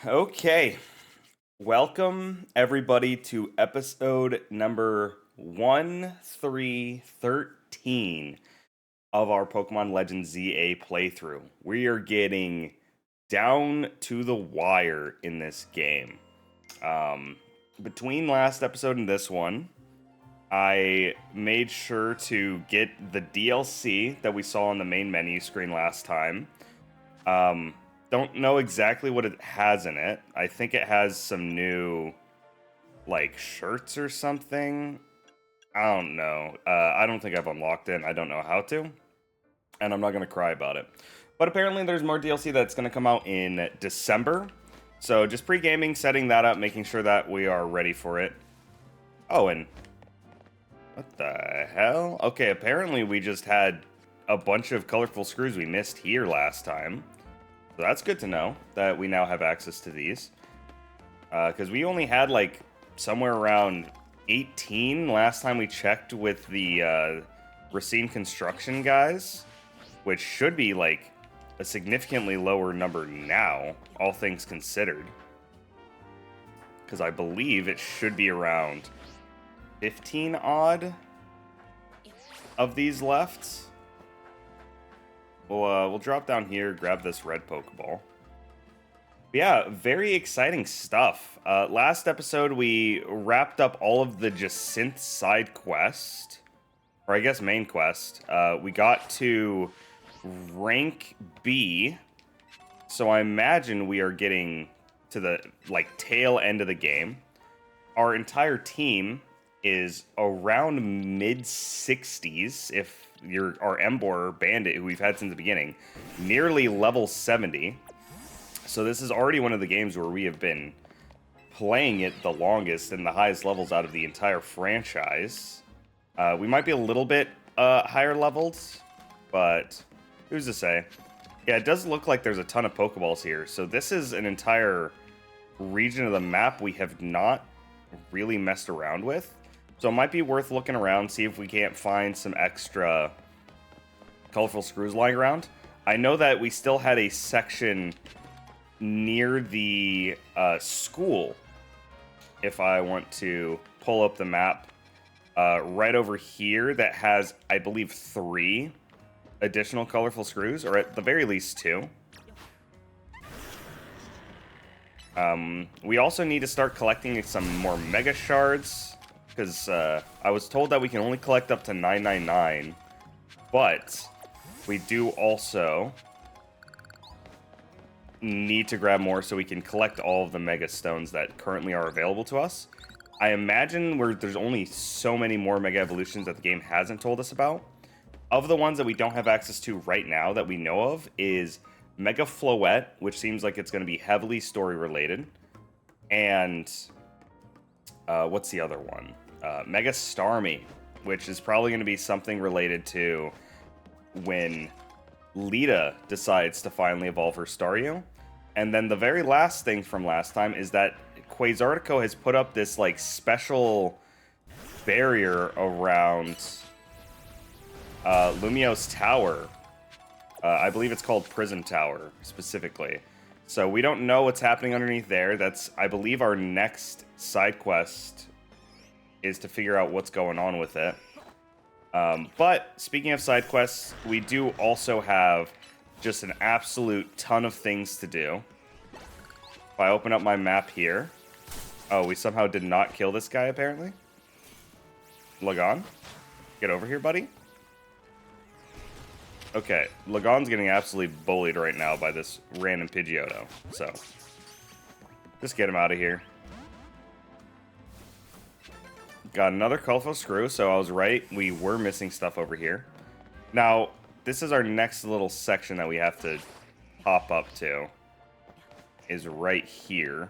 Okay. Welcome, everybody, to episode number 1313 of our Pokemon Legends ZA playthrough. We are getting down to the wire in this game. Between last episode and this one, I made sure to get the DLC that we saw on the main menu screen last time. Don't know exactly what it has in it. I think it has some new, like, shirts or something. I don't know. I don't think I've unlocked it. I don't know how to. And I'm not going to cry about it. But apparently there's more DLC that's going to come out in December. So just pre-gaming, setting that up, making sure that we are ready for it. Oh, and what the hell? Okay, apparently we just had a bunch of colorful screws we missed here last time. So that's good to know that we now have access to these. Because we only had like somewhere around 18 last time we checked with the Racine Construction guys, which should be like a significantly lower number now, all things considered. Because I believe it should be around 15 odd of these left. We'll drop down here, grab this red Pokeball. But yeah, very exciting stuff. Last episode, we wrapped up all of the Jacynth side quest, or I guess main quest. We got to rank B, so I imagine we are getting to the tail end of the game. Our entire team is around mid-60s, if you're our Embor Bandit, who we've had since the beginning, nearly level 70. So this is already one of the games where we have been playing it the longest and the highest levels out of the entire franchise. We might be a little bit higher leveled, but who's to say? Yeah, it does look like there's a ton of Pokeballs here. So this is an entire region of the map we have not really messed around with. So it might be worth looking around, see if we can't find some extra colorful screws lying around. I know that we still had a section near the school, if I want to pull up the map, right over here that has, I believe, 3 additional colorful screws, or at the very least 2. We also need to start collecting some more Mega Shards, because I was told that we can only collect up to 999, but we do also need to grab more so we can collect all of the Mega Stones that currently are available to us. I imagine there's only so many more Mega Evolutions that the game hasn't told us about. Of the ones that we don't have access to right now that we know of is Mega Floette, which seems like it's going to be heavily story related, and what's the other one? Mega Starmie, which is probably going to be something related to when Lita decides to finally evolve her Staryu. And then the very last thing from last time is that Quasartico has put up this like special barrier around Lumiose Tower. I believe it's called Prism Tower, specifically. So we don't know what's happening underneath there. That's, I believe, our next side quest is to figure out what's going on with it. But speaking of side quests, we do also have just an absolute ton of things to do. If I open up my map here... Oh, we somehow did not kill this guy, apparently. Lagon, get over here, buddy. Okay, Lagon's getting absolutely bullied right now by this random Pidgeotto, so just get him out of here. Got another colorful screw, so I was right. We were missing stuff over here. Now, this is our next little section that we have to hop up to. Is right here.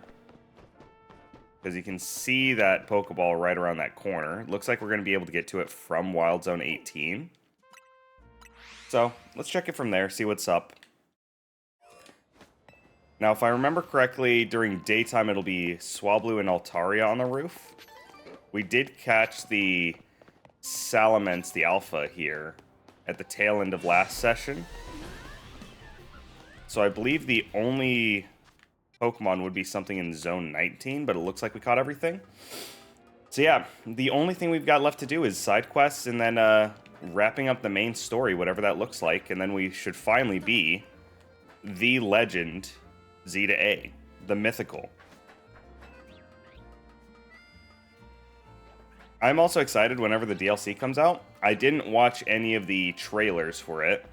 Because you can see that Pokeball right around that corner. Looks like we're going to be able to get to it from Wild Zone 18. So, let's check it from there, see what's up. Now, if I remember correctly, during daytime it'll be Swablu and Altaria on the roof. We did catch the Salamence, the Alpha, here at the tail end of last session. So I believe the only Pokemon would be something in Zone 19, but it looks like we caught everything. So yeah, the only thing we've got left to do is side quests and then wrapping up the main story, whatever that looks like, and then we should finally be the legend Z to A, the mythical. I'm also excited whenever the DLC comes out. I didn't watch any of the trailers for it,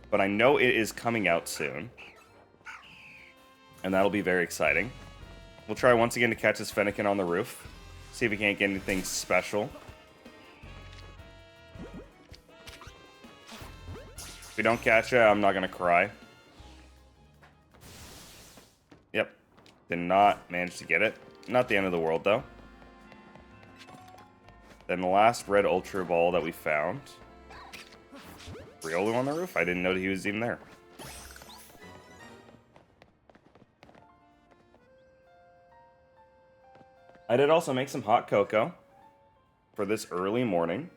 but I know it is coming out soon, and that'll be very exciting. We'll try once again to catch this Fennekin on the roof, see if we can't get anything special. If we don't catch it, I'm not going to cry. Yep, did not manage to get it. Not the end of the world, though. Then the last red Ultra Ball that we found. Riolu on the roof? I didn't know that he was even there. I did also make some hot cocoa for this early morning.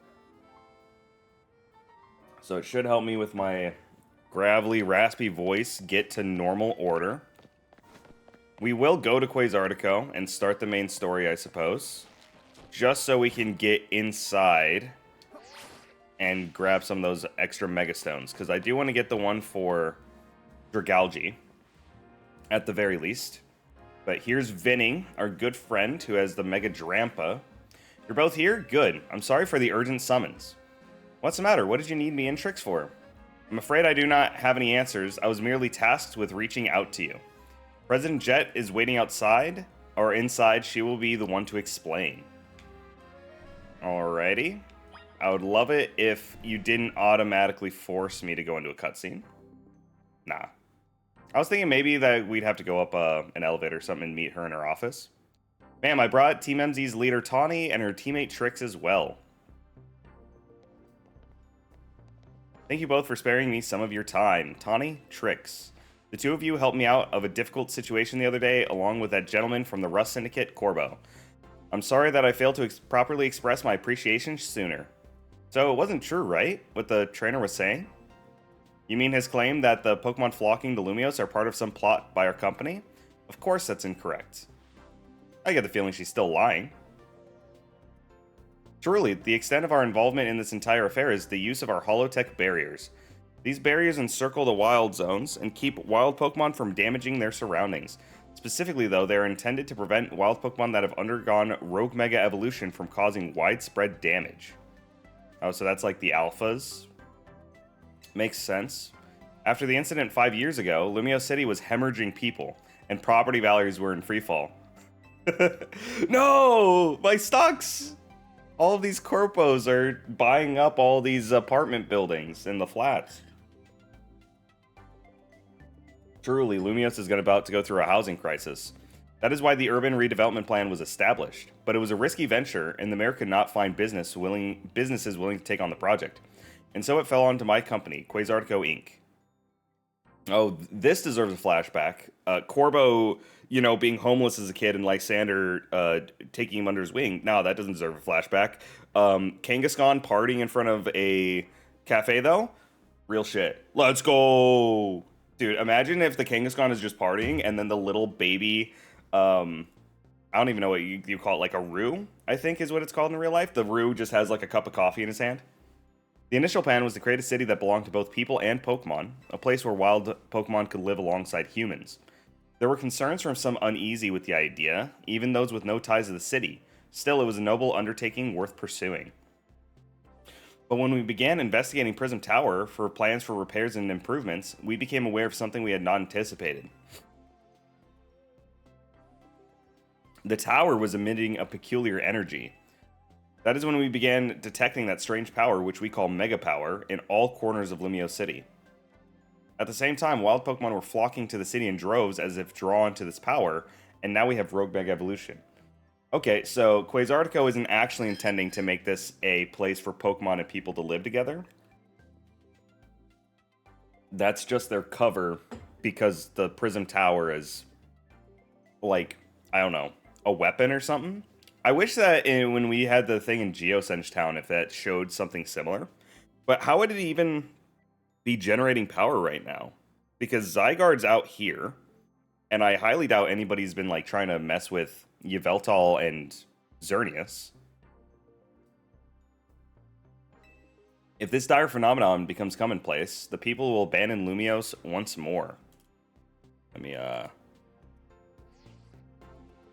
So it should help me with my gravelly, raspy voice get to normal order. We will go to Quasartico and start the main story, I suppose. Just so we can get inside and grab some of those extra Mega Stones. Because I do want to get the one for Dragalge, at the very least. But here's Vinning, our good friend, who has the Mega Drampa. You're both here? Good. I'm sorry for the urgent summons. What's the matter? What did you need me in Tricks for? I'm afraid I do not have any answers. I was merely tasked with reaching out to you. President Jet is waiting outside, or inside. She will be the one to explain. Alrighty. I would love it if you didn't automatically force me to go into a cutscene. Nah. I was thinking maybe that we'd have to go up an elevator or something and meet her in her office. Ma'am, I brought Team MZ's leader Tawny and her teammate Trix as well. Thank you both for sparing me some of your time. Tawny, Trix. The two of you helped me out of a difficult situation the other day, along with that gentleman from the Rust Syndicate, Corbo. I'm sorry that I failed to properly express my appreciation sooner. So it wasn't true, right? What the trainer was saying? You mean his claim that the Pokemon flocking to Lumiose are part of some plot by our company? Of course that's incorrect. I get the feeling she's still lying. Truly, the extent of our involvement in this entire affair is the use of our holotech barriers. These barriers encircle the wild zones and keep wild Pokemon from damaging their surroundings. Specifically, though, they are intended to prevent wild Pokemon that have undergone Rogue Mega Evolution from causing widespread damage. Oh, so that's like the alphas? Makes sense. After the incident 5 years ago, Lumiose City was hemorrhaging people, and property values were in freefall. No! My stocks! All of these corpos are buying up all these apartment buildings in the flats. Truly, Lumiose is about to go through a housing crisis. That is why the urban redevelopment plan was established, but it was a risky venture, and the mayor could not find businesses willing to take on the project. And so it fell onto my company, Quasartico Inc. Oh, this deserves a flashback. Corbo, being homeless as a kid, and Lysander taking him under his wing. No, that doesn't deserve a flashback. Kangaskhan partying in front of a cafe, though? Real shit. Let's go! Dude, imagine if the Kangaskhan is just partying, and then the little baby, I don't even know what you call it, like a roux, I think is what it's called in real life. The roux just has like a cup of coffee in his hand. The initial plan was to create a city that belonged to both people and Pokemon, a place where wild Pokemon could live alongside humans. There were concerns from some uneasy with the idea, even those with no ties to the city. Still, it was a noble undertaking worth pursuing. But when we began investigating Prism Tower for plans for repairs and improvements, we became aware of something we had not anticipated. The tower was emitting a peculiar energy. That is when we began detecting that strange power, which we call Mega Power, in all corners of Lumiose City. At the same time, wild Pokemon were flocking to the city in droves as if drawn to this power, and now we have Rogue Mega Evolution. Okay, so Quasartico isn't actually intending to make this a place for Pokemon and people to live together. That's just their cover, because the Prism Tower is, like, I don't know, a weapon or something? I wish that when we had the thing in Geosenge Town, if that showed something similar. But how would it even be generating power right now? Because Zygarde's out here. And I highly doubt anybody's been, like, trying to mess with Yveltal and Xerneas. If this dire phenomenon becomes commonplace, the people will abandon Lumios once more. Let me,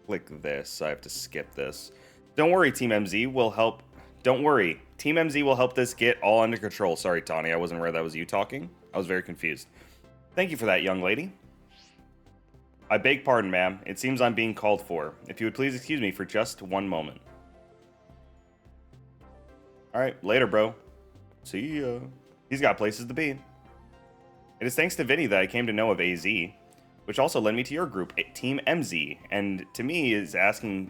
click this. I have to skip this. Don't worry, Team MZ will help. Don't worry. Team MZ will help this get all under control. Sorry, Tawny. I wasn't aware that was you talking. I was very confused. Thank you for that, young lady. I beg pardon, ma'am. It seems I'm being called for. If you would please excuse me for just one moment. Alright, later, bro. See ya. He's got places to be. It is thanks to Vinny that I came to know of AZ, which also led me to your group, Team MZ, and to me asking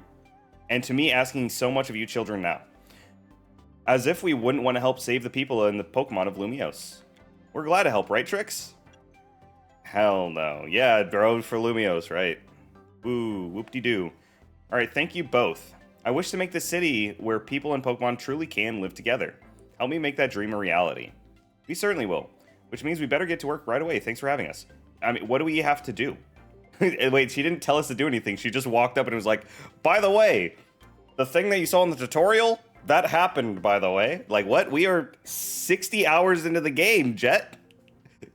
so much of you children now. As if we wouldn't want to help save the people and the Pokemon of Lumios. We're glad to help, right, Trix? Hell no. Yeah, bro, for Lumios, right. Woo, whoop-de-doo. Alright, thank you both. I wish to make this city where people and Pokemon truly can live together. Help me make that dream a reality. We certainly will. Which means we better get to work right away. Thanks for having us. I mean, what do we have to do? Wait, she didn't tell us to do anything. She just walked up and was like, by the way, the thing that you saw in the tutorial, that happened, by the way. Like, what? We are 60 hours into the game, Jet.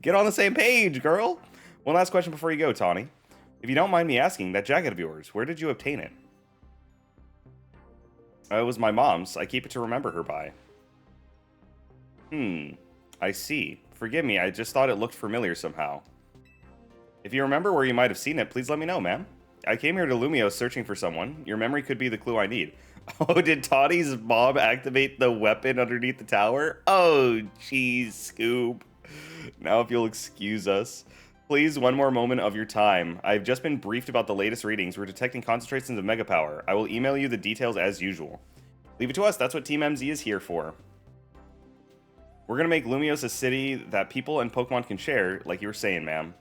Get on the same page, girl. One last question before you go, Tawny. If you don't mind me asking, that jacket of yours, where did you obtain it? It was my mom's. I keep it to remember her by. I see. Forgive me, I just thought it looked familiar somehow. If you remember where you might have seen it, please let me know, ma'am. I came here to Lumio searching for someone. Your memory could be the clue I need. Oh, did Tawny's mom activate the weapon underneath the tower? Oh, jeez, Scoop. Now if you'll excuse us. Please, one more moment of your time. I've just been briefed about the latest readings. We're detecting concentrations of Mega Power. I will email you the details as usual. Leave it to us. That's what Team MZ is here for. We're going to make Lumios a city that people and Pokemon can share, like you were saying, ma'am.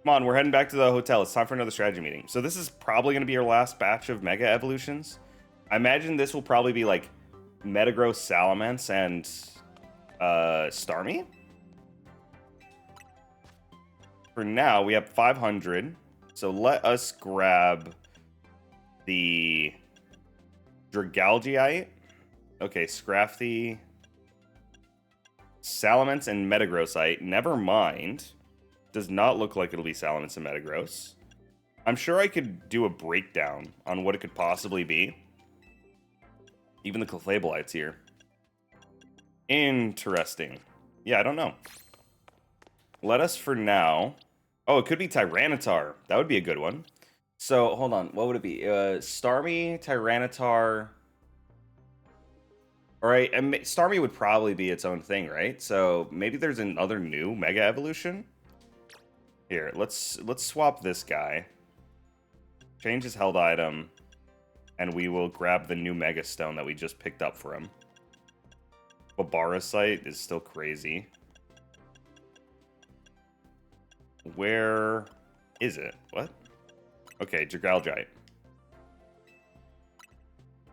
Come on, we're heading back to the hotel. It's time for another strategy meeting. So this is probably going to be our last batch of Mega Evolutions. I imagine this will probably be like Metagross, Salamence, and Starmie. For now, we have 500. So let us grab the Dragalgeite. Okay, Scrafty, Salamence, and Metagrossite. Never mind. Does not look like it'll be Salamence and Metagross. I'm sure I could do a breakdown on what it could possibly be. Even the Clefableite's here. Interesting. Yeah, I don't know. Let us for now... Oh, it could be Tyranitar. That would be a good one. So, hold on. What would it be? Starmie, Tyranitar... Alright, and Starmie would probably be its own thing, right? So, maybe there's another new Mega Evolution? Here, let's swap this guy. Change his held item. And we will grab the new Mega Stone that we just picked up for him. Babarasite is still crazy. Where is it? What? Okay, Dragalgeite.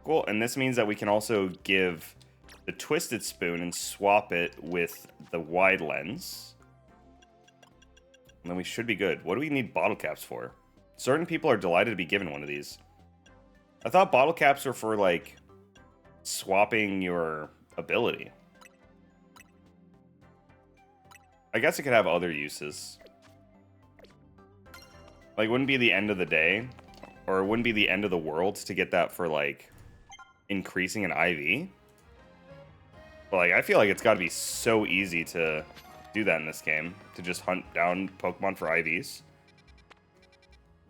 Cool, and this means that we can also give the Twisted Spoon and swap it with the Wide Lens. And then we should be good. What do we need bottle caps for? Certain people are delighted to be given one of these. I thought bottle caps were for, like, swapping your ability. I guess it could have other uses. Like, wouldn't be the end of the day, or it wouldn't be the end of the world to get that for, like, increasing an IV. But, like, I feel like it's got to be so easy to do that in this game, to just hunt down Pokemon for IVs.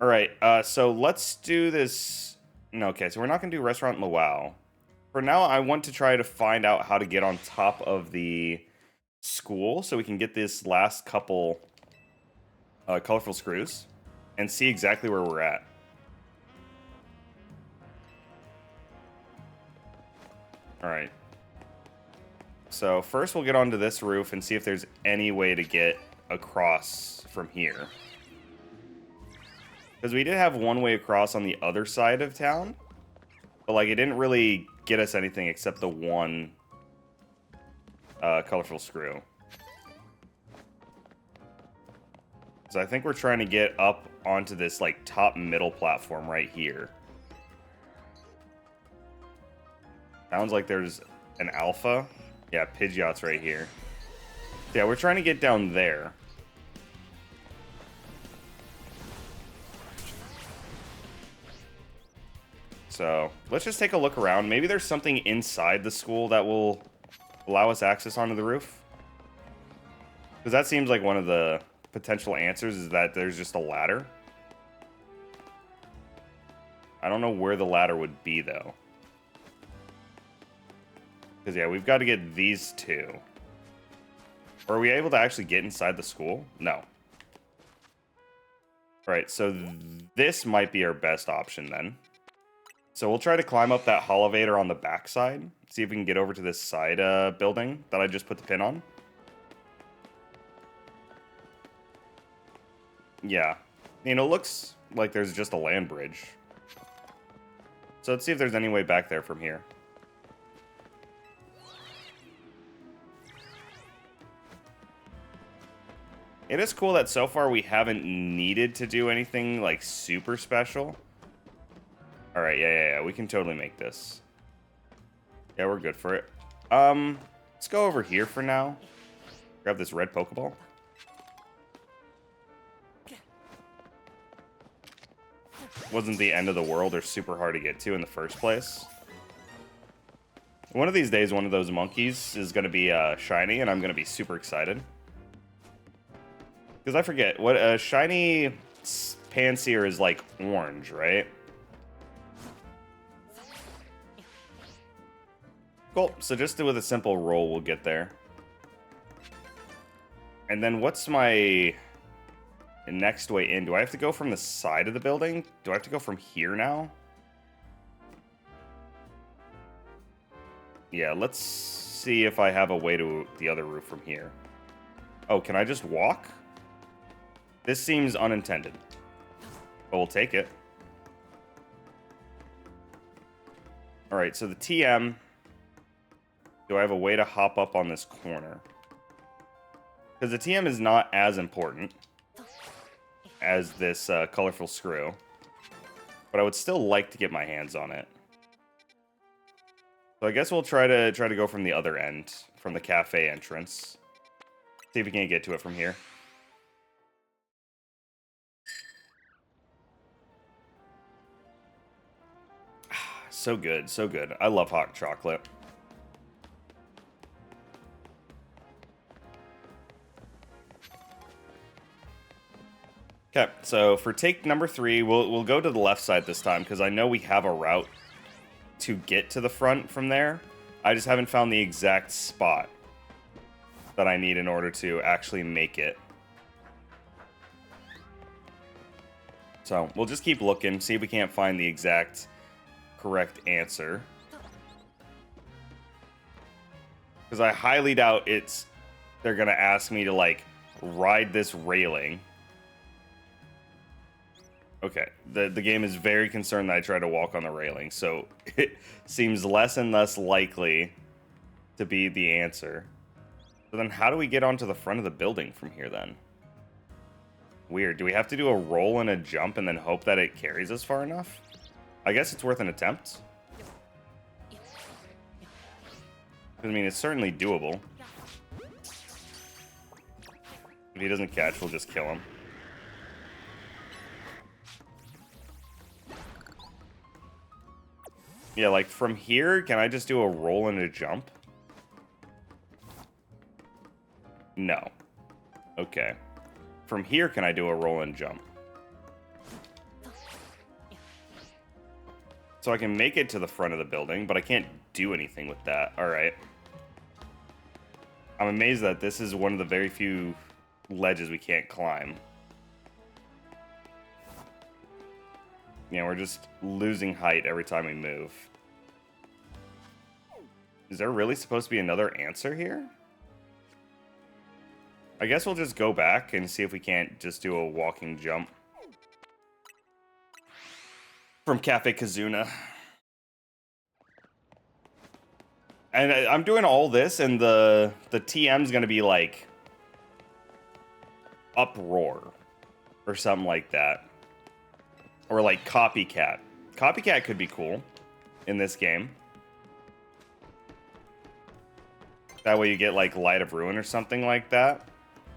Alright, so let's do this... No, okay, so we're not going to do Restaurant Luau. For now, I want to try to find out how to get on top of the school so we can get this last couple colorful screws and see exactly where we're at. Alright. So first we'll get onto this roof and see if there's any way to get across from here. Because we did have one way across on the other side of town. But, like, it didn't really get us anything except the one colorful screw. So I think we're trying to get up onto this, like, top middle platform right here. Sounds like there's an alpha. Yeah, Pidgeot's right here. Yeah, we're trying to get down there. So, let's just take a look around. Maybe there's something inside the school that will allow us access onto the roof. Because that seems like one of the potential answers is that there's just a ladder. I don't know where the ladder would be, though. Because, yeah, we've got to get these two. Are we able to actually get inside the school? No. Alright, so this might be our best option, then. So we'll try to climb up that elevator on the backside. See if we can get over to this side building that I just put the pin on. Yeah. You know, it looks like there's just a land bridge. So let's see if there's any way back there from here. It is cool that so far we haven't needed to do anything, like, super special. Alright, yeah. We can totally make this. Yeah, we're good for it. Let's go over here for now. Grab this red Pokeball. Wasn't the end of the world or super hard to get to in the first place. One of these days, one of those monkeys is going to be shiny, and I'm going to be super excited. Because I forget, what a shiny Pansear is like orange, right? Cool, so just with a simple roll, we'll get there. And then what's my next way in? Do I have to go from the side of the building? Do I have to go from here now? Yeah, let's see if I have a way to the other roof from here. Oh, can I just walk? This seems unintended, but we'll take it. Alright, so the TM. Do I have a way to hop up on this corner? Because the TM is not as important as this colorful screw. But I would still like to get my hands on it. So I guess we'll try to go from the other end, from the cafe entrance. See if we can get to it from here. So good, so good. I love hot chocolate. Okay, so for take number 3, we'll go to the left side this time, because I know we have a route to get to the front from there. I just haven't found the exact spot that I need in order to actually make it. So we'll just keep looking, see if we can't find the exact correct answer. Because I highly doubt they're going to ask me to, like, ride this railing. Okay, the game is very concerned that I try to walk on the railing, so it seems less and less likely to be the answer. So then how do we get onto the front of the building from here then? Weird. Do we have to do a roll and a jump and then hope that it carries us far enough? I guess it's worth an attempt. I mean, it's certainly doable. If he doesn't catch, we'll just kill him. Yeah, like from here, can I just do a roll and a jump? No. Okay. From here, can I do a roll and jump? So I can make it to the front of the building, but I can't do anything with that. Alright. I'm amazed that this is one of the very few ledges we can't climb. Yeah, we're just losing height every time we move. Is there really supposed to be another answer here? I guess we'll just go back and see if we can't just do a walking jump. From Cafe Kazuna. And I'm doing all this, and the TM's gonna be like uproar or something like that. Or like Copycat. Copycat could be cool in this game. That way you get like Light of Ruin or something like that.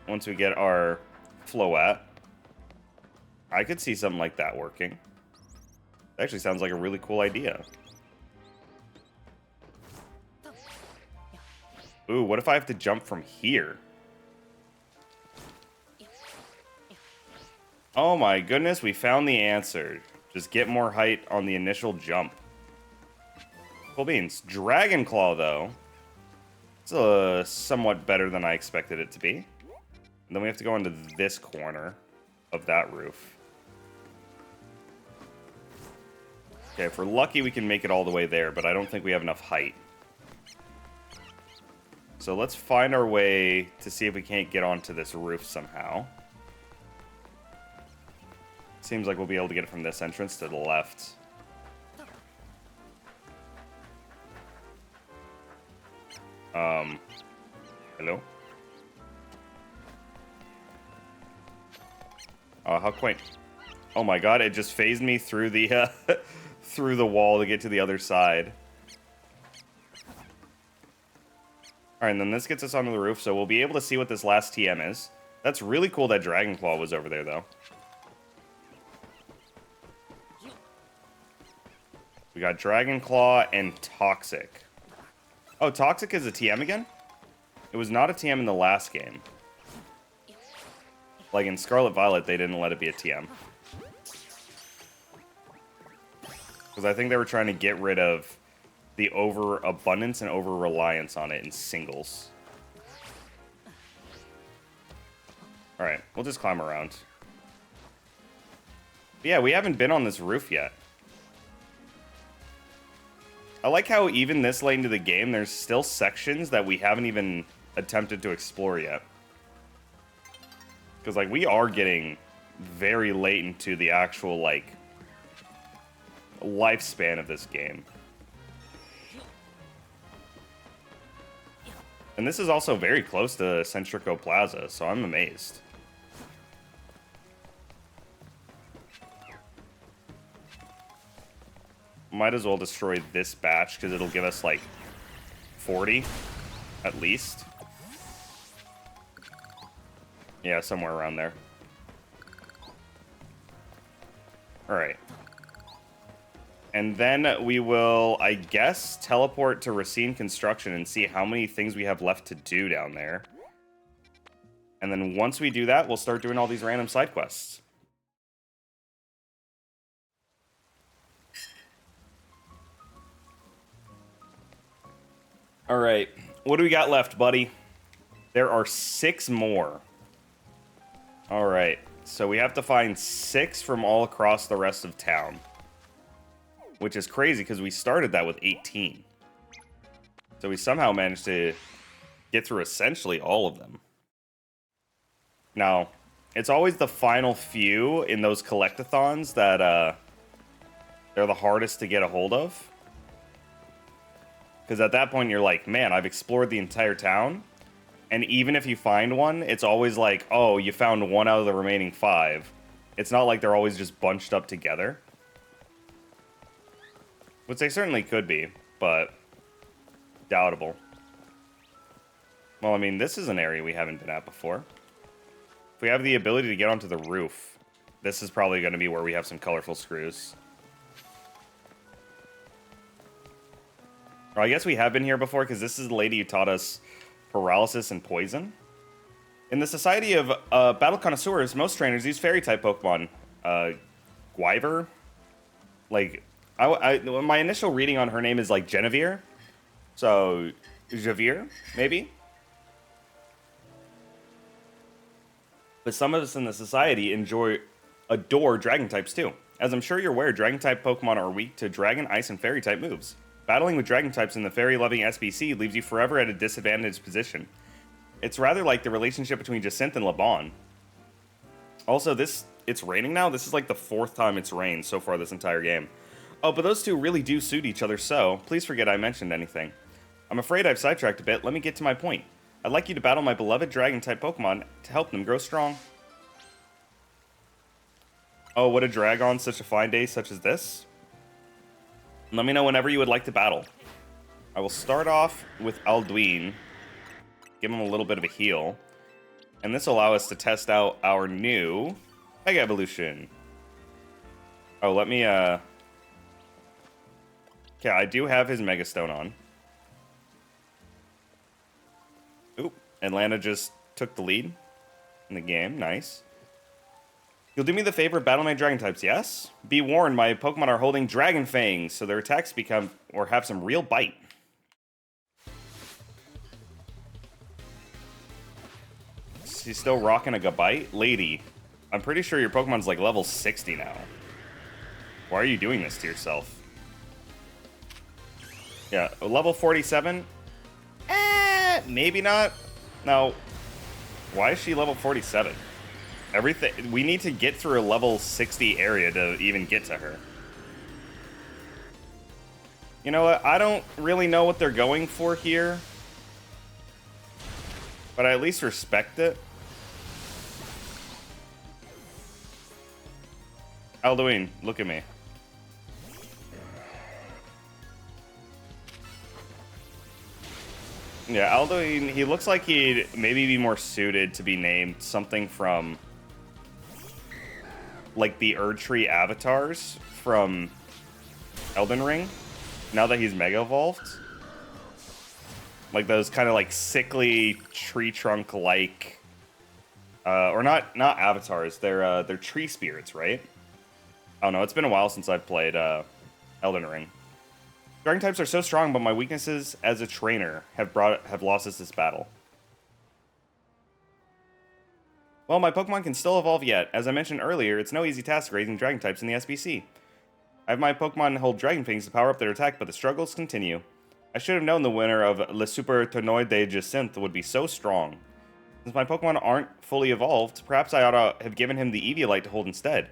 Once we get our Floette. I could see something like that working. That actually sounds like a really cool idea. Ooh, what if I have to jump from here? Oh my goodness, we found the answer. Just get more height on the initial jump. Cool beans. Dragon Claw, though. It's somewhat better than I expected it to be. And then we have to go into this corner of that roof. Okay, if we're lucky, we can make it all the way there, but I don't think we have enough height. So let's find our way to see if we can't get onto this roof somehow. Seems like we'll be able to get it from this entrance to the left. Hello? Oh, how quaint. Oh my god, it just phased me through the, through the wall to get to the other side. Alright, and then this gets us onto the roof, so we'll be able to see what this last TM is. That's really cool that Dragon Claw was over there, though. We got Dragon Claw and Toxic. Oh, Toxic is a TM again? It was not a TM in the last game. Like in Scarlet Violet, they didn't let it be a TM. Because I think they were trying to get rid of the overabundance and over-reliance on it in singles. Alright, we'll just climb around. But yeah, we haven't been on this roof yet. I like how even this late into the game, there's still sections that we haven't even attempted to explore yet. Because, like, we are getting very late into the actual, like, lifespan of this game. And this is also very close to Centrico Plaza, so I'm amazed. Might as well destroy this batch, because it'll give us, like, 40, at least. Yeah, somewhere around there. Alright. And then we will, I guess, teleport to Racine Construction and see how many things we have left to do down there. And then once we do that, we'll start doing all these random side quests. Alright, what do we got left, buddy? There are 6 more. Alright, so we have to find 6 from all across the rest of town. Which is crazy, because we started that with 18. So we somehow managed to get through essentially all of them. Now, it's always the final few in those collectathons that they're the hardest to get a hold of. Because at that point, you're like, man, I've explored the entire town. And even if you find one, it's always like, oh, you found 1 out of the remaining 5. It's not like they're always just bunched up together. Which they certainly could be, but doubtable. Well, I mean, this is an area we haven't been at before. If we have the ability to get onto the roof, this is probably going to be where we have some colorful screws. Or I guess we have been here before, because this is the lady who taught us paralysis and poison. In the Society of Battle Connoisseurs, most trainers use fairy-type Pokemon. Gwyver? Like, my initial reading on her name is like Genevieve. So, Javier, maybe? But some of us in the Society adore Dragon types too. As I'm sure you're aware, Dragon type Pokemon are weak to Dragon, Ice, and Fairy type moves. Battling with Dragon types in the fairy-loving SBC leaves you forever at a disadvantaged position. It's rather like the relationship between Jacinthe and Laban. Also, it's raining now. This is like the 4th time it's rained so far this entire game. Oh, but those two really do suit each other, so please forget I mentioned anything. I'm afraid I've sidetracked a bit. Let me get to my point. I'd like you to battle my beloved Dragon-type Pokemon to help them grow strong. Oh, would a drag on such a fine day such as this? Let me know whenever you would like to battle. I will start off with Alduin. Give him a little bit of a heal. And this will allow us to test out our new Mega Evolution. Oh, let me, Okay, I do have his Mega Stone on. Oop, Atlanta just took the lead in the game. Nice. You'll do me the favor of battle my dragon types, yes? Be warned, my Pokemon are holding Dragon Fangs, so their attacks become, or have some real bite. She's still rocking a Gabite? Lady, I'm pretty sure your Pokemon's like level 60 now. Why are you doing this to yourself? Yeah, level 47? Maybe not. Now, why is she level 47? Everything, we need to get through a level 60 area to even get to her. You know what? I don't really know what they're going for here, but I at least respect it. Alduin, look at me. Yeah, Alduin, he looks like he'd maybe be more suited to be named something from like the Erdtree avatars from Elden Ring, now that he's Mega Evolved. Like those kind of like sickly tree trunk like, or not avatars, they're tree spirits, right? Oh no, it's been a while since I've played Elden Ring. Dragon types are so strong, but my weaknesses as a trainer have lost us this battle. Well, my Pokemon can still evolve yet. As I mentioned earlier, it's no easy task raising Dragon types in the SBC. I have my Pokemon hold Dragon Fangs to power up their attack, but the struggles continue. I should have known the winner of Le Super Tournoi de Jacinthe would be so strong. Since my Pokemon aren't fully evolved, perhaps I ought to have given him the Eviolite to hold instead.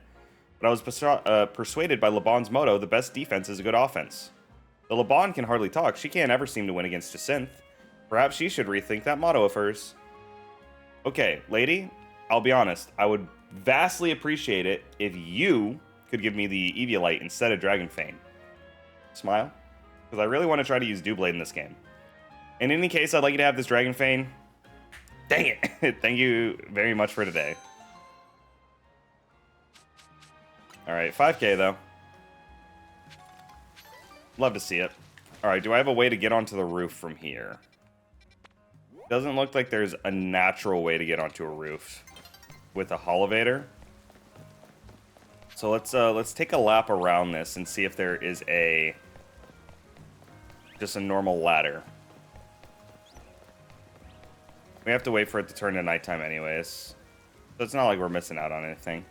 But I was persuaded by LeBon's motto, the best defense is a good offense. Though LeBon can hardly talk, she can't ever seem to win against Jacinthe. Perhaps she should rethink that motto of hers. Okay, lady, I'll be honest, I would vastly appreciate it if you could give me the Eviolite instead of Dragon Fang. Smile? Because I really want to try to use Doublade in this game. In any case, I'd like you to have this Dragon Fang. Dang it! Thank you very much for today. Alright, 5k though. Love to see it. Alright, do I have a way to get onto the roof from here? Doesn't look like there's a natural way to get onto a roof with a Holovator. So let's take a lap around this and see if there is just a normal ladder. We have to wait for it to turn to nighttime anyways. So it's not like we're missing out on anything.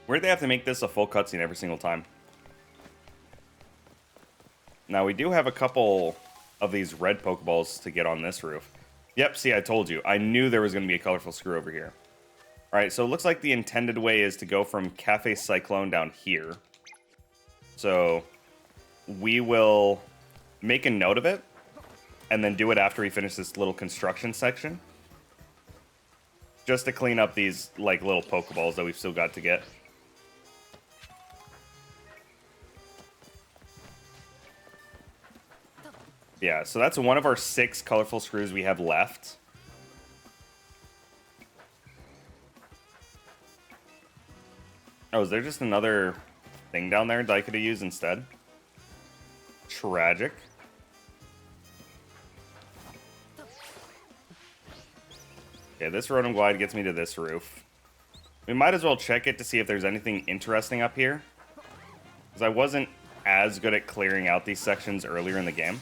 Where'd they have to make this a full cutscene every single time? Now, we do have a couple of these red Pokeballs to get on this roof. Yep, see, I told you. I knew there was going to be a colorful screw over here. Alright, so it looks like the intended way is to go from Cafe Cyclone down here. So, we will make a note of it, and then do it after we finish this little construction section. Just to clean up these, like, little Pokeballs that we've still got to get. Yeah, so that's one of our 6 colorful screws we have left. Oh, is there just another thing down there that I could have used instead? Tragic. Okay, this Rotom Glide gets me to this roof. We might as well check it to see if there's anything interesting up here. Because I wasn't as good at clearing out these sections earlier in the game.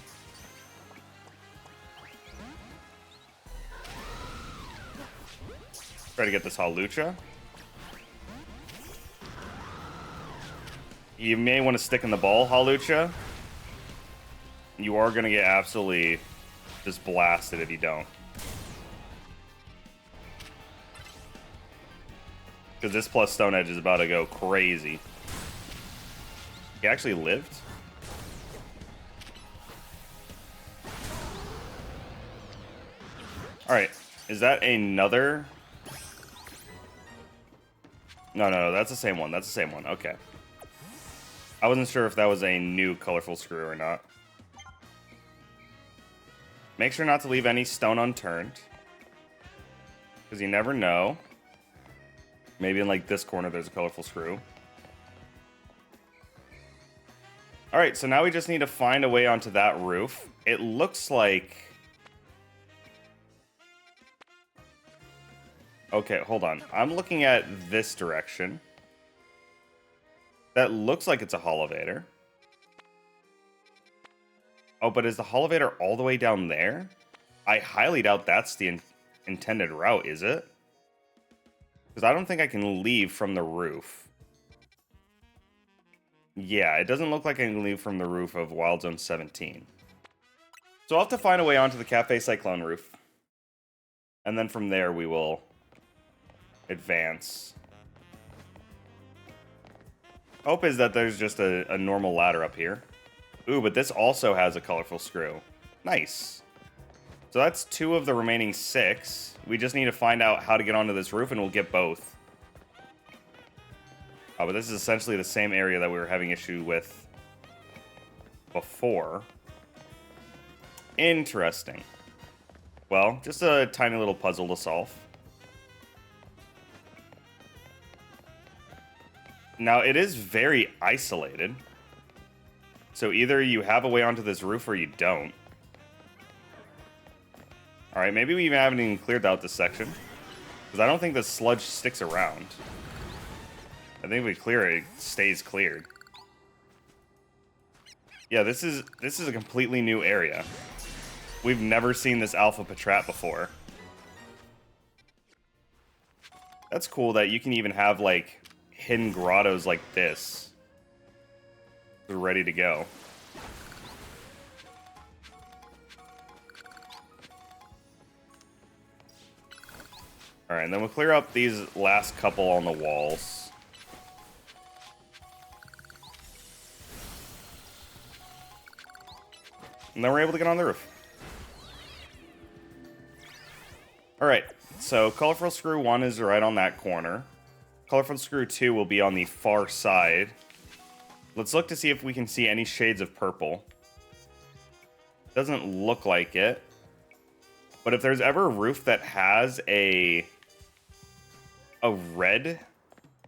Try to get this Hawlucha. You may want to stick in the ball, Hawlucha. You are going to get absolutely just blasted if you don't. Because this plus Stone Edge is about to go crazy. He actually lived? Alright, is that another? No, that's the same one. That's the same one. Okay. I wasn't sure if that was a new colorful screw or not. Make sure not to leave any stone unturned. Because you never know. Maybe in like this corner there's a colorful screw. Alright, so now we just need to find a way onto that roof. It looks like... Okay, hold on. I'm looking at this direction. That looks like it's a holovator. Oh, but is the holovator all the way down there? I highly doubt that's the intended route, is it? Because I don't think I can leave from the roof. Yeah, it doesn't look like I can leave from the roof of Wild Zone 17. So I'll have to find a way onto the Cafe Cyclone roof. And then from there we will advance. Hope is that there's just a normal ladder up here. Ooh, but this also has a colorful screw. Nice. So that's 2 of the remaining 6. We just need to find out how to get onto this roof and we'll get both. Oh, but this is essentially the same area that we were having issue with before. Interesting. Well, just a tiny little puzzle to solve. Now, it is very isolated. So either you have a way onto this roof or you don't. Alright, maybe we haven't even cleared out this section. Because I don't think the sludge sticks around. I think if we clear it, it stays cleared. Yeah, this is a completely new area. We've never seen this Alpha Patrat before. That's cool that you can even have, like, hidden grottos like this. They're ready to go. Alright, and then we'll clear up these last couple on the walls. And then we're able to get on the roof. Alright, so Colorful Screw 1 is right on that corner. Colorful Screw 2 will be on the far side. Let's look to see if we can see any shades of purple. Doesn't look like it. But if there's ever a roof that has a red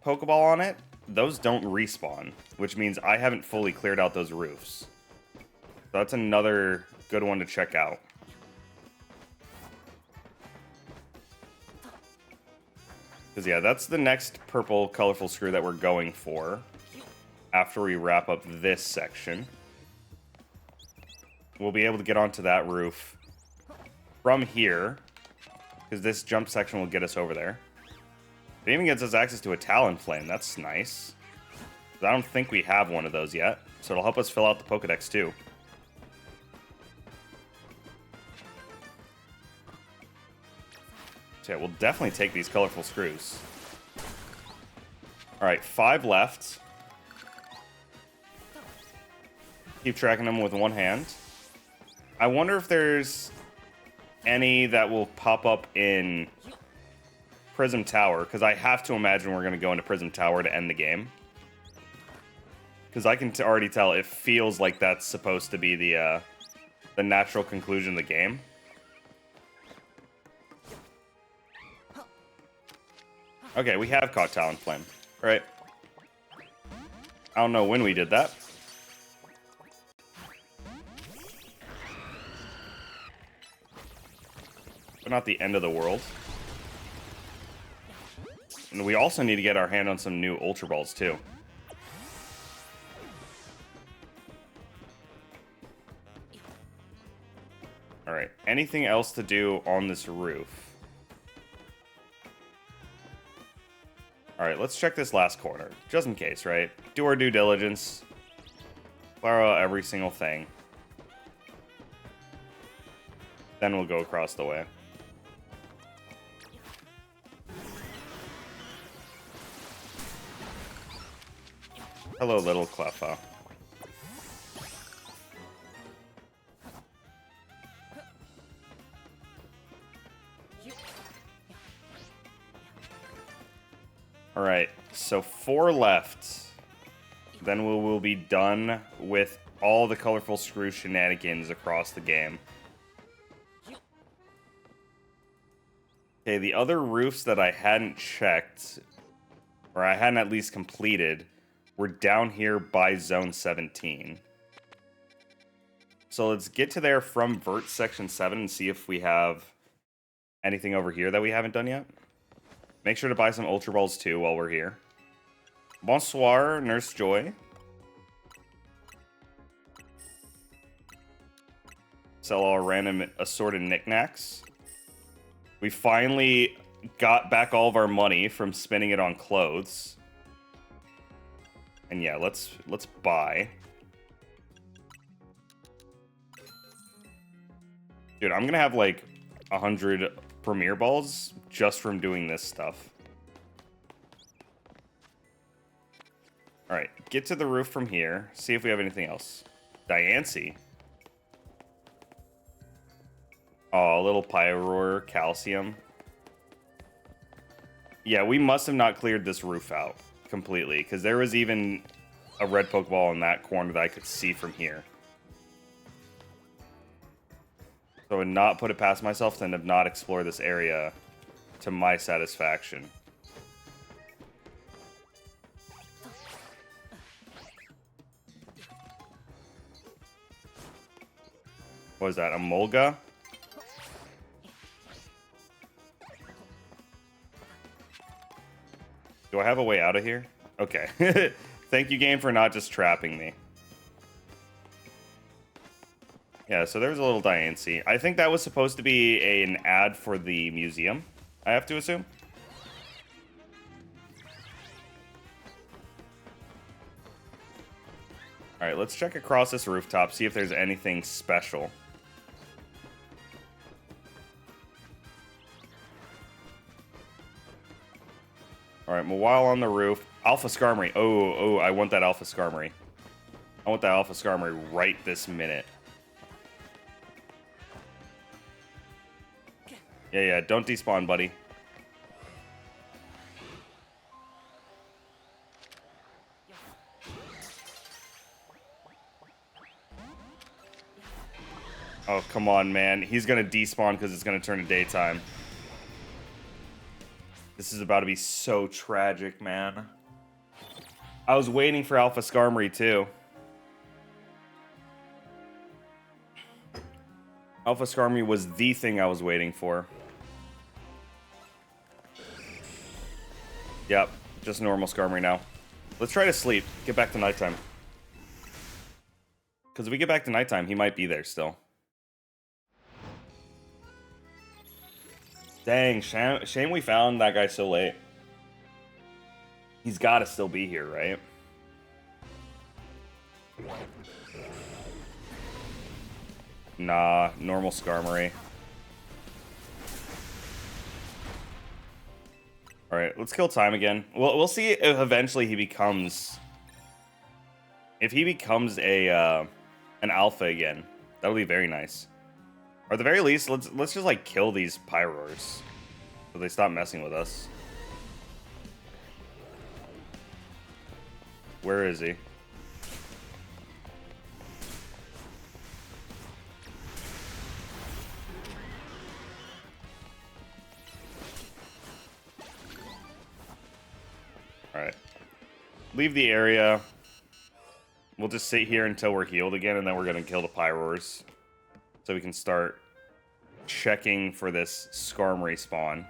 Pokeball on it, those don't respawn, which means I haven't fully cleared out those roofs. So that's another good one to check out. Because yeah, that's the next purple colorful screw that we're going for after we wrap up this section. We'll be able to get onto that roof from here, because this jump section will get us over there. It even gets us access to a Talonflame. That's nice. I don't think we have one of those yet, so it'll help us fill out the Pokedex too. So yeah, we'll definitely take these colorful screws. Alright, 5 left. Keep tracking them with one hand. I wonder if there's any that will pop up in Prism Tower, because I have to imagine we're going to go into Prism Tower to end the game. Because I can already tell it feels like that's supposed to be the natural conclusion of the game. Okay, we have caught Talonflame. Right. I don't know when we did that. But not the end of the world. And we also need to get our hand on some new Ultra Balls, too. Alright, anything else to do on this roof? Alright, let's check this last corner, just in case, right? Do our due diligence. Clear out every single thing. Then we'll go across the way. Hello, little Cleffa. So 4 left. Then we will be done with all the colorful screw shenanigans across the game. Okay, the other roofs that I hadn't checked, or I hadn't at least completed, were down here by zone 17. So let's get to there from vert section 7 and see if we have anything over here that we haven't done yet. Make sure to buy some Ultra Balls too while we're here. Bonsoir, Nurse Joy. Sell all random assorted knickknacks. We finally got back all of our money from spending it on clothes. And yeah, let's buy. Dude, I'm gonna have like 100 Premier Balls just from doing this stuff. Alright, get to the roof from here. See if we have anything else. Diancie. Oh, a little Pyroar, Calcium. Yeah, we must have not cleared this roof out completely, because there was even a red Pokeball in that corner that I could see from here. So I would not put it past myself to have not explored this area to my satisfaction. What is that, a Molga? Do I have a way out of here? Okay. Thank you, game, for not just trapping me. Yeah, so there's a little Diancie. I think that was supposed to be an ad for the museum, I have to assume. Alright, let's check across this rooftop, see if there's anything special. Alright, while on the roof, Alpha Skarmory. Oh, I want that Alpha Skarmory. I want that Alpha Skarmory right this minute. Yeah, don't despawn, buddy. Oh, come on, man. He's gonna despawn because it's gonna turn to daytime. This is about to be so tragic, man. I was waiting for Alpha Skarmory, too. Alpha Skarmory was the thing I was waiting for. Yep, just normal Skarmory now. Let's try to sleep. Get back to nighttime. Because if we get back to nighttime, he might be there still. Dang, shame we found that guy so late. He's got to still be here, right? Nah, normal Skarmory. Alright, let's kill time again. We'll see if eventually he becomes... If he becomes a an alpha again, that'll be very nice. Or at the very least, let's just like kill these Pyroars so they stop messing with us. Where is he? Alright. Leave the area. We'll just sit here until we're healed again, and then we're gonna kill the Pyroars. So we can start checking for this Skarmory spawn.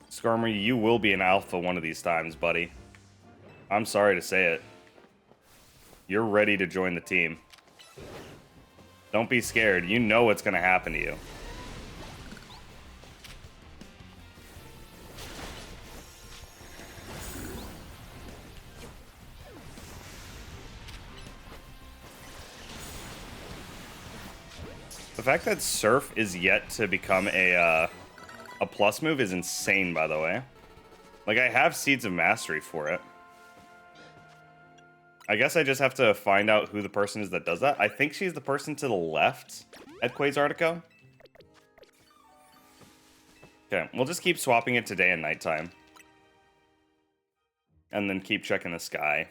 Skarmory, you will be an alpha one of these times, buddy. I'm sorry to say it. You're ready to join the team. Don't be scared. You know what's going to happen to you. The fact that Surf is yet to become a plus move is insane, by the way. Like, I have Seeds of Mastery for it. I guess I just have to find out who the person is that does that. I think she's the person to the left at Quasartico. Okay, we'll just keep swapping it to day and nighttime. And then keep checking the sky.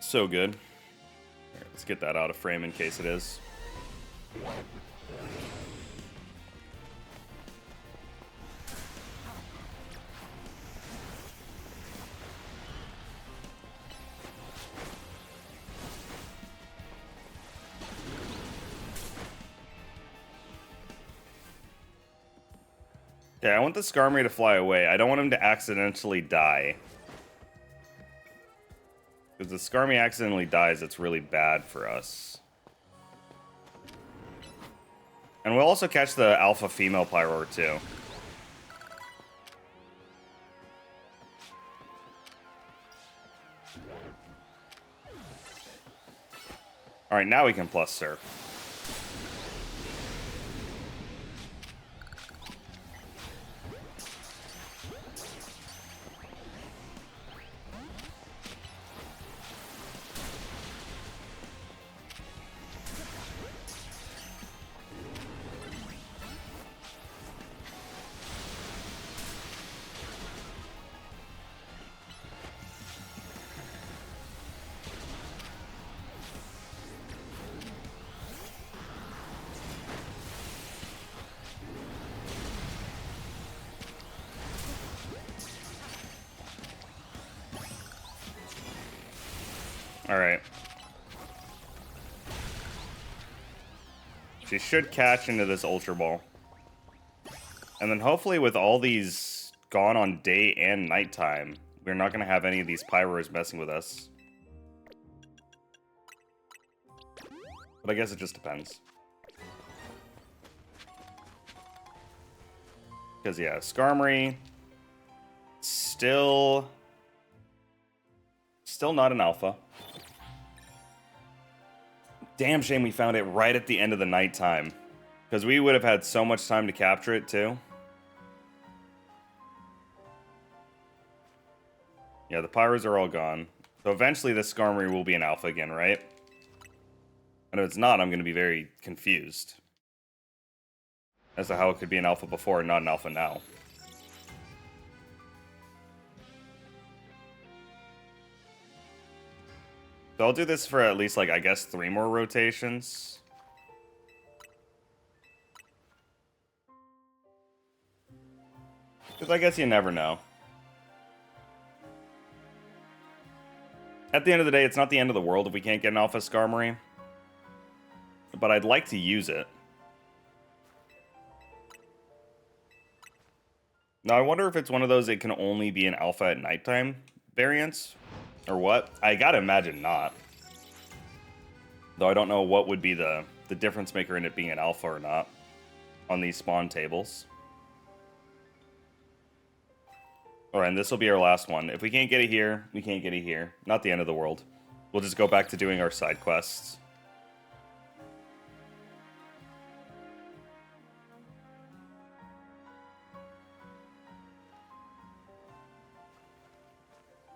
So good. Here, let's get that out of frame in case it is. Okay, I want the Skarmory to fly away. I don't want him to accidentally die. Because if the Skarmory accidentally dies, it's really bad for us. And we'll also catch the alpha female Pyroar too. Alright, now we can plus Surf. Alright. She should catch into this Ultra Ball. And then hopefully with all these gone on day and nighttime, we're not going to have any of these Pyros messing with us. But I guess it just depends. Because, yeah, Skarmory, still not an alpha. Damn shame we found it right at the end of the nighttime. Because we would have had so much time to capture it, too. Yeah, the Pyros are all gone. So eventually this Skarmory will be an alpha again, right? And if it's not, I'm going to be very confused as to how it could be an alpha before and not an alpha now. So I'll do this for at least, like, I guess 3 more rotations. Because I guess you never know. At the end of the day, it's not the end of the world if we can't get an alpha Skarmory. But I'd like to use it. Now, I wonder if it's one of those it can only be an alpha at nighttime variants. Or what? I gotta imagine not. Though I don't know what would be the difference maker in it being an alpha or not on these spawn tables. Alright, and this will be our last one. If we can't get it here, we can't get it here. Not the end of the world. We'll just go back to doing our side quests.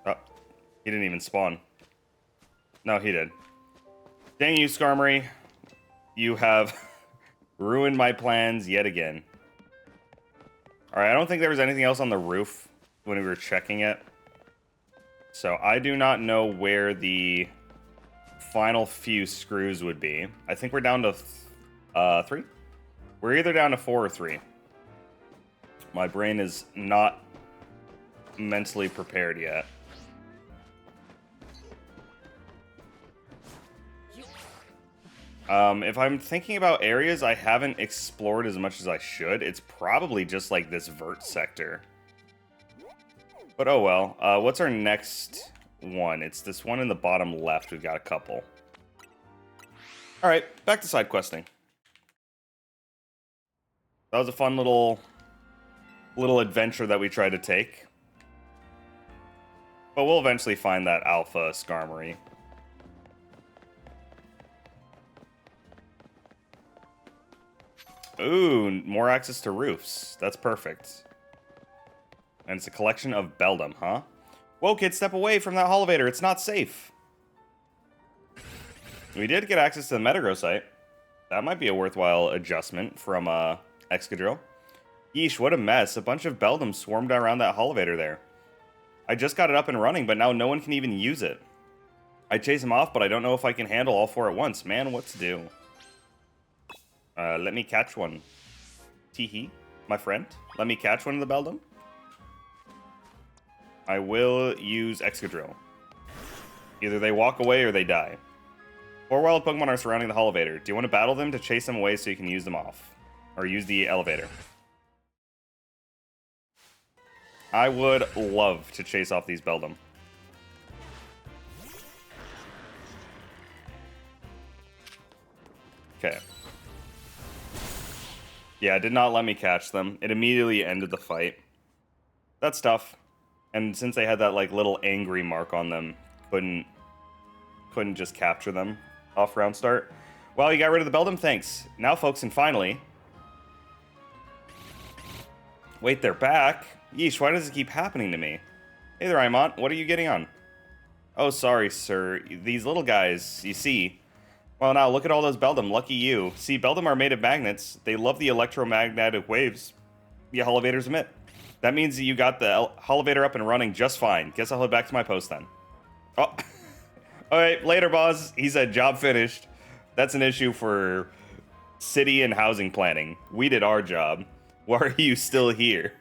Oh, he didn't even spawn. No, he did. Dang you, Skarmory. You have ruined my plans yet again. Alright, I don't think there was anything else on the roof when we were checking it. So I do not know where the final few screws would be. I think we're down to 3? We're either down to 4 or 3. My brain is not mentally prepared yet. If I'm thinking about areas I haven't explored as much as I should, it's probably just like this vert sector. But oh well. What's our next one? It's this one in the bottom left. We've got a couple. Alright, back to side questing. That was a fun little adventure that we tried to take. But we'll eventually find that alpha Skarmory. Ooh, more access to roofs. That's perfect. And it's a collection of Beldum, huh? Whoa, kid, step away from that elevator. It's not safe. We did get access to the Metagrow site. That might be a worthwhile adjustment from Excadrill. Yeesh, what a mess. A bunch of Beldum swarmed around that elevator there. I just got it up and running, but now no one can even use it. I chase him off, but I don't know if I can handle all 4 at once. Man, what to do? Let me catch one. Teehee, my friend. Let me catch one of the Beldum. I will use Excadrill. Either they walk away or they die. 4 wild Pokemon are surrounding the elevator. Do you want to battle them to chase them away so you can use them off? Or use the elevator? I would love to chase off these Beldum. Okay. Yeah, it did not let me catch them. It immediately ended the fight. That's tough. And since they had that like little angry mark on them, couldn't just capture them off round start. Well, you got rid of the Beldum, thanks. Now, folks, and finally... Wait, they're back? Yeesh, why does it keep happening to me? Hey there, Imont. What are you getting on? Oh, sorry, sir. These little guys, you see... Well, now, look at all those Beldum. Lucky you. See, Beldum are made of magnets. They love the electromagnetic waves the elevators emit. That means that you got the elevator up and running just fine. Guess I'll head back to my post then. Oh. Alright, later, boss. He said, job finished. That's an issue for city and housing planning. We did our job. Why are you still here?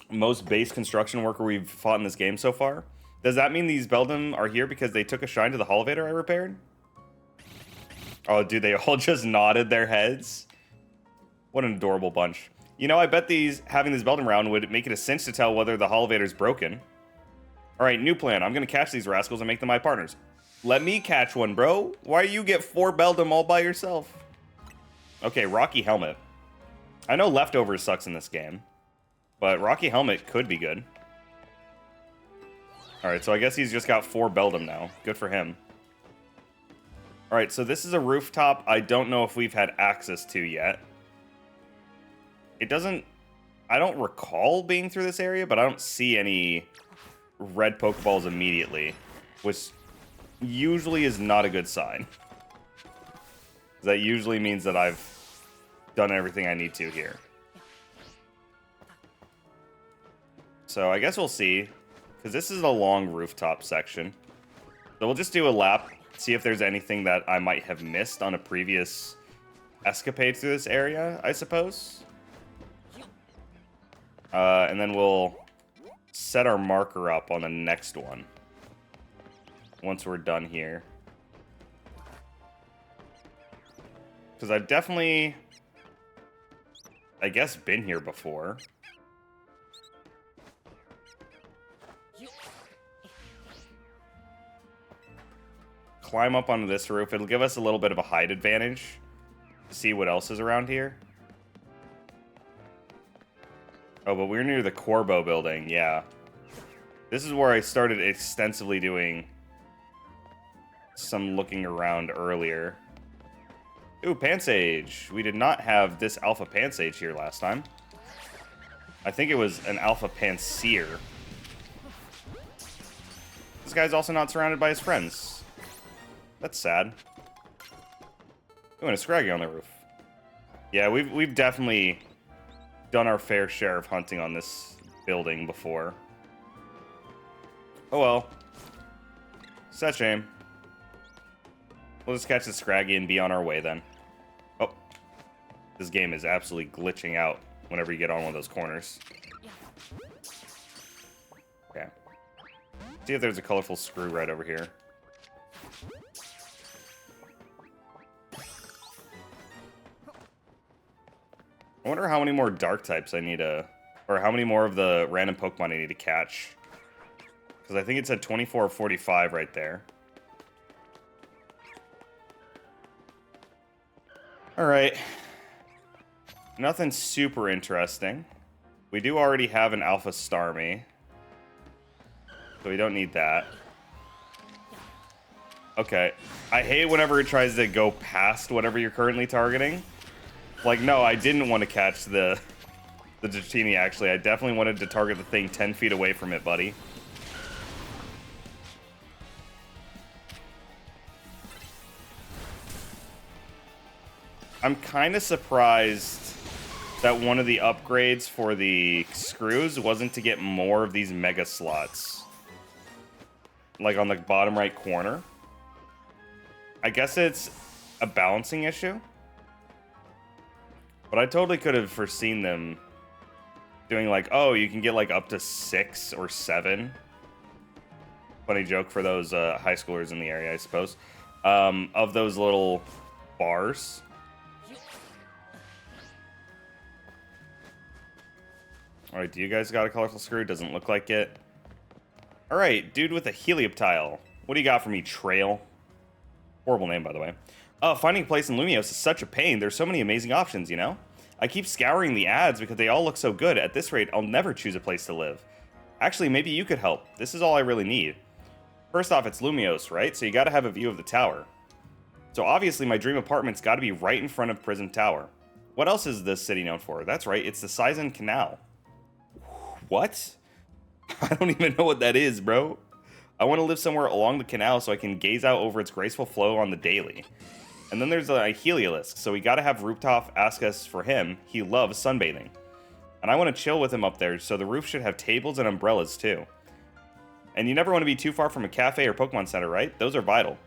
Most base construction worker we've fought in this game so far. Does that mean these Beldum are here because they took a shine to the elevator I repaired? Oh, dude, they all just nodded their heads. What an adorable bunch. You know, I bet having this Beldum around would make it a cinch to tell whether the elevator's broken. Alright, new plan. I'm gonna catch these rascals and make them my partners. Let me catch one, bro. Why do you get 4 Beldum all by yourself? Okay, Rocky Helmet. I know Leftovers sucks in this game, but Rocky Helmet could be good. Alright, so I guess he's just got 4 Beldum now. Good for him. Alright, so this is a rooftop I don't know if we've had access to yet. It doesn't... I don't recall being through this area, but I don't see any red Pokeballs immediately, which usually is not a good sign. That usually means that I've done everything I need to here. So I guess we'll see, because this is a long rooftop section. So we'll just do a lap, see if there's anything that I might have missed on a previous escapade through this area, I suppose. And then we'll set our marker up on the next one once we're done here. Because I've definitely, I guess, been here before. Climb up onto this roof. It'll give us a little bit of a height advantage to see what else is around here. Oh, but we're near the Corbo building, yeah. This is where I started extensively doing some looking around earlier. Ooh, Pansage. We did not have this Alpha Pansage here last time. I think it was an Alpha Panseer. This guy's also not surrounded by his friends. That's sad. Ooh, and a Scraggy on the roof. Yeah, we've definitely done our fair share of hunting on this building before. Oh well. It's a shame. We'll just catch the Scraggy and be on our way then. Oh. This game is absolutely glitching out whenever you get on one of those corners. Okay. See if there's a colorful screw right over here. I wonder how many more dark types I need to... Or how many more of the random Pokemon I need to catch. Because I think it said 24 or 45 right there. Alright. Nothing super interesting. We do already have an Alpha Starmie. So we don't need that. Okay. I hate whenever it tries to go past whatever you're currently targeting. Like, no, I didn't want to catch the Dratini, actually. I definitely wanted to target the thing 10 feet away from it, buddy. I'm kind of surprised that one of the upgrades for the screws wasn't to get more of these mega slots. Like on the bottom right corner. I guess it's a balancing issue. But I totally could have foreseen them doing like, oh, you can get like up to 6 or 7. Funny joke for those high schoolers in the area, I suppose. Of those little bars. Alright, do you guys got a colorful screw? Doesn't look like it. Alright, dude with a helioptile. What do you got for me, Trail? Horrible name, by the way. Finding a place in Lumios is such a pain. There's so many amazing options, you know? I keep scouring the ads because they all look so good. At this rate, I'll never choose a place to live. Actually, maybe you could help. This is all I really need. First off, it's Lumios, right? So you gotta have a view of the tower. So obviously, my dream apartment's gotta be right in front of Prison Tower. What else is this city known for? That's right, it's the Saizen Canal. What? I don't even know what that is, bro. I want to live somewhere along the canal so I can gaze out over its graceful flow on the daily. And then there's a Heliolisk, so we gotta have Rooftop ask us for him. He loves sunbathing. And I want to chill with him up there, so the roof should have tables and umbrellas too. And you never want to be too far from a cafe or Pokemon Center, right? Those are vital.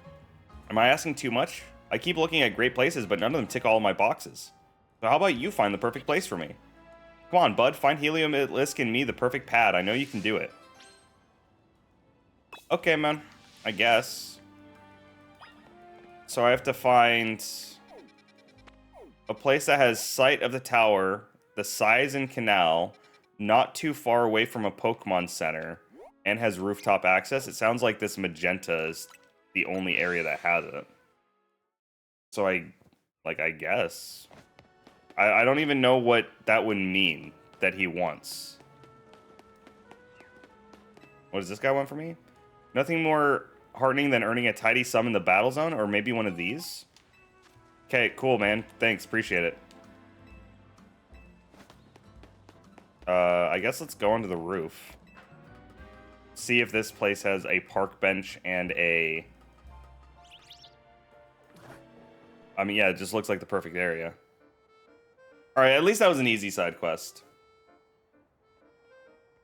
Am I asking too much? I keep looking at great places, but none of them tick all of my boxes. So how about you find the perfect place for me? Come on, bud. Find Heliolisk and me the perfect pad. I know you can do it. Okay, man. I guess. So I have to find a place that has sight of the tower, the Saizen Canal, not too far away from a Pokemon Center, and has rooftop access. It sounds like this magenta is the only area that has it. So I guess. I don't even know what that would mean that he wants. What does this guy want for me? Nothing more heartening than earning a tidy sum in the battle zone, or maybe one of these? Okay, cool, man. Thanks, appreciate it. I guess let's go onto the roof. See if this place has a park bench and a... I mean, yeah, it just looks like the perfect area. Alright, at least that was an easy side quest.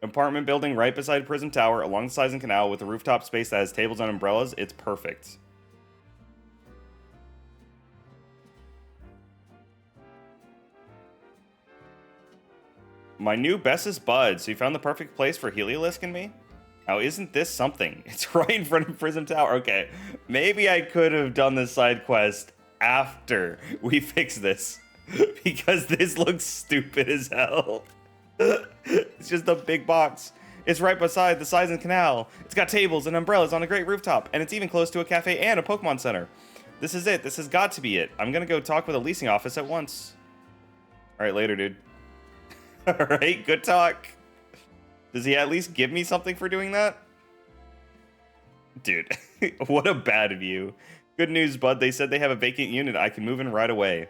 Apartment building right beside Prison Tower along the Saizen Canal with a rooftop space that has tables and umbrellas. It's perfect. My new bestest bud. So you found the perfect place for Heliolisk and me? Now, isn't this something? It's right in front of Prison Tower. Okay, maybe I could have done this side quest after we fix this. Because this looks stupid as hell. It's just a big box. It's right beside the Saizen Canal. It's got tables and umbrellas on a great rooftop, and it's even close to a cafe and a Pokemon Center. This is it. This has got to be it. I'm gonna go talk with a leasing office at once. Alright, later, dude. Alright, good talk. Does he at least give me something for doing that? Dude, what a bad view. Good news, bud. They said they have a vacant unit. I can move in right away.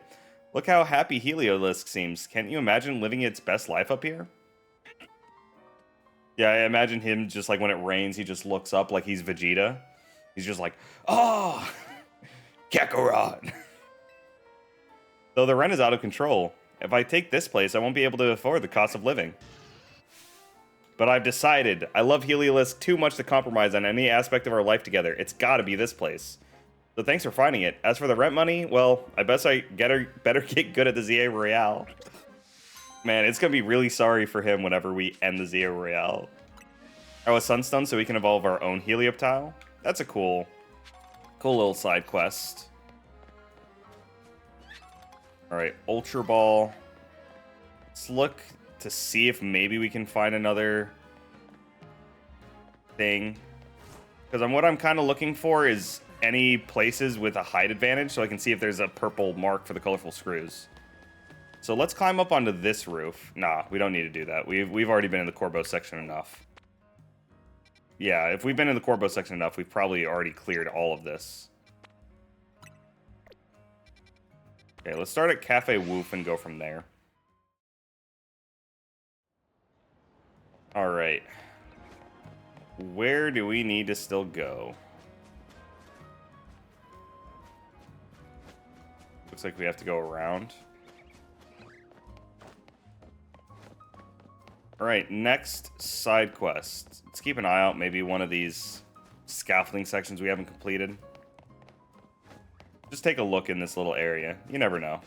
Look how happy Heliolisk seems. Can't you imagine living its best life up here? Yeah, I imagine him just like when it rains, he just looks up like he's Vegeta. He's just like, oh, Kakarot. Though the rent is out of control. If I take this place, I won't be able to afford the cost of living. But I've decided I love Heliolisk too much to compromise on any aspect of our life together. It's gotta be this place. So thanks for finding it. As for the rent money, well, I bet I better get good at the ZA Royale. Man, it's gonna be really sorry for him whenever we end the ZA Royale. Oh, a Sunstone so we can evolve our own Helioptile? That's a cool little side quest. Alright, Ultra Ball. Let's look to see if maybe we can find another thing. Because what I'm kind of looking for is any places with a height advantage so I can see if there's a purple mark for the colorful screws. So let's climb up onto this roof. Nah, we don't need to do that. We've already been in the Corbo section enough. Yeah, if we've been in the Corbo section enough, we've probably already cleared all of this. Okay, let's start at Cafe Woof and go from there. All right. Where do we need to still go? Looks like we have to go around. All right, next side quest. Let's keep an eye out. Maybe one of these scaffolding sections we haven't completed. Just take a look in this little area. You never know.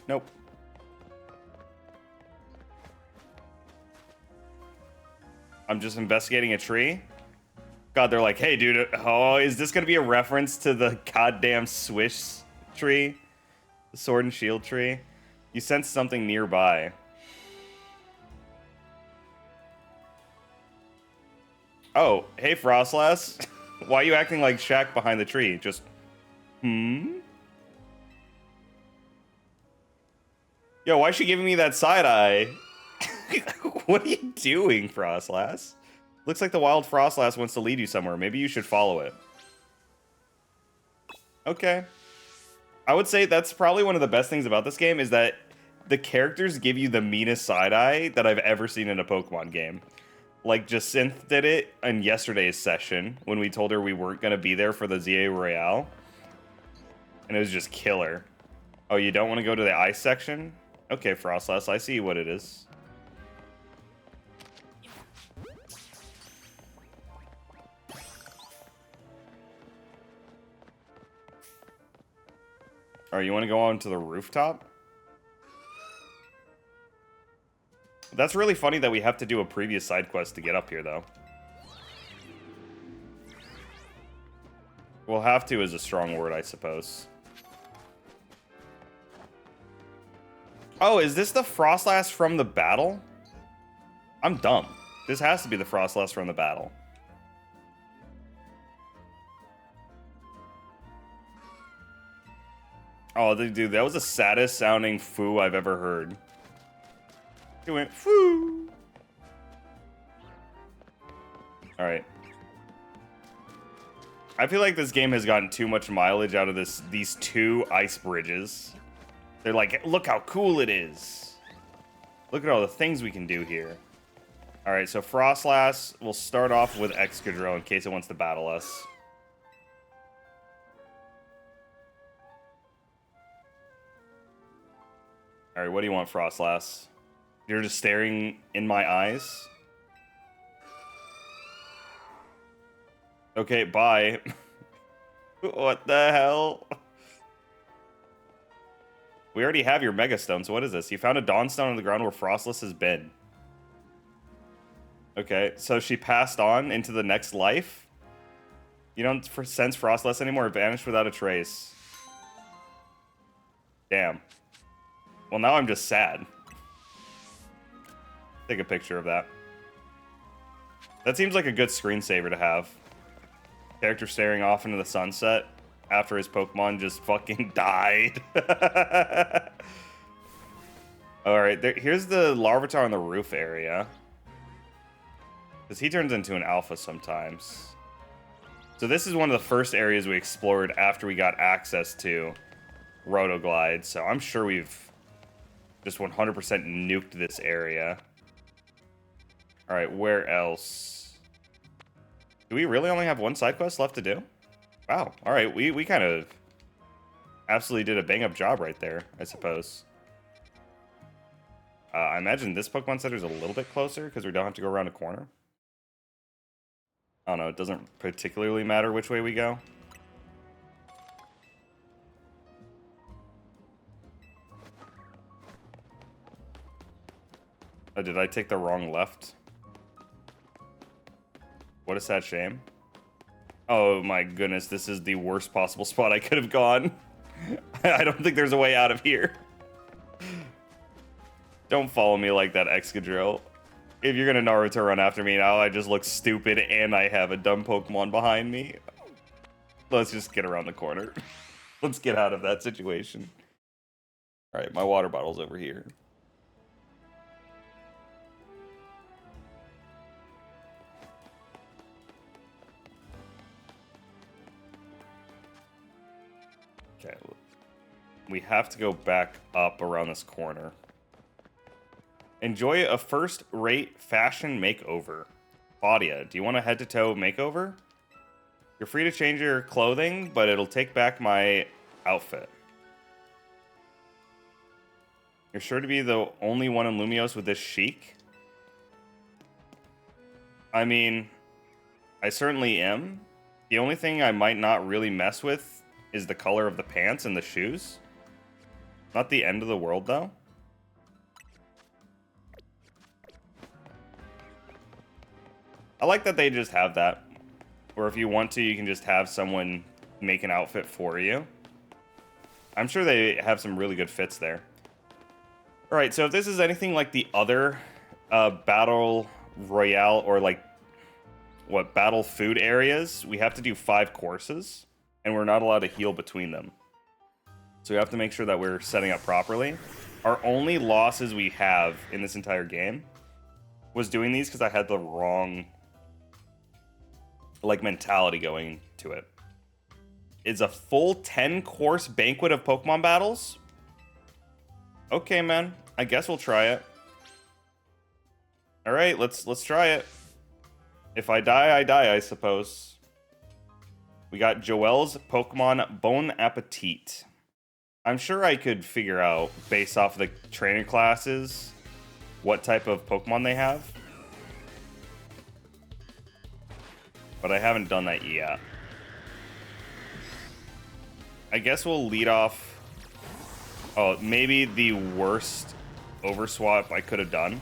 Nope. I'm just investigating a tree. God, they're like, hey, dude, oh, is this going to be a reference to the goddamn Swish tree? The sword and shield tree? You sense something nearby. Oh, hey, Frostlass. Why are you acting like Shaq behind the tree? Just, Yo, why is she giving me that side eye? What are you doing, Frostlass? Looks like the wild Frostlass wants to lead you somewhere. Maybe you should follow it. Okay. I would say that's probably one of the best things about this game is that the characters give you the meanest side eye that I've ever seen in a Pokemon game. Like, Jacinth did it in yesterday's session when we told her we weren't going to be there for the ZA Royale. And it was just killer. Oh, you don't want to go to the ice section? Okay, Frostlass, I see what it is. Alright, you want to go on to the rooftop? That's really funny that we have to do a previous side quest to get up here, though. We'll have to is a strong word, I suppose. Oh, is this the Frostlass from the battle? I'm dumb. This has to be the Frostlass from the battle. Oh, dude, that was the saddest sounding foo I've ever heard. It went foo. Alright. I feel like this game has gotten too much mileage out of these two ice bridges. They're like, look how cool it is. Look at all the things we can do here. Alright, so Frostlass will start off with Excadrill in case it wants to battle us. Alright, what do you want, Frostlass? You're just staring in my eyes? Okay, bye. What the hell? We already have your Mega Stone, so what is this? You found a Dawnstone on the ground where Frostlass has been. Okay, so she passed on into the next life? You don't sense Frostlass anymore, it vanished without a trace. Damn. Well, now I'm just sad. Take a picture of that. That seems like a good screensaver to have. Character staring off into the sunset after his Pokemon just fucking died. Alright, here's the Larvitar on the roof area. Because he turns into an alpha sometimes. So this is one of the first areas we explored after we got access to Rotoglide. So I'm sure we've just 100% nuked this area. Alright, where else? Do we really only have one side quest left to do? Wow, alright, we kind of absolutely did a bang-up job right there, I suppose. I imagine this Pokemon Center is a little bit closer because we don't have to go around a corner. I don't know, it doesn't particularly matter which way we go. Oh, did I take the wrong left? What a sad shame. Oh my goodness, this is the worst possible spot I could have gone. I don't think there's a way out of here. Don't follow me like that, Excadrill. If you're gonna Naruto run after me now, I just look stupid and I have a dumb Pokemon behind me. Let's just get around the corner. Let's get out of that situation. Alright, my water bottle's over here. Okay, we have to go back up around this corner. Enjoy a first-rate fashion makeover. Claudia, do you want a head-to-toe makeover? You're free to change your clothing, but it'll take back my outfit. You're sure to be the only one in Lumios with this chic? I mean, I certainly am. The only thing I might not really mess with is the color of the pants and the shoes. Not the end of the world, though. I like that they just have that. Or if you want to, you can just have someone make an outfit for you. I'm sure they have some really good fits there. Alright, so if this is anything like the other Battle Royale or like, what, Battle Food areas, we have to do 5 courses, and we're not allowed to heal between them. So we have to make sure that we're setting up properly. Our only losses we have in this entire game was doing these because I had the wrong like mentality going to it. It's a full 10-course banquet of Pokemon battles? Okay, man. I guess we'll try it. All right, let's try it. If I die, I die, I suppose. We got Joelle's Pokemon Bon Appetit. I'm sure I could figure out, based off the trainer classes, what type of Pokemon they have. But I haven't done that yet. I guess we'll lead off... Oh, maybe the worst overswap I could have done.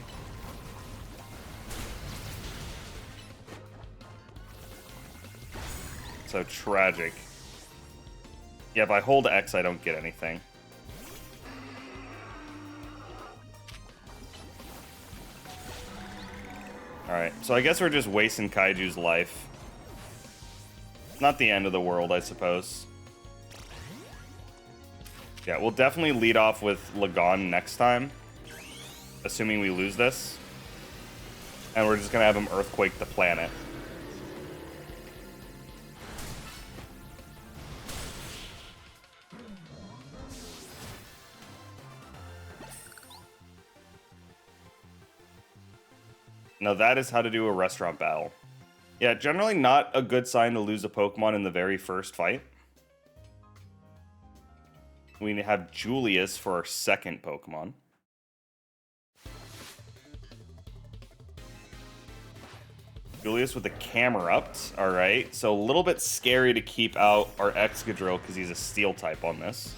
So tragic. Yeah, if I hold X, I don't get anything. Alright, so I guess we're just wasting Kaiju's life. Not the end of the world, I suppose. Yeah, we'll definitely lead off with Lagon next time. Assuming we lose this. And we're just gonna have him Earthquake the planet. Now that is how to do a restaurant battle. Yeah, generally not a good sign to lose a Pokemon in the very first fight. We have Julius for our second Pokemon. Julius with the camera up. Alright, so a little bit scary to keep out our Excadrill because he's a Steel type on this.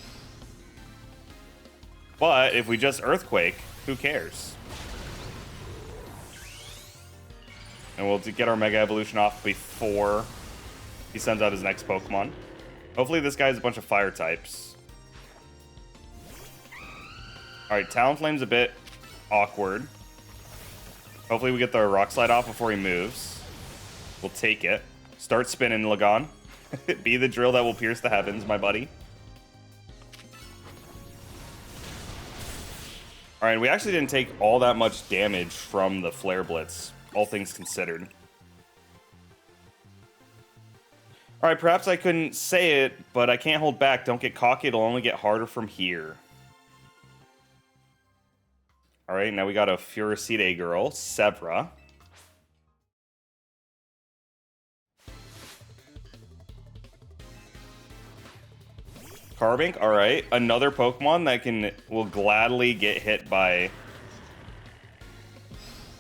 But if we just Earthquake, who cares? And we'll get our Mega Evolution off before he sends out his next Pokemon. Hopefully this guy has a bunch of Fire types. Alright, Talonflame's a bit awkward. Hopefully we get the Rock Slide off before he moves. We'll take it. Start spinning, Lagon. Be the drill that will pierce the heavens, my buddy. Alright, we actually didn't take all that much damage from the Flare Blitz, all things considered. Alright, perhaps I couldn't say it, but I can't hold back. Don't get cocky, it'll only get harder from here. Alright, now we got a Furicide girl, Sevra. Carbink, alright. Another Pokemon that will gladly get hit by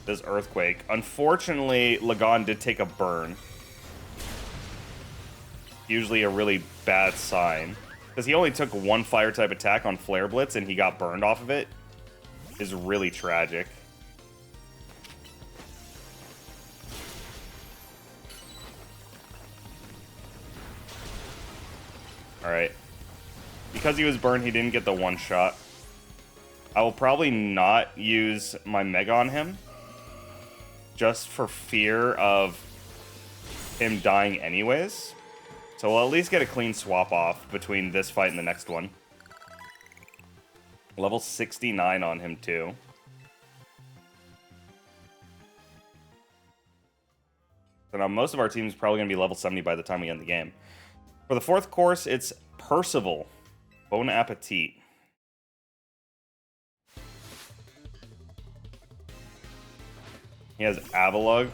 this Earthquake. Unfortunately, Lagon did take a burn. Usually a really bad sign. Because he only took one Fire-type attack on Flare Blitz and he got burned off of it. Is really tragic. Alright. Because he was burned, he didn't get the one shot. I will probably not use my Mega on him. Just for fear of him dying anyways. So we'll at least get a clean swap off between this fight and the next one. Level 69 on him too. So now most of our team is probably going to be level 70 by the time we end the game. For the fourth course, it's Percival. Bon appetit. He has Avalugg.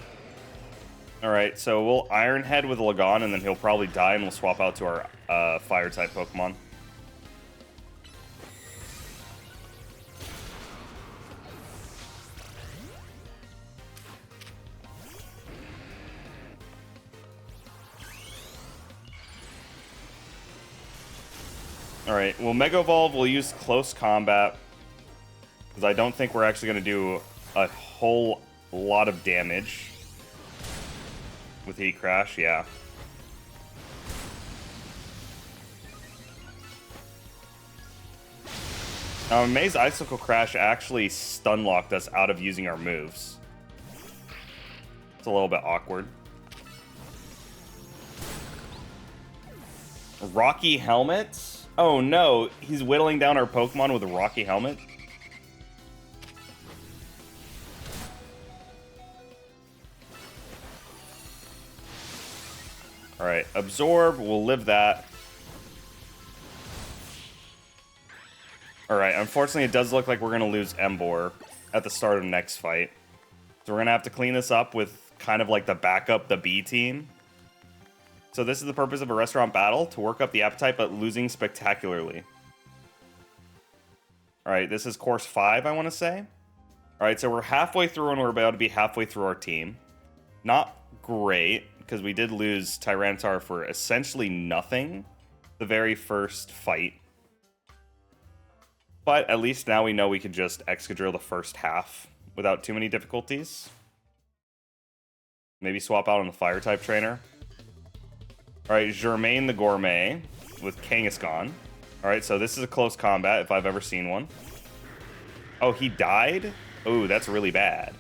Alright, so we'll Iron Head with Lagon, and then he'll probably die, and we'll swap out to our Fire-type Pokemon. Alright, we'll Mega Evolve, we'll use Close Combat, because I don't think we're actually going to do a whole lot of damage with Heat Crash, yeah. Now, I'm amazed Icicle Crash actually stun-locked us out of using our moves. It's a little bit awkward. Rocky Helmet? Oh no, he's whittling down our Pokemon with a Rocky Helmet? Alright, Absorb, we'll live that. Alright, unfortunately it does look like we're going to lose Emboar at the start of the next fight. So we're going to have to clean this up with kind of like the backup, the B team. So this is the purpose of a restaurant battle, to work up the appetite but losing spectacularly. Alright, this is course 5, I want to say. Alright, so we're halfway through and we're about to be halfway through our team. Not great, because we did lose Tyranitar for essentially nothing the very first fight. But at least now we know we could just Excadrill the first half without too many difficulties. Maybe swap out on the Fire-type trainer. Alright, Germain the Gourmet with Kangaskhan. Alright, so this is a close combat if I've ever seen one. Oh, he died? Oh, that's really bad.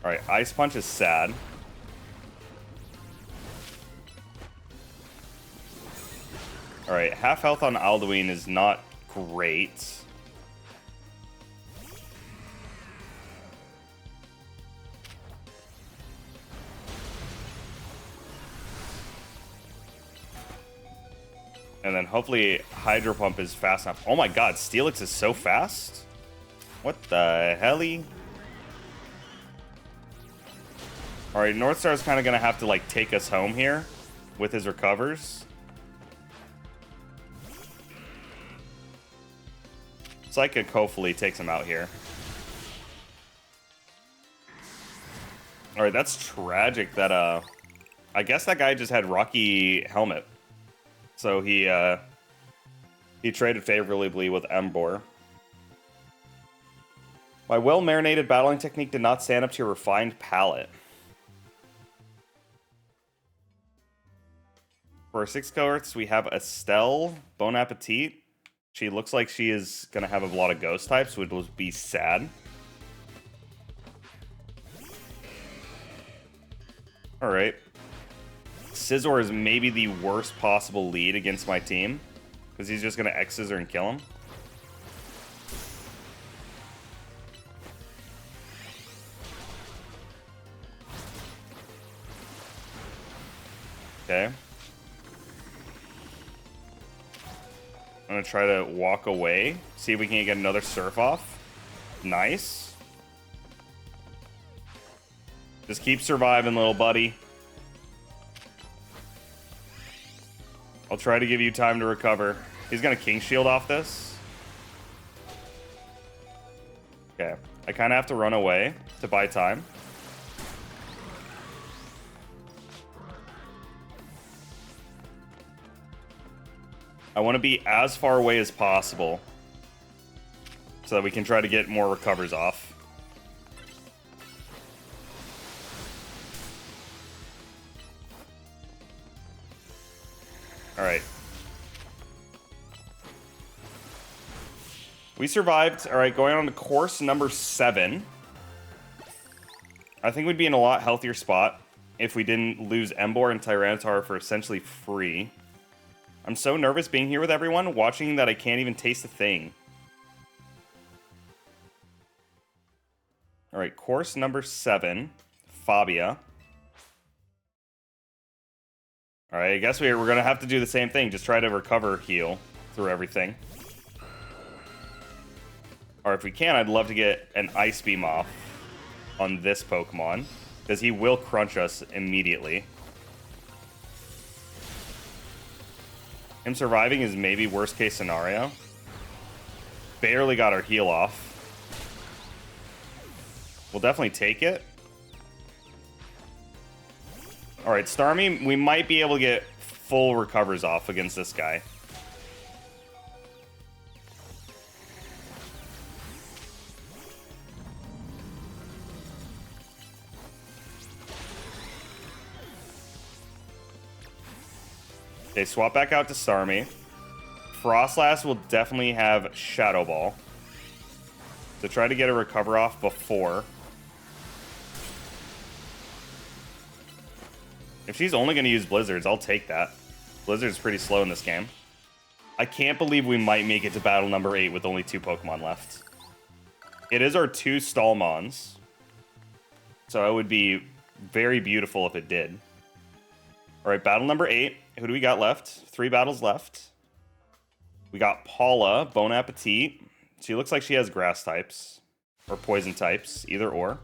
Alright, Ice Punch is sad. Alright, half health on Alduin is not great. And then hopefully Hydro Pump is fast enough. Oh my god, Steelix is so fast? What the helly? Alright, Northstar is kind of going to have to like take us home here with his recovers. Psychic hopefully takes him out here. Alright, that's tragic that I guess that guy just had Rocky Helmet. So he traded favorably with Emboar. My well-marinated battling technique did not stand up to your refined palate. For our 6 cohorts, we have Estelle, Bon Appetit. She looks like she is going to have a lot of ghost types, which will be sad. Alright. Scizor is maybe the worst possible lead against my team, because he's just going to X-Scissor and kill him. Okay. I'm going to try to walk away, see if we can get another Surf off. Nice. Just keep surviving, little buddy. I'll try to give you time to recover. He's going to King Shield off this. Okay. I kind of have to run away to buy time. I want to be as far away as possible so that we can try to get more recovers off. Alright. We survived. Alright, going on to course number 7. I think we'd be in a lot healthier spot if we didn't lose Emboar and Tyranitar for essentially free. I'm so nervous being here with everyone, watching that I can't even taste a thing. Alright, course number 7. Fabia. All right, I guess we're going to have to do the same thing. Just try to recover heal through everything. Or if we can, I'd love to get an Ice Beam off on this Pokemon, because he will crunch us immediately. Him surviving is maybe worst case scenario. Barely got our heal off. We'll definitely take it. Alright, Starmie, we might be able to get full recovers off against this guy. Okay, swap back out to Starmie. Frostlass will definitely have Shadow Ball. So try to get a recover off before. If she's only going to use Blizzards, I'll take that. Blizzard's pretty slow in this game. I can't believe we might make it to battle number 8 with only 2 Pokemon left. It is our 2 Stallmons. So it would be very beautiful if it did. Alright, battle number 8. Who do we got left? 3 battles left. We got Paula, Bon Appetit. She looks like she has grass types. Or poison types, either or.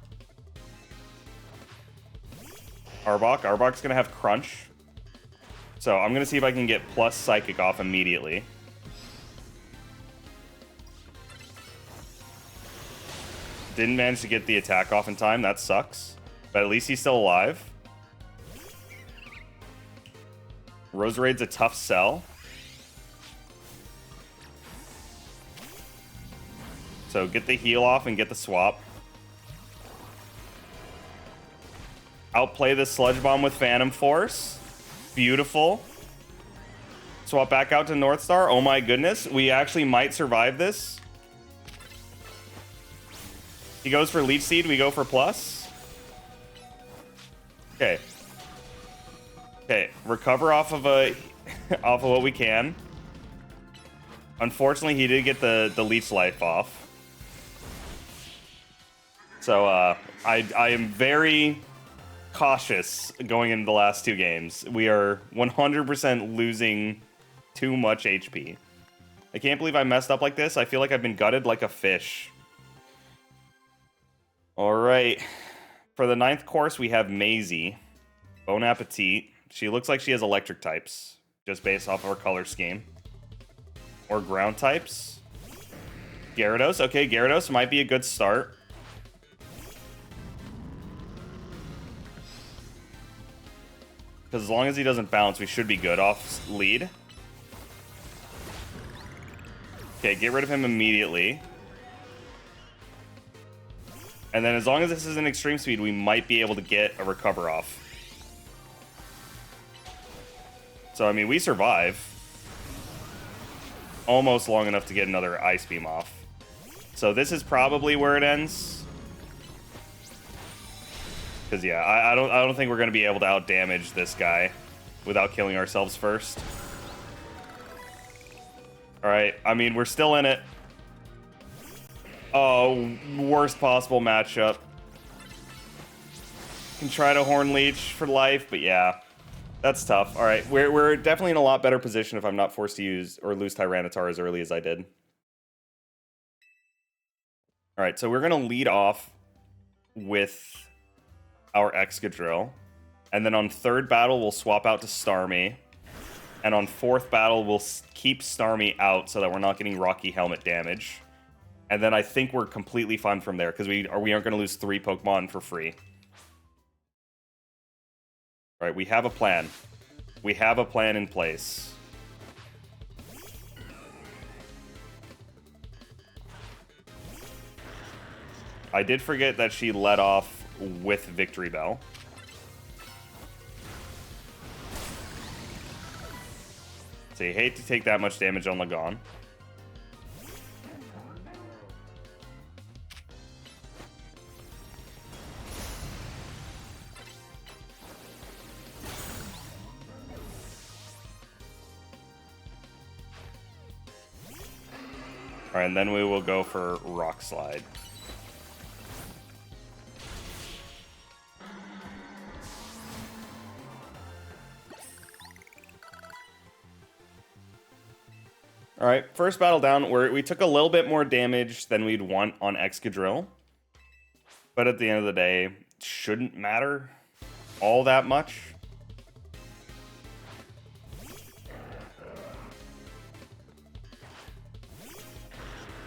Arbok. Arbok's going to have Crunch. So I'm going to see if I can get plus Psychic off immediately. Didn't manage to get the attack off in time. That sucks. But at least he's still alive. Roserade's a tough sell. So get the heal off and get the swap. Outplay the Sludge Bomb with Phantom Force. Beautiful. Swap back out to North Star. Oh my goodness. We actually might survive this. He goes for Leech Seed. We go for plus. Okay. Okay. Recover off of off of what we can. Unfortunately, he did get the Leech Life off. So I am very cautious going into the last 2 games. We are 100% losing too much HP. I can't believe I messed up like this. I feel like I've been gutted like a fish. Alright. For the 9th course, we have Maisie. Bon Appetit. She looks like she has electric types, just based off of her color scheme. Or ground types. Gyarados. Okay, Gyarados might be a good start. Because as long as he doesn't bounce, we should be good off lead. Okay, get rid of him immediately. And then as long as this is an extreme speed, we might be able to get a recover off. So, I mean, we survive. Almost long enough to get another Ice Beam off. So this is probably where it ends. Because, yeah, I don't think we're going to be able to out-damage this guy without killing ourselves first. Alright, I mean, we're still in it. Oh, worst possible matchup. Can try to Horn Leech for life, but yeah, that's tough. Alright, we're definitely in a lot better position if I'm not forced to use or lose Tyranitar as early as I did. Alright, so we're going to lead off with our Excadrill. And then on 3rd battle, we'll swap out to Starmie. And on 4th battle, we'll keep Starmie out so that we're not getting Rocky Helmet damage. And then I think we're completely fine from there, because we aren't going to lose 3 Pokemon for free. Alright, we have a plan. We have a plan in place. I did forget that she led off with Victory Bell. So you hate to take that much damage on Lagon. Alright, and then we will go for Rock Slide. All right, first battle down, where we took a little bit more damage than we'd want on Excadrill. But at the end of the day, it shouldn't matter all that much.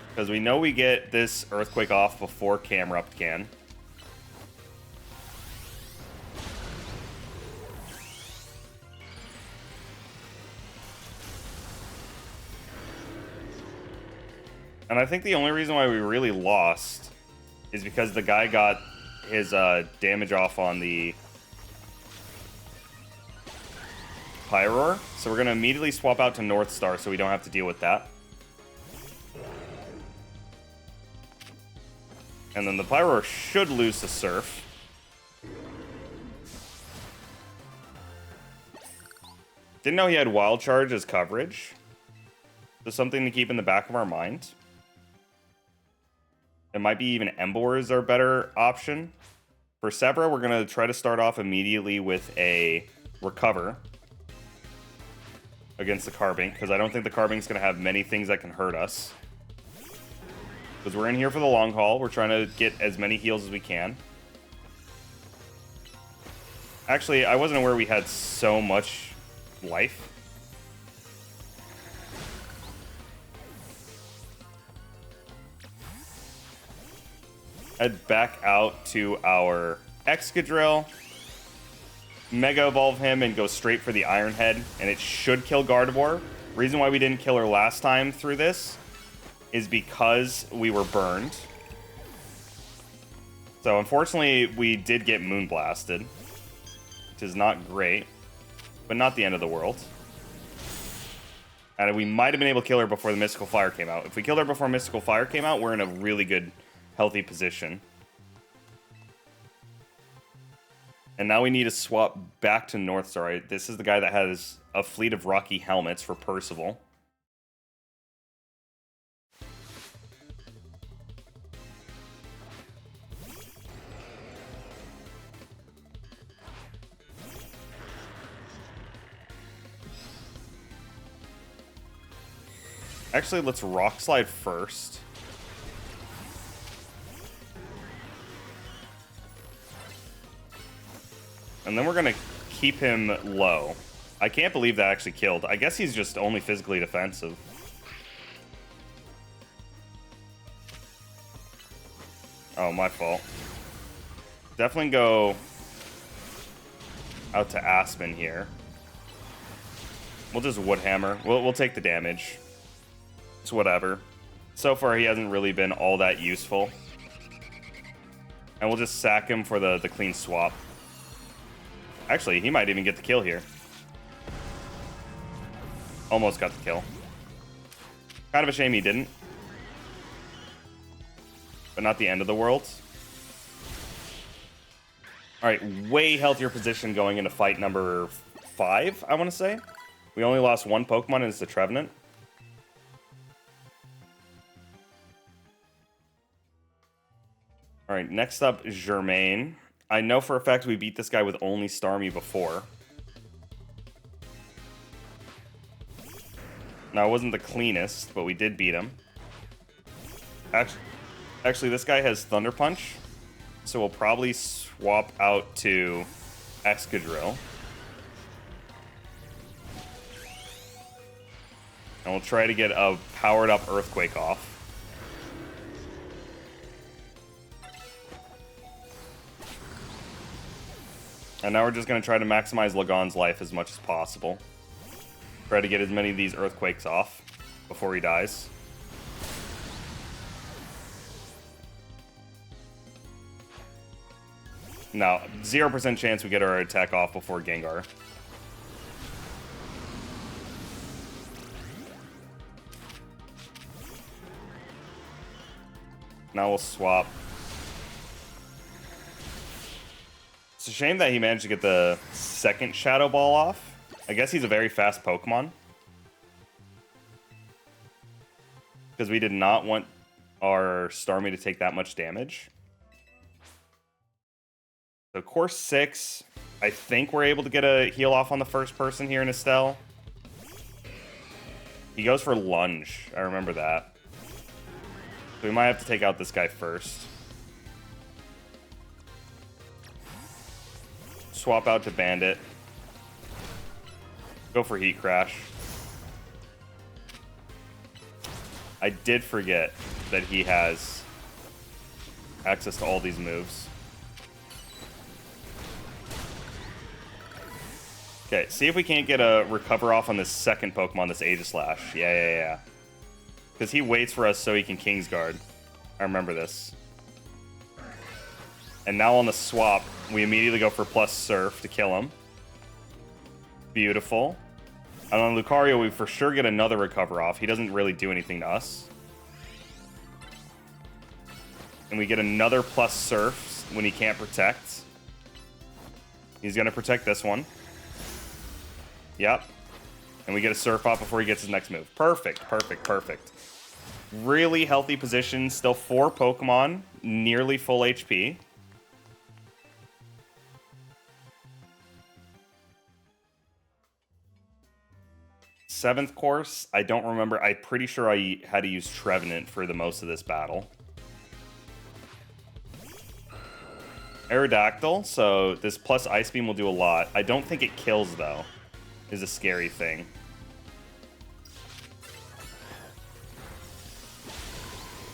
Because we know we get this Earthquake off before Camerupt can. And I think the only reason why we really lost is because the guy got his damage off on the Pyroar. So we're going to immediately swap out to North Star so we don't have to deal with that. And then the Pyroar should lose to Surf. Didn't know he had Wild Charge as coverage. So something to keep in the back of our mind. It might be even Emboar is our better option. For Severa, we're going to try to start off immediately with a Recover against the Carbink, because I don't think the Carbink's going to have many things that can hurt us. Because we're in here for the long haul. We're trying to get as many heals as we can. Actually, I wasn't aware we had so much life. Head back out to our Excadrill. Mega Evolve him and go straight for the Iron Head. And it should kill Gardevoir. Reason why we didn't kill her last time through this is because we were burned. So unfortunately, we did get Moonblasted, which is not great, but not the end of the world. And we might have been able to kill her before the Mystical Fire came out. If we killed her before Mystical Fire came out, we're in a really good, healthy position. And now we need to swap back to North Star. Right? This is the guy that has a fleet of Rocky Helmets for Percival. Actually, let's Rock Slide first. And then we're going to keep him low. I can't believe that actually killed. I guess he's just only physically defensive. Oh, my fault. Definitely go out to Aspen here. We'll just Wood Hammer. We'll take the damage. It's whatever. So far, he hasn't really been all that useful. And we'll just sack him for the clean swap. Actually, he might even get the kill here. Almost got the kill. Kind of a shame he didn't. But not the end of the world. Alright, way healthier position going into fight number 5, I want to say. We only lost one Pokemon, and it's the Trevenant. Alright, next up is Germain. I know for a fact we beat this guy with only Starmie before. Now, it wasn't the cleanest, but we did beat him. Actually, this guy has Thunder Punch, so we'll probably swap out to Excadrill. And we'll try to get a powered-up Earthquake off. And now we're just going to try to maximize Lagon's life as much as possible. Try to get as many of these Earthquakes off before he dies. Now, 0% chance we get our attack off before Gengar. Now we'll swap. It's a shame that he managed to get the second Shadow Ball off. I guess he's a very fast Pokemon. Because we did not want our Starmie to take that much damage. So course 6, I think we're able to get a heal off on the first person here in Estelle. He goes for lunge. I remember that. So we might have to take out this guy first. Swap out to Bandit. Go for Heat Crash. I did forget that he has access to all these moves. Okay, see if we can't get a recover off on this second Pokemon, this Aegislash. Yeah. Because he waits for us so he can Kingsguard. I remember this. And now on the swap, we immediately go for plus Surf to kill him. Beautiful. And on Lucario, we for sure get another recover off. He doesn't really do anything to us. And we get another plus Surf when he can't protect. He's going to protect this one. Yep. And we get a Surf off before he gets his next move. Perfect. Really healthy position. Still 4 Pokemon. Nearly full HP. Seventh course, I don't remember. I'm pretty sure I had to use Trevenant for the most of this battle. Aerodactyl, so this plus Ice Beam will do a lot. I don't think it kills, though, is a scary thing.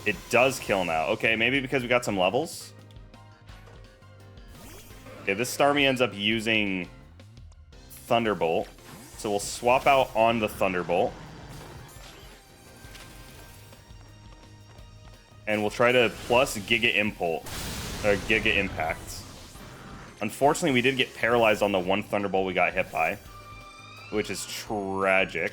It does kill now. Okay, maybe because we got some levels? Okay, this Starmie ends up using Thunderbolt. So we'll swap out on the Thunderbolt. And we'll try to plus Giga Impulse, or Giga Impact. Unfortunately, we did get paralyzed on the one Thunderbolt we got hit by, which is tragic.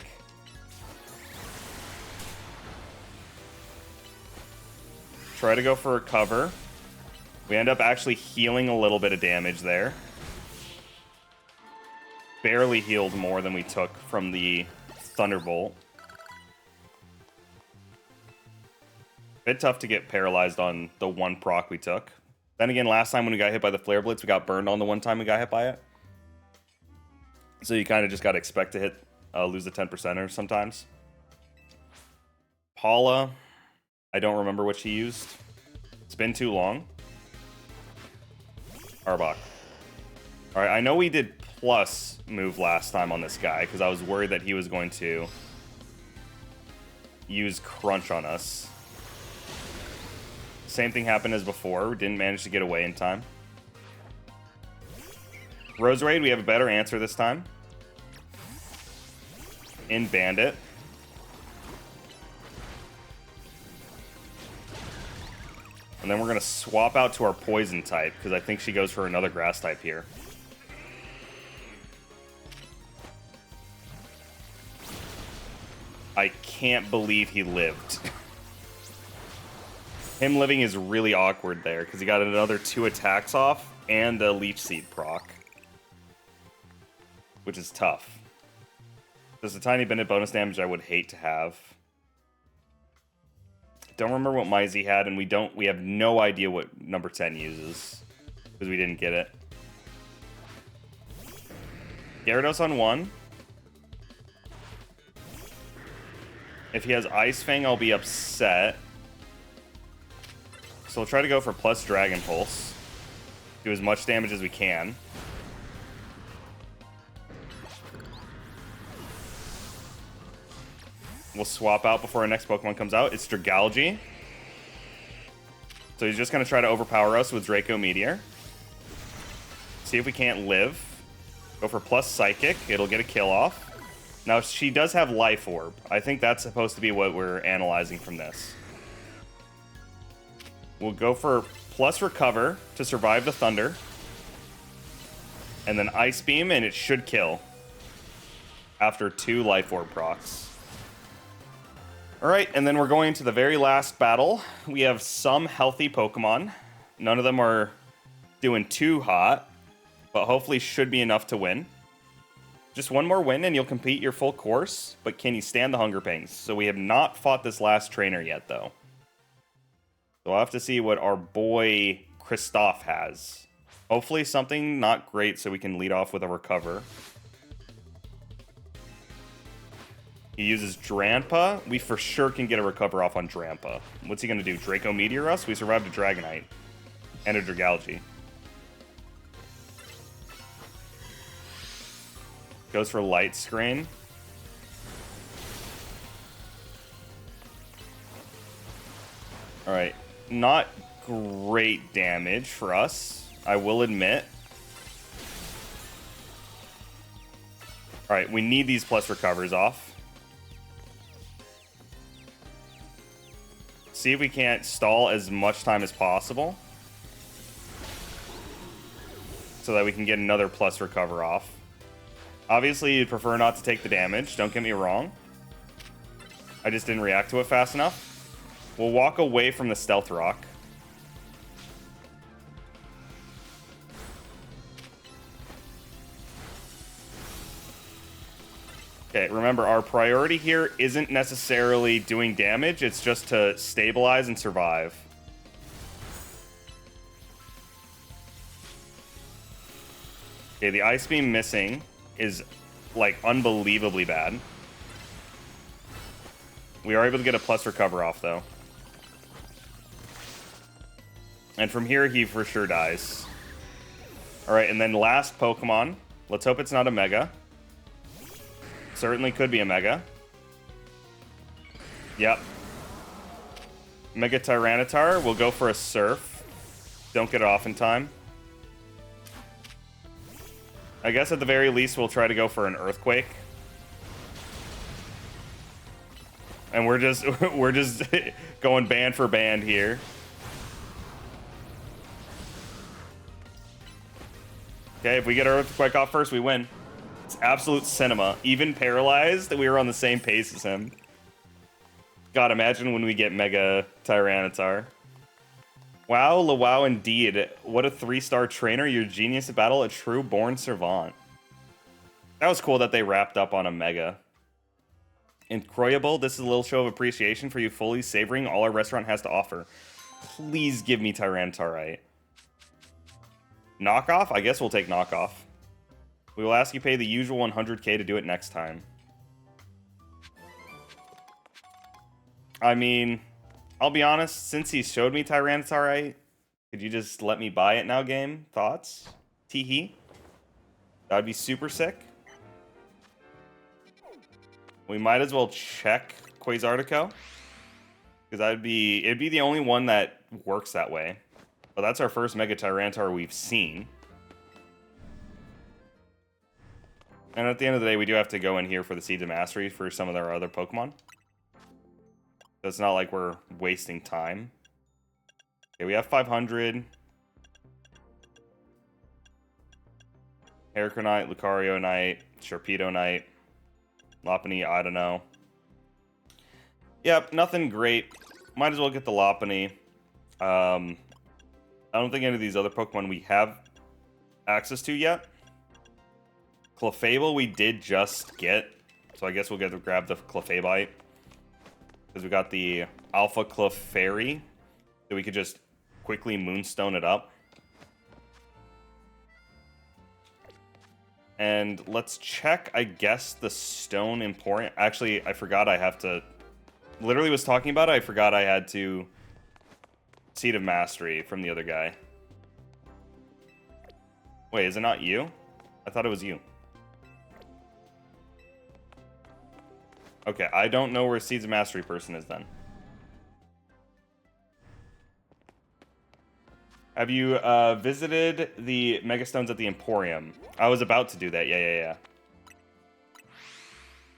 Try to go for a cover. We end up actually healing a little bit of damage there. Barely healed more than we took from the Thunderbolt. Bit tough to get paralyzed on the one proc we took. Then again, last time when we got hit by the Flare Blitz, we got burned on the one time we got hit by it. So you kind of just got to expect to lose a 10%er sometimes. Paula, I don't remember what she used. It's been too long. Arbok. Alright, I know we did plus move last time on this guy because I was worried that he was going to use Crunch on us. Same thing happened as before. We didn't manage to get away in time. Roserade, we have a better answer this time. In Bandit. And then we're going to swap out to our Poison type because I think she goes for another Grass type here. I can't believe he lived. Him living is really awkward there because he got another 2 attacks off and the Leech Seed proc, which is tough. There's a tiny bit of bonus damage I would hate to have. Don't remember what Maisie had, and we have no idea what number 10 uses because we didn't get it. Gyarados on 1. If he has Ice Fang, I'll be upset. So we'll try to go for plus Dragon Pulse. Do as much damage as we can. We'll swap out before our next Pokemon comes out. It's Dragalge. So he's just going to try to overpower us with Draco Meteor. See if we can't live. Go for plus Psychic. It'll get a kill off. Now, she does have Life Orb. I think that's supposed to be what we're analyzing from this. We'll go for plus Recover to survive the Thunder. And then Ice Beam, and it should kill. After 2 Life Orb procs. Alright, and then we're going into the very last battle. We have some healthy Pokemon. None of them are doing too hot, but hopefully should be enough to win. Just one more win and you'll complete your full course, but can you stand the Hunger Pangs? So we have not fought this last trainer yet, though. So I'll have to see what our boy Kristoff has. Hopefully something not great so we can lead off with a Recover. He uses Drampa. We for sure can get a recover off on Drampa. What's he going to do? Draco Meteor us? We survived a Dragonite. And a Dragalge. Goes for Light Screen. Alright. Not great damage for us, I will admit. Alright, we need these plus recovers off. See if we can't stall as much time as possible. So that we can get another plus recover off. Obviously, you'd prefer not to take the damage, don't get me wrong. I just didn't react to it fast enough. We'll walk away from the Stealth Rock. Okay, remember, our priority here isn't necessarily doing damage, it's just to stabilize and survive. Okay, the Ice Beam missing is, like, unbelievably bad. We are able to get a plus recover off, though. And from here, he for sure dies. Alright, and then last Pokemon. Let's hope it's not a Mega. Certainly could be a Mega. Yep. Mega Tyranitar. We'll go for a Surf. Don't get it off in time. I guess at the very least, we'll try to go for an Earthquake. And we're just going band for band here. Okay, if we get our Earthquake off first, we win. It's absolute cinema. Even paralyzed, we were on the same pace as him. God, imagine when we get Mega Tyranitar. Wow, LaWow indeed. What a 3-star trainer. You're genius at battle, a true born savant. That was cool that they wrapped up on a Mega. Incroyable, this is a little show of appreciation for you fully savoring all our restaurant has to offer. Please give me Tyranitarite. Knockoff? I guess we'll take knockoff. We will ask you pay the usual 100k to do it next time. I mean, I'll be honest, since he showed me Tyranitarite, could you just let me buy it now, game? Thoughts? Teehee? That'd be super sick. We might as well check Quasartico. Because it'd be the only one that works that way. But that's our first Mega Tyranitar we've seen. And at the end of the day, we do have to go in here for the Seeds of Mastery for some of our other Pokemon. So it's not like we're wasting time. Okay, we have 500. Heracronite, Lucario Knight, Sharpedo Knight, Lopunny, I don't know. Yep, nothing great. Might as well get the Lopunny. I don't think any of these other Pokemon we have access to yet. Clefable we did just get, so I guess we'll get to grab the Clefabite. Because we got the Alpha Clefairy, so we could just quickly Moonstone it up. And let's check, I guess, the Stone Emporium. Actually, I forgot I have to... Literally was talking about it, I forgot I had to... Seed of Mastery from the other guy. Wait, is it not you? I thought it was you. Okay, I don't know where Seeds of Mastery person is then. Have you visited the Megastones at the Emporium? I was about to do that, yeah.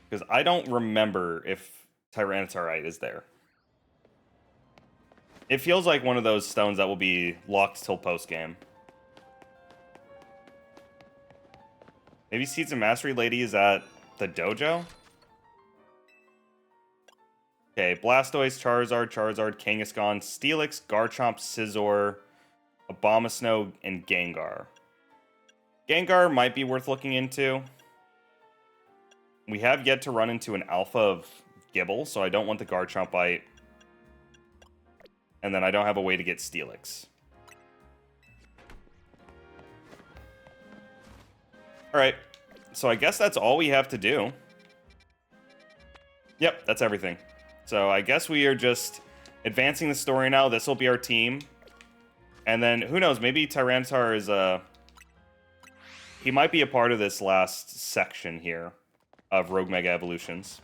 Because I don't remember if Tyranitarite is there. It feels like one of those stones that will be locked till post-game. Maybe Seeds of Mastery lady is at the dojo? Okay, Blastoise, Charizard, Kangaskhan, Steelix, Garchomp, Scizor, Abomasnow, and Gengar. Gengar might be worth looking into. We have yet to run into an alpha of Gibble, so I don't want the Garchomp bite. And then I don't have a way to get Steelix. Alright, so I guess that's all we have to do. Yep, that's everything. So I guess we are just advancing the story now. This will be our team. And then, who knows, maybe Tyranitar is he might be a part of this last section here of Rogue Mega Evolutions.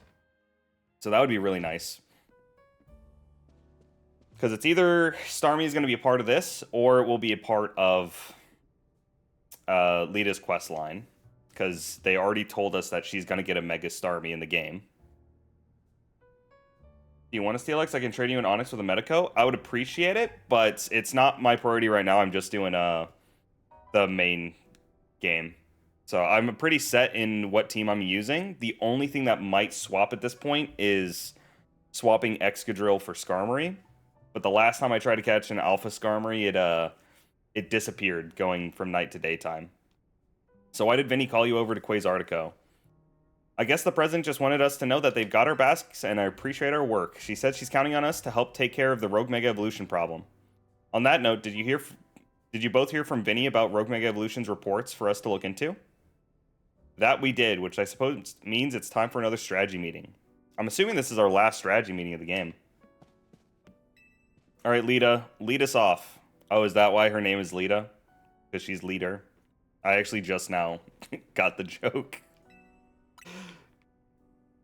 So that would be really nice. Because it's either Starmie is going to be a part of this, or it will be a part of Lita's quest line. Because they already told us that she's going to get a Mega Starmie in the game. Do you want a Steelix? I can trade you an Onyx with a Medico. I would appreciate it, but it's not my priority right now. I'm just doing the main game. So I'm pretty set in what team I'm using. The only thing that might swap at this point is swapping Excadrill for Skarmory. But the last time I tried to catch an Alpha Skarmory, it disappeared going from night to daytime. So why did Vinny call you over to Quasartico? I guess the president just wanted us to know that they've got our backs, and I appreciate our work. She said she's counting on us to help take care of the Rogue Mega Evolution problem. On that note, did you both hear from Vinny about Rogue Mega Evolution's reports for us to look into? That we did, which I suppose means it's time for another strategy meeting. I'm assuming this is our last strategy meeting of the game. All right, Lita, lead us off. Oh, is that why her name is Lita? Because she's leader. I actually just now got the joke.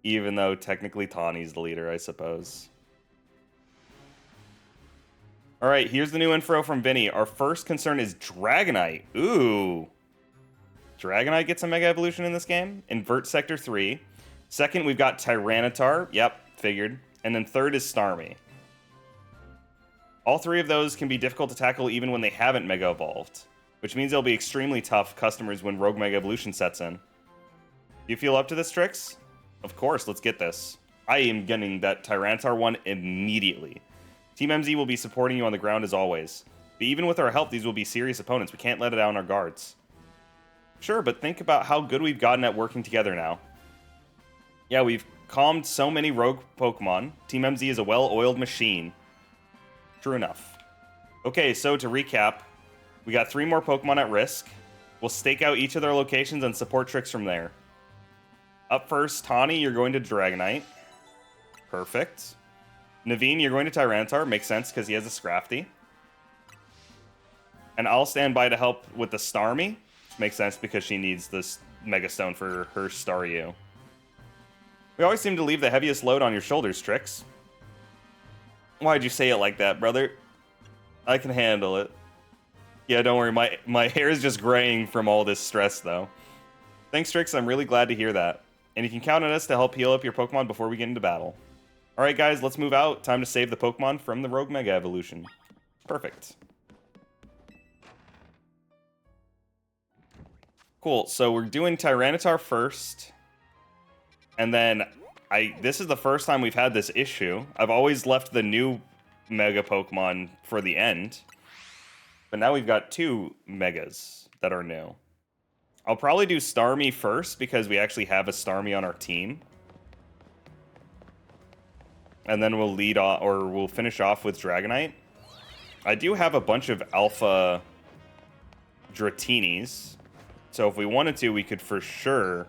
Even though technically Tawny's the leader, I suppose. Alright, here's the new info from Vinny. Our first concern is Dragonite. Ooh. Dragonite gets a Mega Evolution in this game. Invert Sector 3. Second, we've got Tyranitar. Yep, figured. And then third is Starmie. All three of those can be difficult to tackle even when they haven't Mega Evolved. Which means they'll be extremely tough customers when Rogue Mega Evolution sets in. Do you feel up to this, Trix? Of course, let's get this. I am getting that Tyranitar one immediately. Team MZ will be supporting you on the ground as always. But even with our help, these will be serious opponents. We can't let it down our guards. Sure, but think about how good we've gotten at working together now. Yeah, we've calmed so many rogue Pokemon. Team MZ is a well-oiled machine. True enough. Okay, so to recap, we got 3 more Pokemon at risk. We'll stake out each of their locations and support Trix from there. Up first, Tawny, you're going to Dragonite. Perfect. Naveen, you're going to Tyranitar. Makes sense because he has a Scrafty. And I'll stand by to help with the Starmie. Which makes sense because she needs this Mega Stone for her Staryu. We always seem to leave the heaviest load on your shoulders, Trix. Why'd you say it like that, brother? I can handle it. Yeah, don't worry. My hair is just graying from all this stress, though. Thanks, Trix. I'm really glad to hear that. And you can count on us to help heal up your Pokemon before we get into battle. Alright, guys, let's move out. Time to save the Pokemon from the Rogue Mega Evolution. Perfect. Cool, so we're doing Tyranitar first. And then, this is the first time we've had this issue. I've always left the new Mega Pokemon for the end. But now we've got 2 Megas that are new. I'll probably do Starmie first because we actually have a Starmie on our team. And then we'll lead off, or we'll finish off with Dragonite. I do have a bunch of Alpha Dratinis. So if we wanted to, we could for sure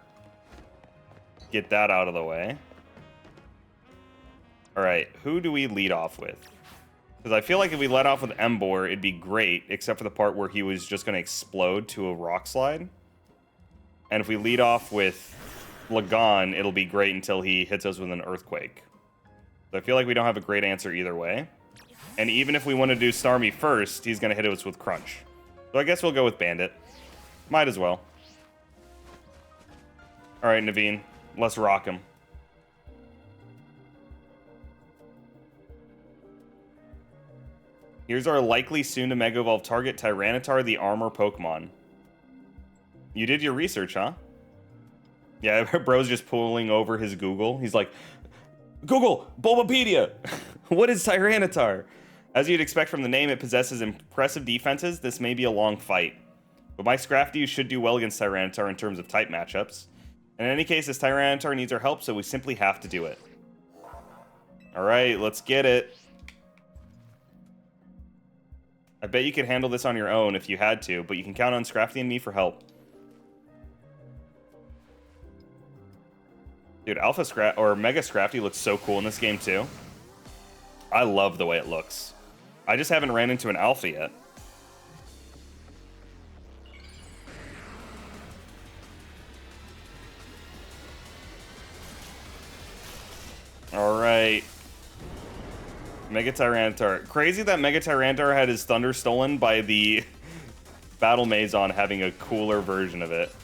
get that out of the way. Alright, who do we lead off with? Because I feel like if we let off with Emboar, it'd be great, except for the part where he was just going to explode to a Rock Slide. And if we lead off with Lagon, it'll be great until he hits us with an Earthquake. So I feel like we don't have a great answer either way. And even if we want to do Starmie first, he's going to hit us with Crunch. So I guess we'll go with Bandit. Might as well. Alright, Naveen. Let's rock him. Here's our likely soon-to Mega Evolve target, Tyranitar, the Armor Pokemon. You did your research, huh? Yeah, bro's just pulling over his Google. He's like, Google, Bulbapedia! What is Tyranitar? As you'd expect from the name, it possesses impressive defenses. This may be a long fight. But my Scrafty should do well against Tyranitar in terms of type matchups. In any case, this Tyranitar needs our help, so we simply have to do it. Alright, let's get it. I bet you could handle this on your own if you had to, but you can count on Scrafty and me for help. Dude, Alpha Scrap or Mega Scrafty looks so cool in this game too. I love the way it looks. I just haven't ran into an Alpha yet. All right. Mega Tyranitar. Crazy that Mega Tyranitar had his Thunder stolen by the Battle Mazon having a cooler version of it.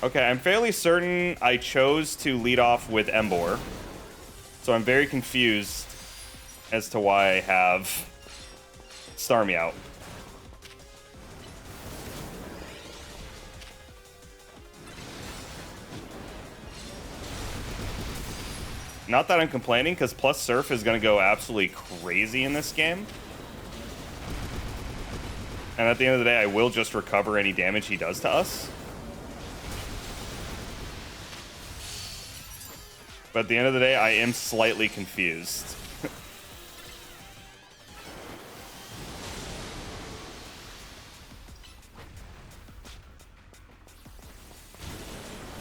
Okay, I'm fairly certain I chose to lead off with Emboar. So I'm very confused as to why I have Starmie out. Not that I'm complaining, because plus Surf is going to go absolutely crazy in this game. And at the end of the day, I will just recover any damage he does to us. But at the end of the day, I am slightly confused.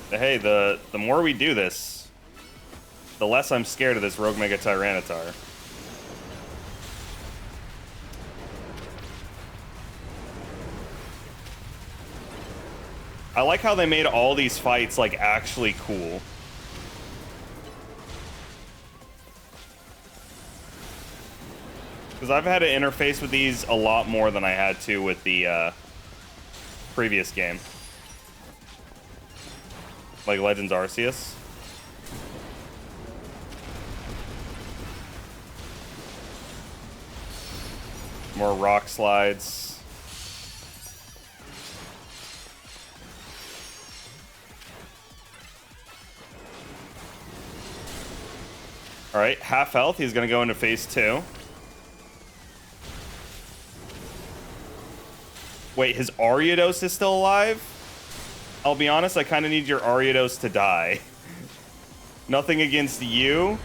Hey, the more we do this, the less I'm scared of this Rogue Mega Tyranitar. I like how they made all these fights, like, actually cool. Because I've had to interface with these a lot more than I had to with the previous game. Like Legends Arceus. More rock slides. Alright, half health. He's going to go into phase 2. Wait, his Ariados is still alive? I'll be honest, I kind of need your Ariados to die. Nothing against you.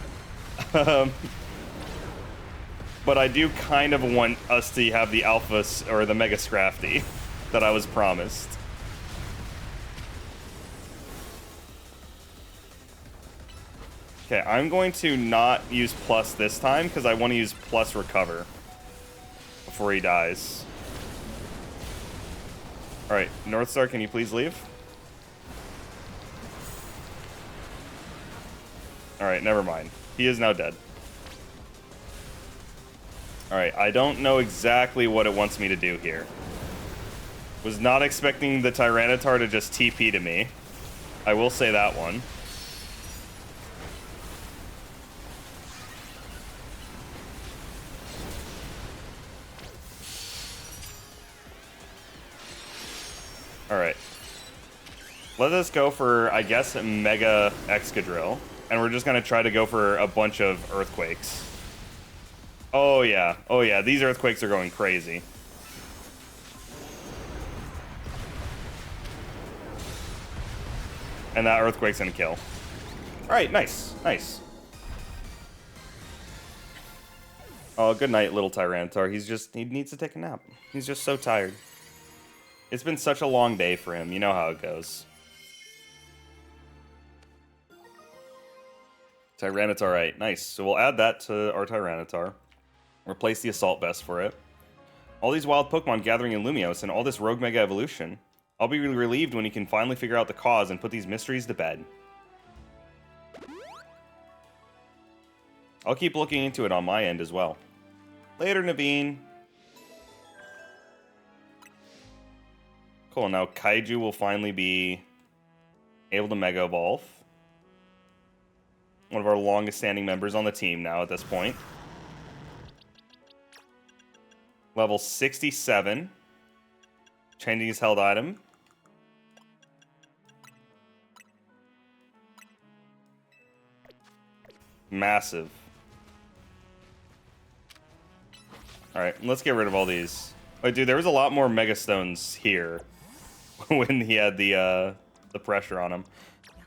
But I do kind of want us to have the Alpha or the Mega Scrafty that I was promised. Okay, I'm going to not use plus this time because I want to use plus recover before he dies. Alright, Northstar, can you please leave? Alright, never mind. He is now dead. Alright, I don't know exactly what it wants me to do here. Was not expecting the Tyranitar to just TP to me. I will say that one. Alright. Let us go for, I guess, Mega Excadrill. And we're just going to try to go for a bunch of Earthquakes. Oh, yeah. Oh, yeah. These Earthquakes are going crazy. And that Earthquake's going to kill. Alright, nice. Nice. Oh, good night, little Tyranitar. He needs to take a nap. He's just so tired. It's been such a long day for him. You know how it goes. Tyranitar, right. Nice. So we'll add that to our Tyranitar. Replace the Assault Vest for it. All these wild Pokemon gathering in Lumiose and all this Rogue Mega Evolution. I'll be relieved when you can finally figure out the cause and put these mysteries to bed. I'll keep looking into it on my end as well. Later, Naveen. Cool, now Kaiju will finally be able to Mega Evolve. One of our longest standing members on the team now at this point. Level 67. Changing his held item. Massive. Alright, let's get rid of all these. Wait, dude, there was a lot more Mega Stones here when he had the pressure on him.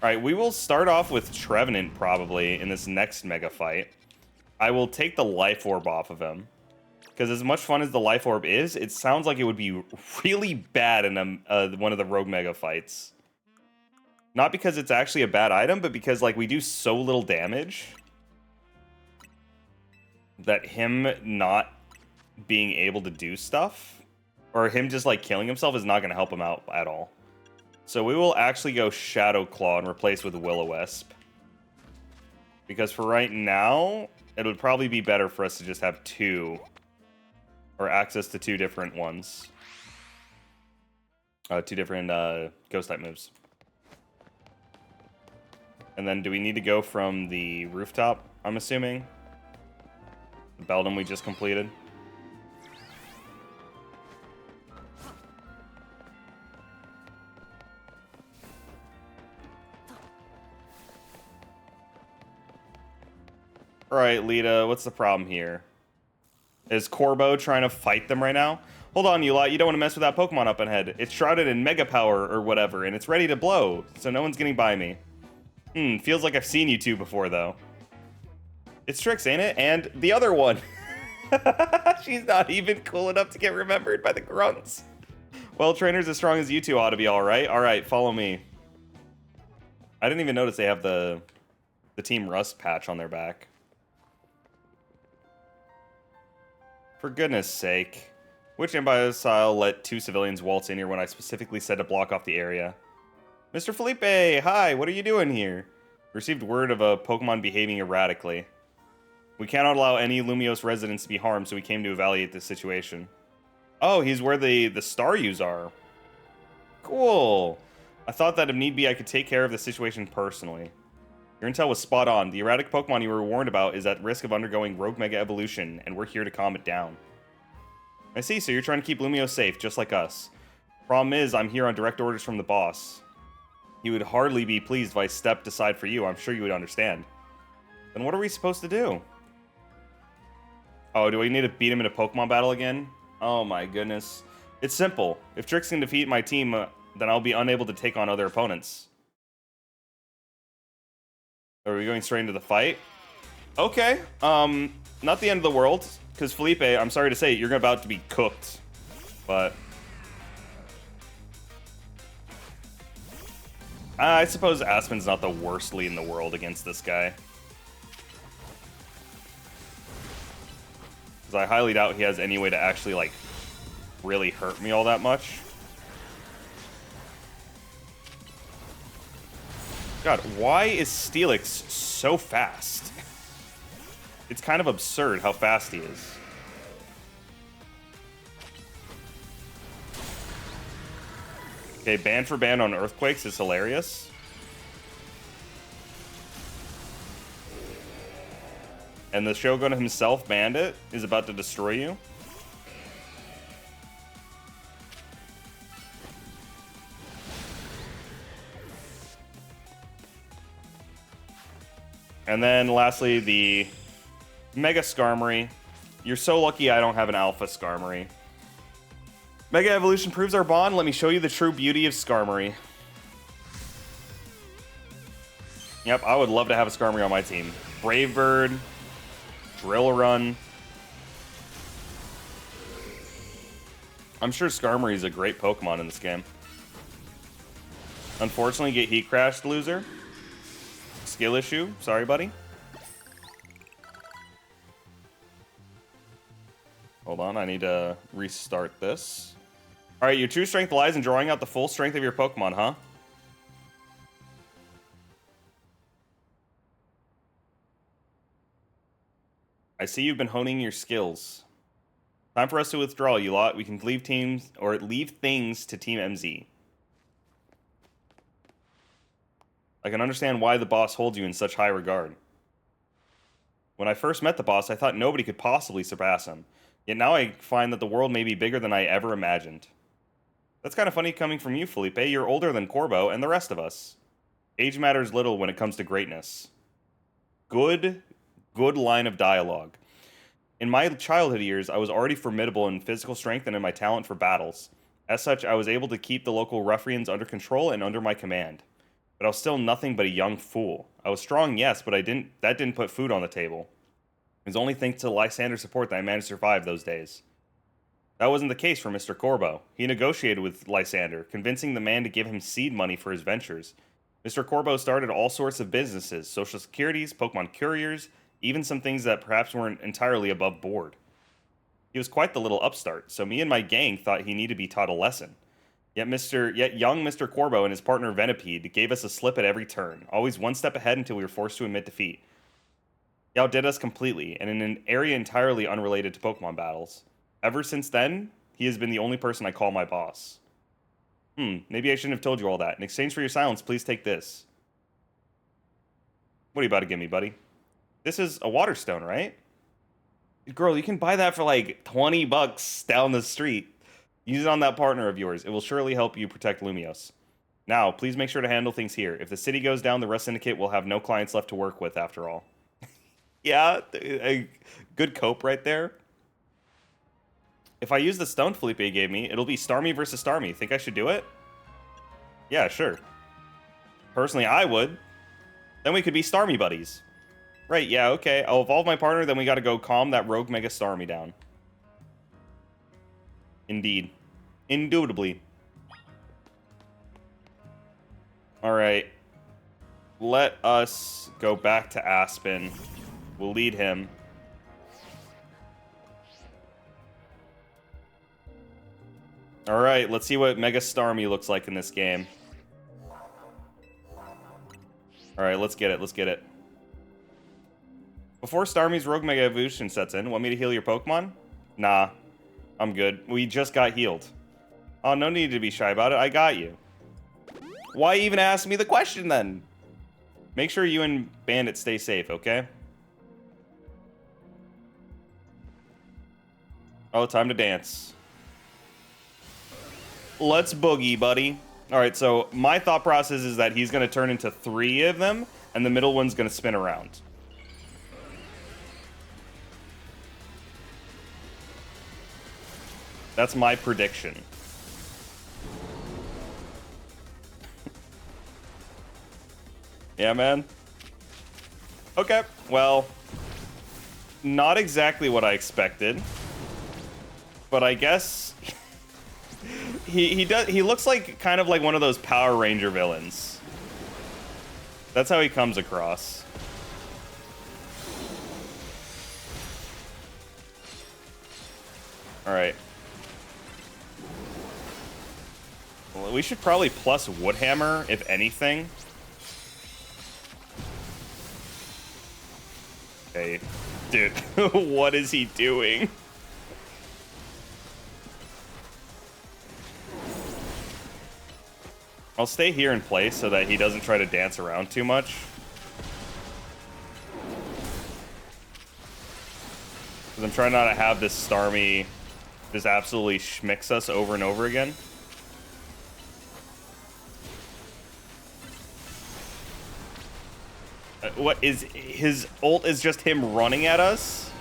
Alright, we will start off with Trevenant probably in this next Mega fight. I will take the Life Orb off of him. Because as much fun as the Life Orb is, it sounds like it would be really bad in one of the Rogue Mega fights. Not because it's actually a bad item, but because, like, we do so little damage that him not being able to do stuff, or him just, like, killing himself is not going to help him out at all. So we will actually go Shadow Claw and replace with Will-O-Wisp. Because for right now, it would probably be better for us to just have two, or access to two different ones. Two different Ghost-type moves. And then do we need to go from the rooftop, I'm assuming? The Beldam we just completed. Alright, Lita, what's the problem here? Is Corbo trying to fight them right now? Hold on, you lot, you don't want to mess with that Pokemon up ahead. It's shrouded in Mega Power or whatever, and it's ready to blow, so no one's getting by me. Feels like I've seen you two before, though. It's Trix, ain't it? And the other one. She's not even cool enough to get remembered by the grunts. Well, trainers as strong as you two ought to be alright. Alright, follow me. I didn't even notice they have the Team Rust patch on their back. For goodness sake. Which imbecile let two civilians waltz in here when I specifically said to block off the area? Mr. Felipe, hi, what are you doing here? Received word of a Pokemon behaving erratically. We cannot allow any Lumiose residents to be harmed, so we came to evaluate this situation. Oh, he's where the Staryus are. Cool. I thought that if need be, I could take care of the situation personally. Your intel was spot on. The erratic Pokemon you were warned about is at risk of undergoing Rogue Mega Evolution, and we're here to calm it down. I see, so you're trying to keep Lumiose safe, just like us. Problem is, I'm here on direct orders from the boss. He would hardly be pleased if I stepped aside for you. I'm sure you would understand. Then what are we supposed to do? Oh, do we need to beat him in a Pokemon battle again? Oh my goodness. It's simple. If Trix can defeat my team, then I'll be unable to take on other opponents. Are we going straight into the fight? Okay. Not the end of the world. Because Felipe, I'm sorry to say, you're about to be cooked. But I suppose Aspen's not the worst lead in the world against this guy. Because I highly doubt he has any way to actually, like, really hurt me all that much. God, why is Steelix so fast? It's kind of absurd how fast he is. Okay, band for band on Earthquakes is hilarious. And the Shogun himself, Bandit, is about to destroy you. And then lastly, the Mega Skarmory. You're so lucky I don't have an Alpha Skarmory. Mega Evolution proves our bond. Let me show you the true beauty of Skarmory. Yep, I would love to have a Skarmory on my team. Brave Bird, Drill Run. I'm sure Skarmory is a great Pokemon in this game. Unfortunately, get Heat Crashed, loser. Skill issue. Sorry, buddy. Hold on, I need to restart this. Alright, your true strength lies in drawing out the full strength of your Pokemon, huh? I see you've been honing your skills. Time for us to withdraw, you lot. We can leave teams, or leave things to Team MZ. I can understand why the boss holds you in such high regard. When I first met the boss, I thought nobody could possibly surpass him. Yet now I find that the world may be bigger than I ever imagined. That's kind of funny coming from you, Felipe. You're older than Corbo and the rest of us. Age matters little when it comes to greatness. Good line of dialogue. In my childhood years, I was already formidable in physical strength and in my talent for battles. As such, I was able to keep the local ruffians under control and under my command. But I was still nothing but a young fool. I was strong, yes, but that didn't put food on the table. It was only thanks to Lysander's support that I managed to survive those days. That wasn't the case for Mr. Corbo. He negotiated with Lysander, convincing the man to give him seed money for his ventures. Mr. Corbo started all sorts of businesses, social securities, Pokemon couriers, even some things that perhaps weren't entirely above board. He was quite the little upstart, so me and my gang thought he needed to be taught a lesson. Yet young Mr. Corbo and his partner Venipede gave us a slip at every turn, always one step ahead until we were forced to admit defeat. He outdid us completely, and in an area entirely unrelated to Pokemon battles. Ever since then, he has been the only person I call my boss. Maybe I shouldn't have told you all that. In exchange for your silence, please take this. What are you about to give me, buddy? This is a water stone, right? Girl, you can buy that for like 20 bucks down the street. Use it on that partner of yours. It will surely help you protect Lumios. Now, please make sure to handle things here. If the city goes down, the Rust Syndicate will have no clients left to work with after all. Yeah, a good cope right there. If I use the stone Felipe gave me, it'll be Starmie versus Starmie. Think I should do it? Yeah, sure. Personally, I would. Then we could be Starmie buddies. Right, yeah, okay. I'll evolve my partner, then we gotta go calm that rogue Mega Starmie down. Indeed. Indubitably. Alright. Let us go back to Aspen. We'll lead him. Alright, let's see what Mega Starmie looks like in this game. Alright, let's get it, let's get it. Before Starmie's Rogue Mega Evolution sets in, want me to heal your Pokemon? Nah, I'm good. We just got healed. Oh, no need to be shy about it. I got you. Why even ask me the question then? Make sure you and Bandit stay safe, okay? Oh, time to dance. Let's boogie, buddy. All right, so my thought process is that he's going to turn into 3 of them, and the middle one's going to spin around. That's my prediction. Yeah, man. Okay, well, not exactly what I expected, but I guess he looks like kind of like one of those Power Ranger villains. That's how he comes across. All right. Well, we should probably plus Woodhammer, if anything. Okay. Dude, what is he doing? I'll stay here in place so that he doesn't try to dance around too much. Because I'm trying not to have this Starmie just absolutely schmicks us over and over again. What is his ult is just him running at us?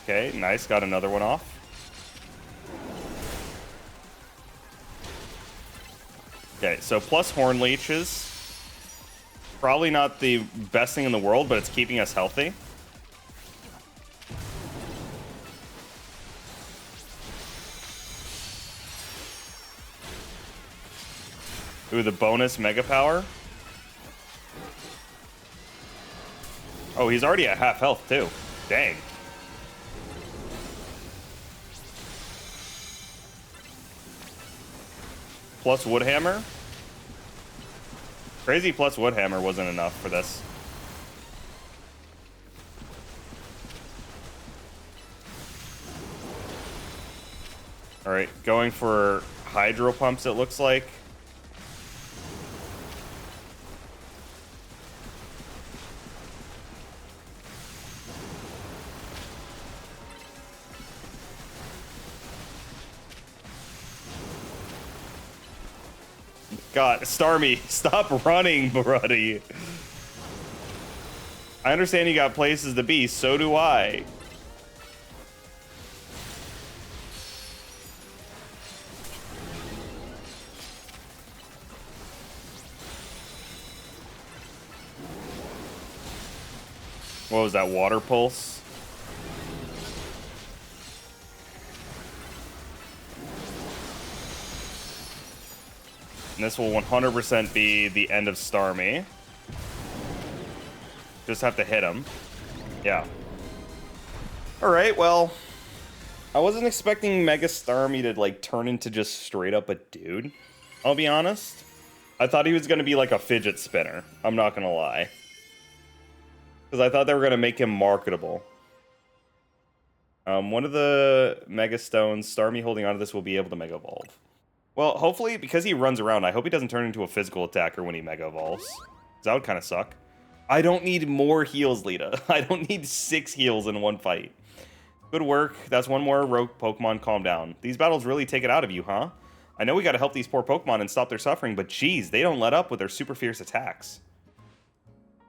Okay, nice, got another one off. Okay, so plus Horn Leeches. Probably not the best thing in the world, but it's keeping us healthy. Ooh, the bonus Mega Power. Oh, he's already at half health, too. Dang. Plus Woodhammer. Crazy plus Woodhammer wasn't enough for this. Alright, going for Hydro Pumps, it looks like. God, Starmie, stop running, buddy. I understand you got places to be, so do I. What was that, Water Pulse? And this will 100% be the end of Starmie. Just have to hit him. Yeah. Alright, well. I wasn't expecting Mega Starmie to, like, turn into just straight up a dude. I'll be honest. I thought he was going to be like a fidget spinner. I'm not going to lie. Because I thought they were going to make him marketable. One of the Mega Stones, Starmie holding onto this will be able to Mega Evolve. Well, hopefully, because he runs around, I hope he doesn't turn into a physical attacker when he Mega Evolves. That would kind of suck. I don't need more heals, Lita. I don't need 6 heals in one fight. Good work. That's one more rogue Pokemon. Calm down. These battles really take it out of you, huh? I know we gotta help these poor Pokemon and stop their suffering, but geez, they don't let up with their super fierce attacks.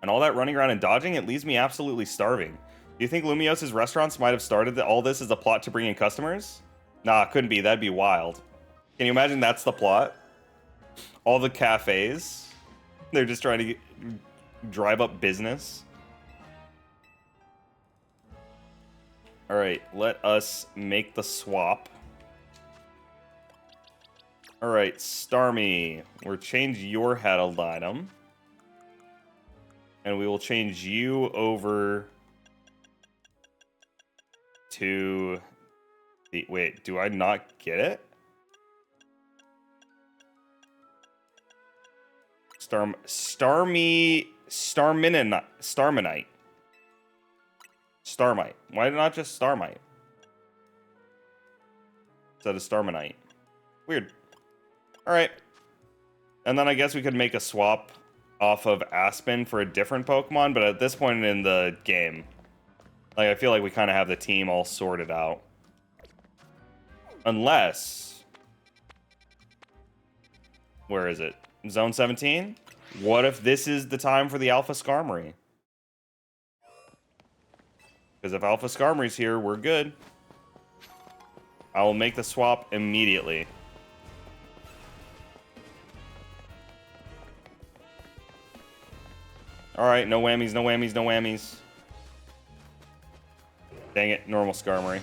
And all that running around and dodging, it leaves me absolutely starving. Do you think Lumios's restaurants might have started all this as a plot to bring in customers? Nah, couldn't be. That'd be wild. Can you imagine that's the plot? All the cafes. They're just trying to drive up business. Alright, let us make the swap. Alright, Starmie. We'll change your held item. And we will change you over to the... Wait, do I not get it? Starmie... Starminite. Starmite. Why not just Starmite? Instead of Starminite. Weird. Alright. And then I guess we could make a swap off of Aspen for a different Pokemon, but at this point in the game, like, I feel like we kind of have the team all sorted out. Unless... Where is it? Zone 17? What if this is the time for the Alpha Skarmory? Because if Alpha Skarmory's here, we're good. I will make the swap immediately. Alright, no whammies, no whammies, no whammies. Dang it, normal Skarmory.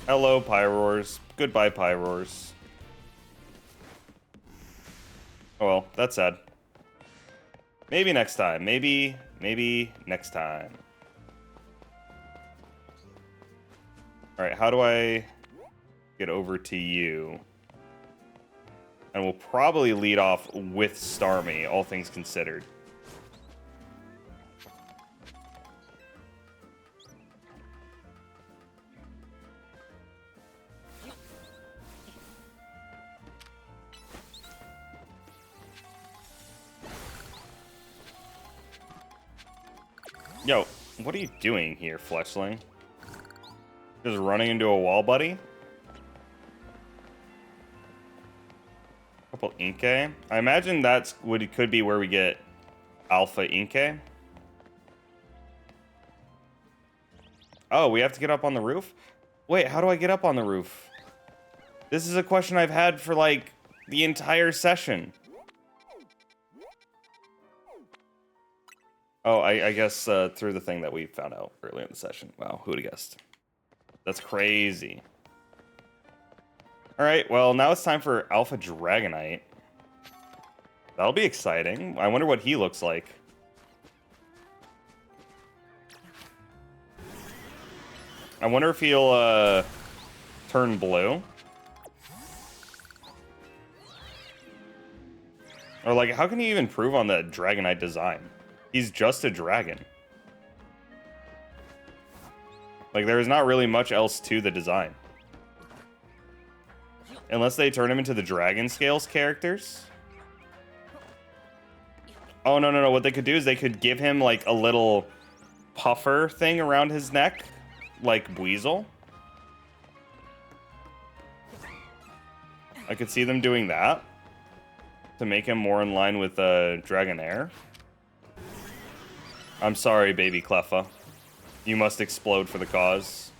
Hello, Pyroars. Goodbye, Pyroars. Oh well, that's sad. Maybe next time. Maybe next time. Alright, how do I get over to you? And we'll probably lead off with Starmie, all things considered. Yo, what are you doing here, Fletchling? Just running into a wall, buddy? Couple Inkay. I imagine that's what it could be where we get Alpha Inkay. Oh, we have to get up on the roof? Wait, how do I get up on the roof? This is a question I've had for, like, the entire session. Oh, I guess through the thing that we found out earlier in the session. Wow, who would have guessed? That's crazy. Alright, well, now it's time for Alpha Dragonite. That'll be exciting. I wonder what he looks like. I wonder if he'll turn blue. Or, like, how can he even improve on the Dragonite design? He's just a dragon. Like, there is not really much else to the design. Unless they turn him into the Dragon Scales characters. Oh, no. What they could do is they could give him, like, a little puffer thing around his neck. Like Weasel. I could see them doing that. To make him more in line with Dragonair. I'm sorry, baby Cleffa. You must explode for the cause.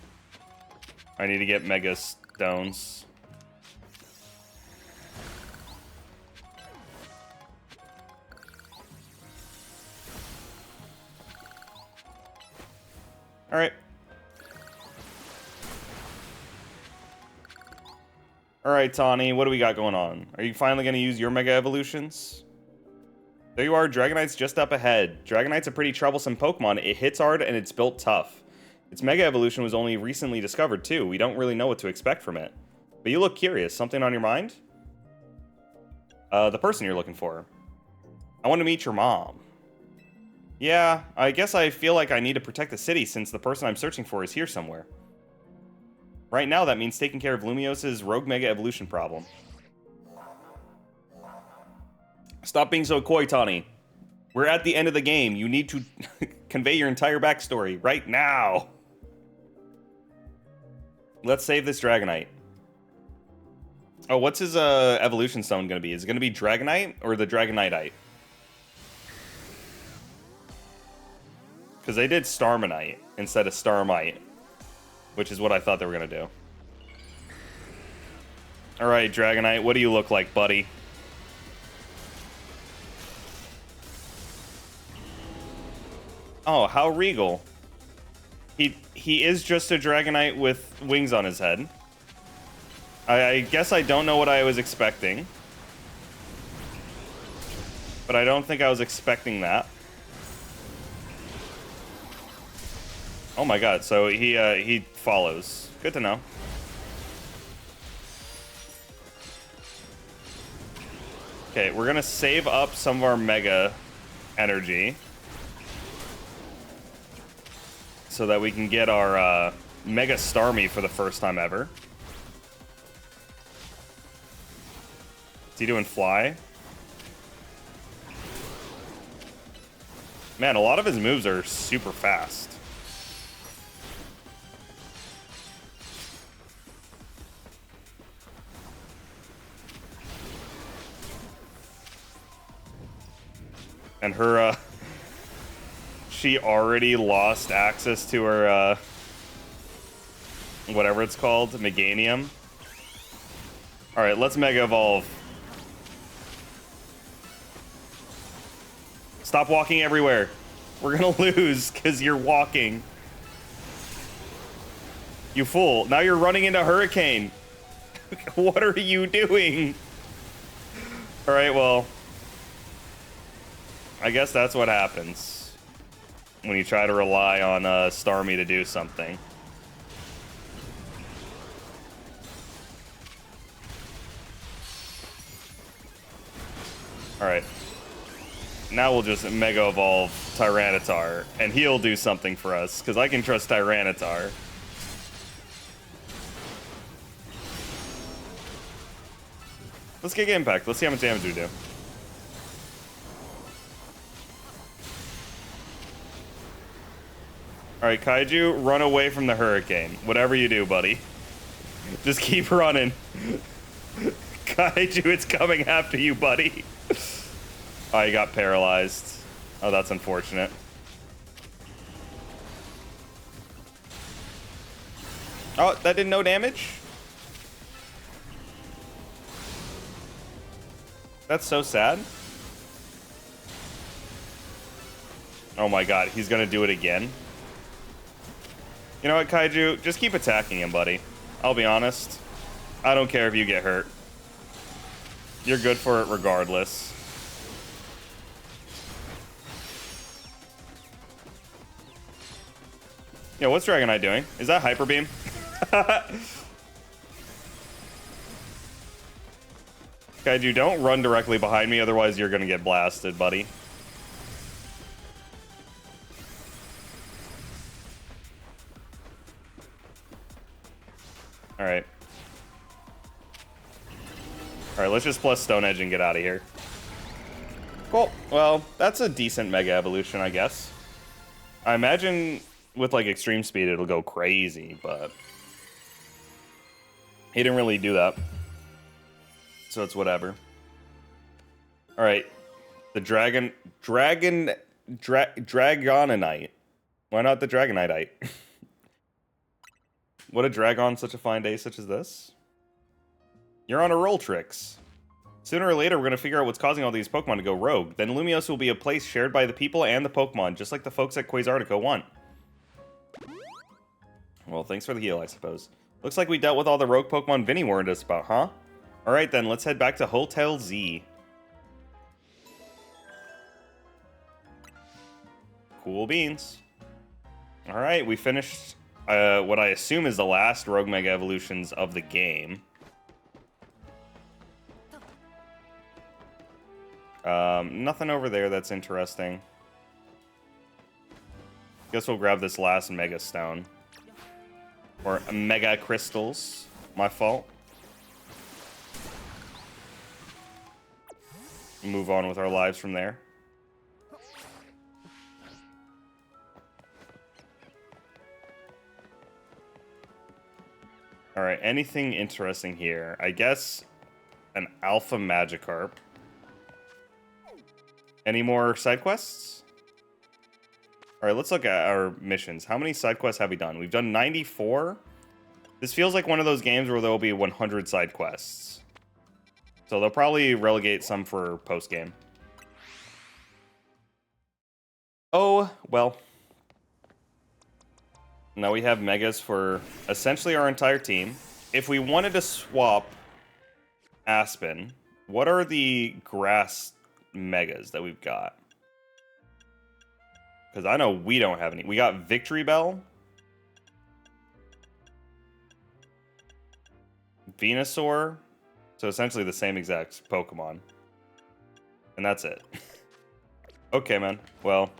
I need to get Mega Stones. Alright. Alright, Tawny, what do we got going on? Are you finally going to use your Mega Evolutions? There you are, Dragonite's just up ahead. Dragonite's a pretty troublesome Pokemon. It hits hard and it's built tough. Its Mega Evolution was only recently discovered, too. We don't really know what to expect from it. But you look curious. Something on your mind? The person you're looking for. I want to meet your mom. Yeah, I guess I feel like I need to protect the city since the person I'm searching for is here somewhere. Right now, that means taking care of Lumios's Rogue Mega Evolution problem. Stop being so coy, Tawny. We're at the end of the game. You need to convey your entire backstory right now. Let's save this Dragonite. Oh, what's his evolution stone going to be? Is it going to be Dragonite or the Dragoniteite? Because they did Starmanite instead of Starmite, which is what I thought they were going to do. Alright, Dragonite, what do you look like, buddy? Oh, how regal. He is just a Dragonite with wings on his head. I guess I don't know what I was expecting. But I don't think I was expecting that. Oh my god, so he follows. Good to know. Okay, we're gonna save up some of our Mega energy so that we can get our Mega Starmie for the first time ever. Is he doing Fly? Man, a lot of his moves are super fast. And her, she already lost access to her, whatever it's called, Meganium. Alright, let's Mega Evolve. Stop walking everywhere. We're gonna lose because you're walking. You fool. Now you're running into Hurricane. What are you doing? Alright, well. I guess that's what happens when you try to rely on Starmie to do something. Alright. Now we'll just Mega Evolve Tyranitar, and he'll do something for us, because I can trust Tyranitar. Let's get Impact. Let's see how much damage we do. Alright, Kaiju, run away from the Hurricane. Whatever you do, buddy. Just keep running. Kaiju, it's coming after you, buddy. Oh, he got paralyzed. Oh, that's unfortunate. Oh, that did no damage? That's so sad. Oh my god, he's gonna do it again. You know what, Kaiju? Just keep attacking him, buddy. I'll be honest. I don't care if you get hurt. You're good for it regardless. Yo, what's Dragonite doing? Is that Hyper Beam? Kaiju, don't run directly behind me, otherwise you're gonna get blasted, buddy. Alright. Alright, let's just plus Stone Edge and get out of here. Cool. Well, that's a decent Mega Evolution, I guess. I imagine with, like, Extreme Speed, it'll go crazy, but he didn't really do that. So it's whatever. Alright. The Dragonite. Why not the Dragoniteite? Would a drag on such a fine day such as this? You're on a roll, Trix. Sooner or later, we're going to figure out what's causing all these Pokemon to go rogue. Then Lumiose will be a place shared by the people and the Pokemon, just like the folks at Quasartico want. Well, thanks for the heal, I suppose. Looks like we dealt with all the rogue Pokemon Vinny warned us about, huh? Alright then, let's head back to Hotel Z. Cool beans. Alright, we finished what I assume is the last Rogue Mega Evolutions of the game. Nothing over there that's interesting. Guess we'll grab this last Mega Stone. Or Mega Crystals. My fault. Move on with our lives from there. Alright, anything interesting here? I guess an Alpha Magikarp. Any more side quests? Alright, let's look at our missions. How many side quests have we done? We've done 94. This feels like one of those games where there will be 100 side quests. So they'll probably relegate some for post-game. Oh, well. Now we have Megas for essentially our entire team. If we wanted to swap Aspen, what are the grass Megas that we've got? Because I know we don't have any. We got Victory Bell, Venusaur, so essentially the same exact Pokemon. And that's it. Okay, man. Well,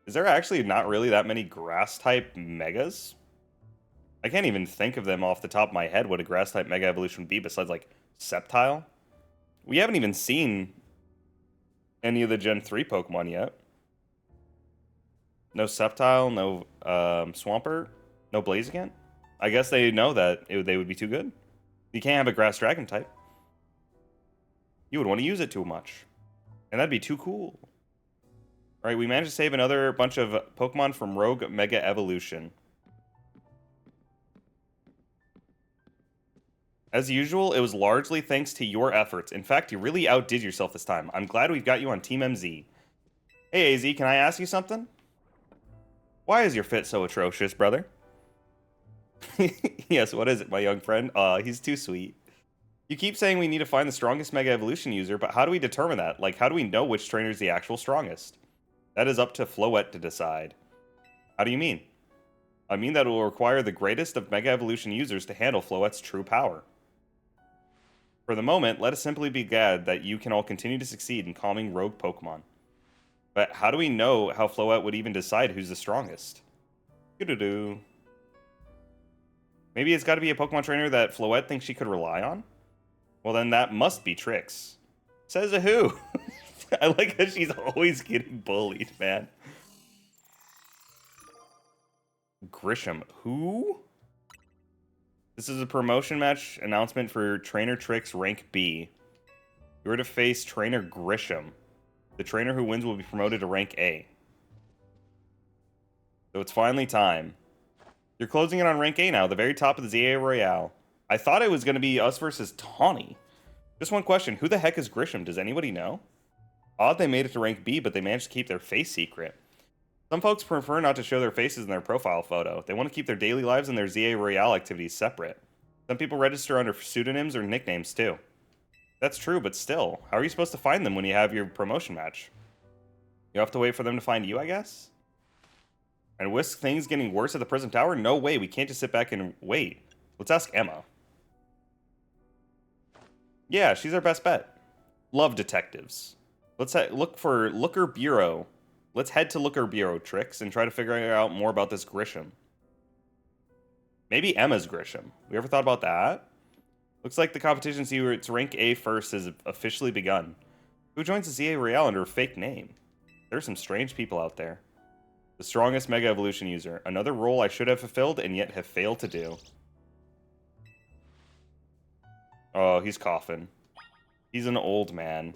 is there actually not really that many grass-type Megas? I can't even think of them off the top of my head what a grass-type Mega Evolution would be besides, like, Sceptile. We haven't even seen any of the Gen 3 Pokemon yet. No Sceptile, no Swampert, no Blaziken. I guess they know that they would be too good. You can't have a Grass Dragon type. You would want to use it too much. And that'd be too cool. Alright, we managed to save another bunch of Pokemon from Rogue Mega Evolution. As usual, it was largely thanks to your efforts. In fact, you really outdid yourself this time. I'm glad we've got you on Team MZ. Hey, AZ, can I ask you something? Why is your fit so atrocious, brother? Yes, what is it, my young friend? He's too sweet. You keep saying we need to find the strongest Mega Evolution user, but how do we determine that? Like, how do we know which trainer is the actual strongest? That is up to Floette to decide. How do you mean? I mean that it will require the greatest of Mega Evolution users to handle Floette's true power. For the moment, let us simply be glad that you can all continue to succeed in calming rogue Pokemon. But how do we know how Floette would even decide who's the strongest? Doo-doo-doo. Maybe it's got to be a Pokemon trainer that Floette thinks she could rely on? Well, then that must be Trix. Says a who? I like how she's always getting bullied, man. Grisham. Who? This is a promotion match announcement for Trainer Trix Rank B. You are to face Trainer Grisham. The trainer who wins will be promoted to Rank A. So it's finally time. You're closing in on Rank A now, the very top of the ZA Royale. I thought it was going to be us versus Tawny. Just one question, who the heck is Grisham? Does anybody know? Odd they made it to Rank B, but they managed to keep their face secret. Some folks prefer not to show their faces in their profile photo. They want to keep their daily lives and their ZA Royale activities separate. Some people register under pseudonyms or nicknames too. That's true, but still, how are you supposed to find them when you have your promotion match? You have to wait for them to find you, I guess? And risk things getting worse at the Prism Tower? No way, we can't just sit back and wait. Let's ask Emma. Yeah, she's our best bet. Love detectives. Let's look for Looker Bureau. Let's head to Looker Bureau, Trix, and try to figure out more about this Grisham. Maybe Emma's Grisham. We ever thought about that? Looks like the competition to its rank A first has officially begun. Who joins the ZA Royale under a fake name? There are some strange people out there. The strongest Mega Evolution user. Another role I should have fulfilled and yet have failed to do. Oh, he's coughing. He's an old man.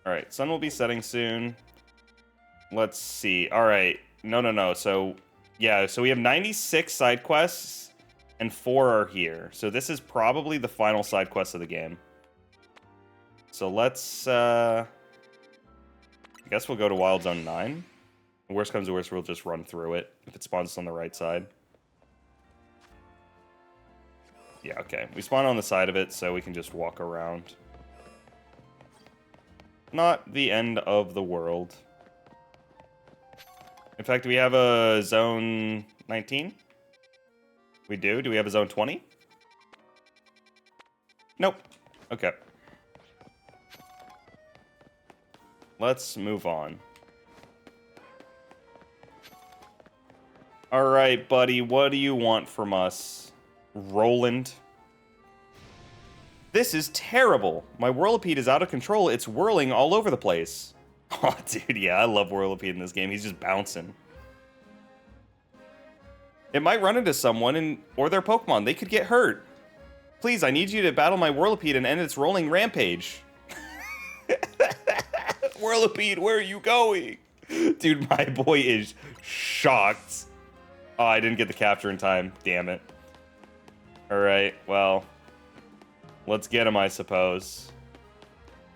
Alright, sun will be setting soon. Let's see. Alright. No. So, yeah, so we have 96 side quests, and 4 are here. So this is probably the final side quest of the game. So let's, I guess we'll go to Wild Zone 9. Worst comes to worst, we'll just run through it if it spawns on the right side. Yeah, okay. We spawn on the side of it, so we can just walk around. Not the end of the world. In fact, do we have a zone 19? We do? Do we have a zone 20? Nope. Okay. Let's move on. Alright, buddy, what do you want from us? Roland? This is terrible. My Whirlipede is out of control. It's whirling all over the place. Oh, dude, yeah, I love Whirlipede in this game. He's just bouncing. It might run into someone or their Pokemon. They could get hurt. Please, I need you to battle my Whirlipede and end its rolling rampage. Whirlipede, where are you going? Dude, my boy is shocked. Oh, I didn't get the capture in time. Damn it. Alright, well. Let's get him, I suppose.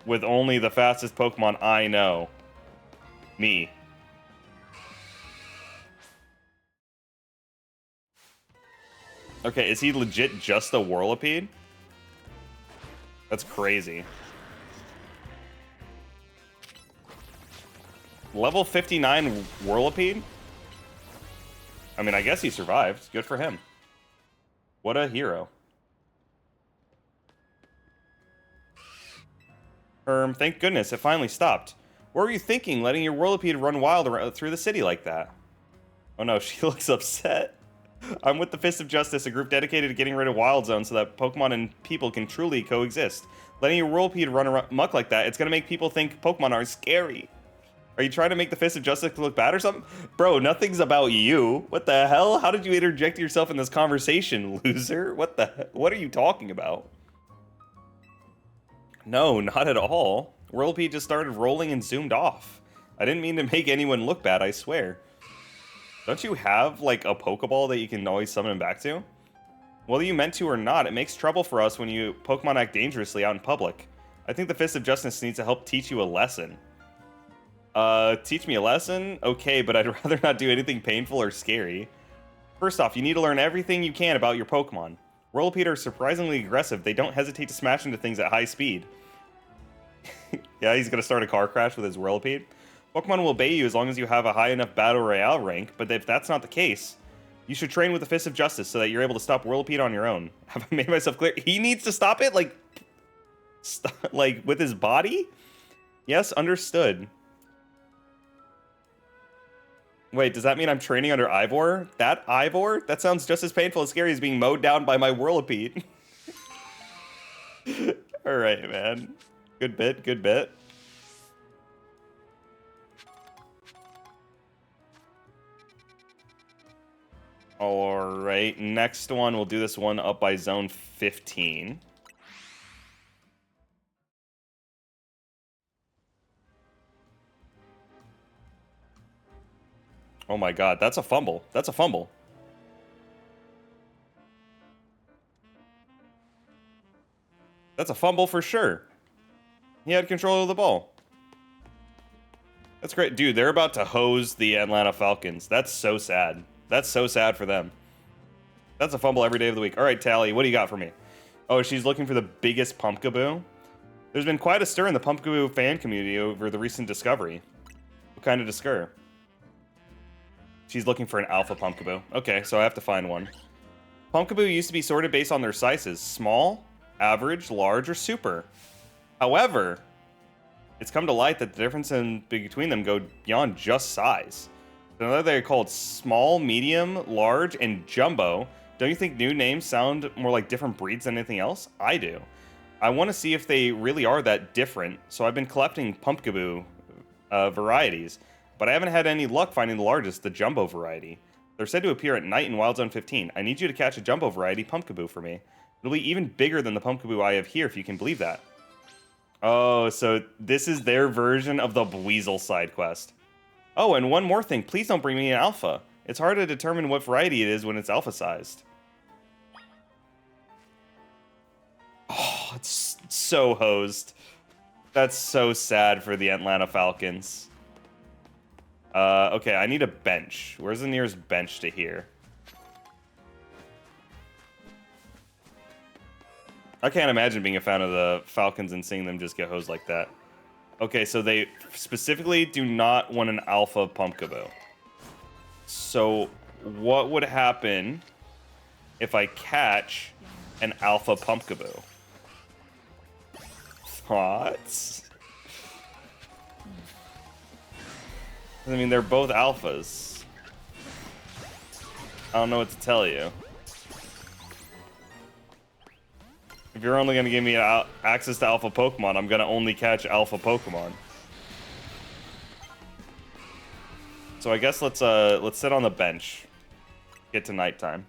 With only the fastest Pokemon I know. Me. Okay, is he legit just a Whirlipede? That's crazy. Level 59 Whirlipede? I mean, I guess he survived. Good for him. What a hero. Thank goodness, it finally stopped. What were you thinking, letting your Whirlipede run wild through the city like that? Oh no, she looks upset. I'm with the Fist of Justice, a group dedicated to getting rid of Wild Zone so that Pokemon and people can truly coexist. Letting your Whirlipede run amok like that, it's gonna make people think Pokemon are scary. Are you trying to make the Fist of Justice look bad or something? Bro, nothing's about you. What the hell? How did you interject yourself in this conversation, loser? What are you talking about? No, not at all. Whirlipede just started rolling and zoomed off. I didn't mean to make anyone look bad, I swear. Don't you have, like, a Pokeball that you can always summon him back to? Whether you meant to or not, it makes trouble for us when you Pokemon act dangerously out in public. I think the Fist of Justice needs to help teach you a lesson. Teach me a lesson? Okay, but I'd rather not do anything painful or scary. First off, you need to learn everything you can about your Pokemon. Whirlipede are surprisingly aggressive. They don't hesitate to smash into things at high speed. Yeah, he's gonna start a car crash with his Whirlipede. Pokemon will obey you as long as you have a high enough Battle Royale rank, but if that's not the case, you should train with the Fist of Justice so that you're able to stop Whirlipede on your own. Have I made myself clear? He needs to stop it? Like with his body? Yes, understood. Wait, does that mean I'm training under Ivor? That Ivor? That sounds just as painful and scary as being mowed down by my Whirlipede. Alright, man. Good bit, good bit. Alright, next one. We'll do this one up by zone 15. Oh my god, that's a fumble. That's a fumble. That's a fumble for sure. He had control of the ball. That's great. Dude, they're about to hose the Atlanta Falcons. That's so sad. That's so sad for them. That's a fumble every day of the week. All right, Tally, what do you got for me? Oh, she's looking for the biggest Pumpkaboo. There's been quite a stir in the Pumpkaboo fan community over the recent discovery. What kind of stir? She's looking for an alpha Pumpkaboo. Okay, so I have to find one. Pumpkaboo used to be sorted based on their sizes. Small, average, large, or super. However, it's come to light that the difference between them go beyond just size. So now they're called small, medium, large, and jumbo. Don't you think new names sound more like different breeds than anything else? I do. I want to see if they really are that different, so I've been collecting Pumpkaboo varieties, but I haven't had any luck finding the largest, the jumbo variety. They're said to appear at night in Wild Zone 15. I need you to catch a jumbo variety Pumpkaboo for me. It'll be even bigger than the Pumpkaboo I have here, if you can believe that. Oh, so this is their version of the Weasel side quest. Oh, and one more thing. Please don't bring me an alpha. It's hard to determine what variety it is when it's alpha-sized. Oh, it's so hosed. That's so sad for the Atlanta Falcons. Okay, I need a bench. Where's the nearest bench to here? I can't imagine being a fan of the Falcons and seeing them just get hosed like that. Okay, so they specifically do not want an alpha Pumpkaboo. So what would happen if I catch an alpha Pumpkaboo? Thoughts? I mean, they're both alphas. I don't know what to tell you. If you're only going to give me access to alpha Pokemon, I'm going to only catch alpha Pokemon. So I guess let's sit on the bench. Get to nighttime.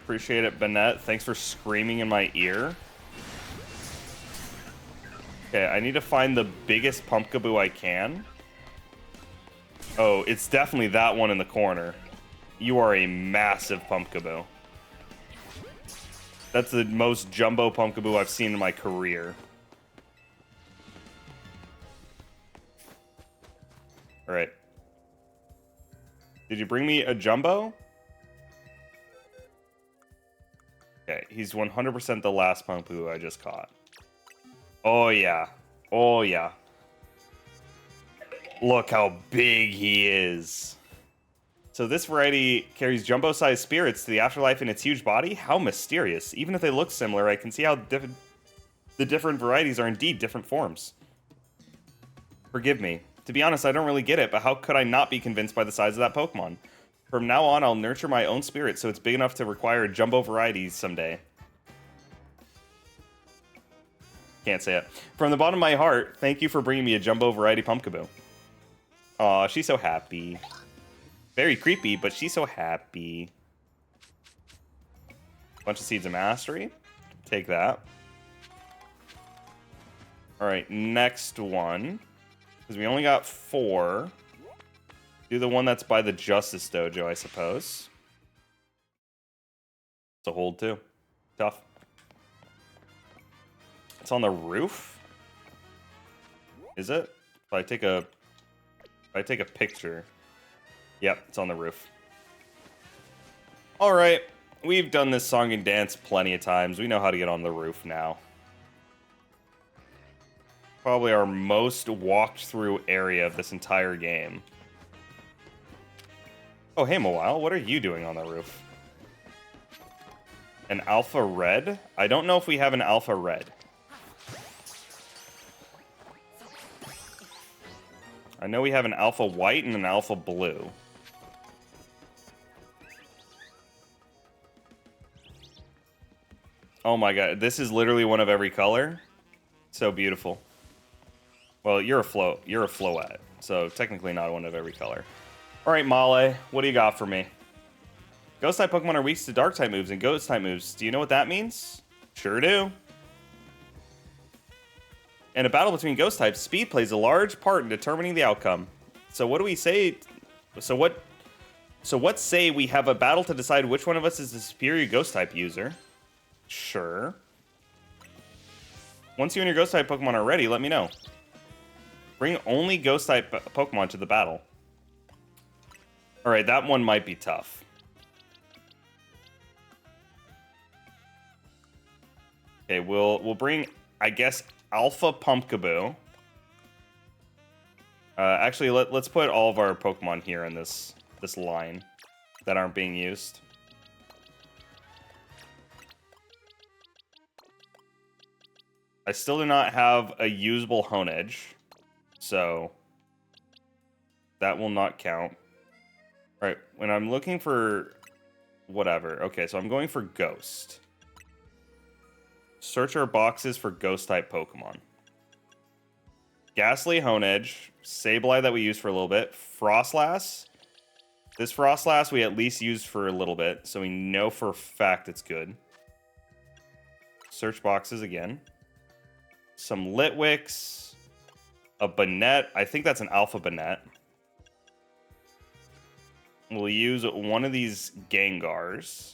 Appreciate it, Bennett. Thanks for screaming in my ear. Okay, I need to find the biggest Pumpkaboo I can. Oh, it's definitely that one in the corner. You are a massive Pumpkaboo. That's the most jumbo Pumpkaboo I've seen in my career. Alright. Did you bring me a jumbo? Okay, he's 100% the last Pumpkaboo I just caught. Oh, yeah. Oh, yeah. Look how big he is. So this variety carries jumbo-sized spirits to the afterlife in its huge body? How mysterious. Even if they look similar, I can see how the different varieties are indeed different forms. Forgive me. To be honest, I don't really get it, but how could I not be convinced by the size of that Pokemon? From now on, I'll nurture my own spirit so it's big enough to require jumbo varieties someday. Can't say it. From the bottom of my heart, thank you for bringing me a jumbo variety Pumpkaboo. Aw, she's so happy. Very creepy, but she's so happy. Bunch of Seeds of Mastery. Take that. Alright, next one. Because we only got 4. Do the one that's by the Justice Dojo, I suppose. It's a hold, too. Tough. It's on the roof? Is it? If I take a picture. Yep, it's on the roof. Alright, we've done this song and dance plenty of times. We know how to get on the roof now. Probably our most walked through area of this entire game. Oh, hey, Mawile, what are you doing on the roof? An Alpha Red? I don't know if we have an Alpha Red. I know we have an Alpha White and an Alpha Blue. Oh my god, this is literally one of every color. So beautiful. Well, you're a Floette, so technically not one of every color. Alright, Male, what do you got for me? Ghost-type Pokemon are weak to Dark-type moves and Ghost-type moves. Do you know what that means? Sure do. In a battle between Ghost types, speed plays a large part in determining the outcome. So what do we say? So what say we have a battle to decide which one of us is the superior Ghost-type user? Sure. Once you and your Ghost-type Pokemon are ready, let me know. Bring only Ghost-type Pokemon to the battle. Alright, that one might be tough. Okay, we'll bring, I guess, Alpha Pumpkaboo. Actually, let's put all of our Pokemon here in this line that aren't being used. I still do not have a usable Honedge, so that will not count. All right, when I'm looking for whatever. Okay, so I'm going for Ghost. Search our boxes for Ghost-type Pokemon. Ghastly Honedge, Sableye that we used for a little bit, Frostlass. This Frostlass we at least used for a little bit, so we know for a fact it's good. Search boxes again. Some Litwicks, a Banette. I think that's an Alpha Banette. We'll use one of these Gengars.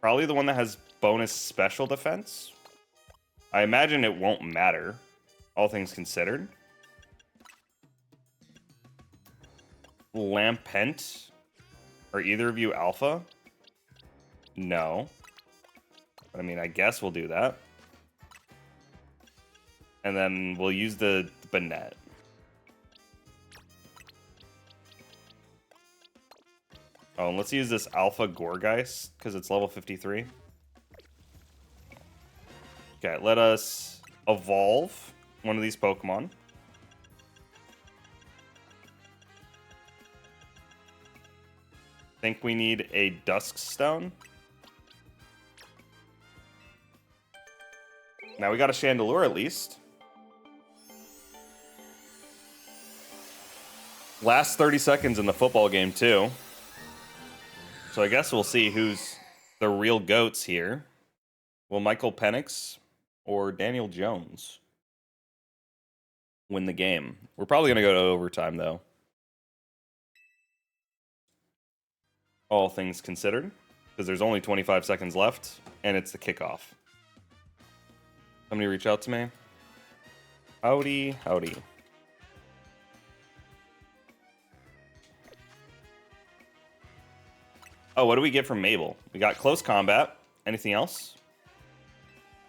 Probably the one that has bonus special defense. I imagine it won't matter, all things considered. Lampent. Are either of you alpha? No. But I mean, I guess we'll do that. And then we'll use the Banette. Oh, and let's use this Alpha Gourgeist, because it's level 53. Okay, let us evolve one of these Pokemon. Think we need a Dusk Stone. Now we got a Chandelure at least. Last 30 seconds in the football game too. So I guess we'll see who's the real GOATs here. Will Michael Penix or Daniel Jones win the game? We're probably going to go to overtime, though. All things considered, because there's only 25 seconds left, and it's the kickoff. Somebody reach out to me. Howdy, howdy. Oh, what do we get from Mabel? We got Close Combat. Anything else?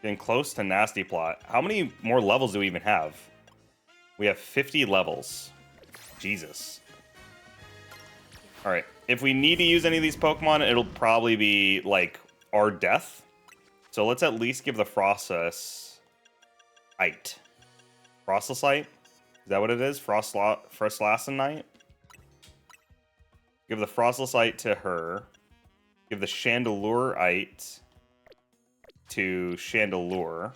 Getting close to Nasty Plot. How many more levels do we even have? We have 50 levels. Jesus. Alright. If we need to use any of these Pokemon, it'll probably be, like, our death. So let's at least give the Frostusite. Frostusite? Is that what it is? Frostlassonite? Give the Frostusite to her. Give the Chandelureite to Chandelure.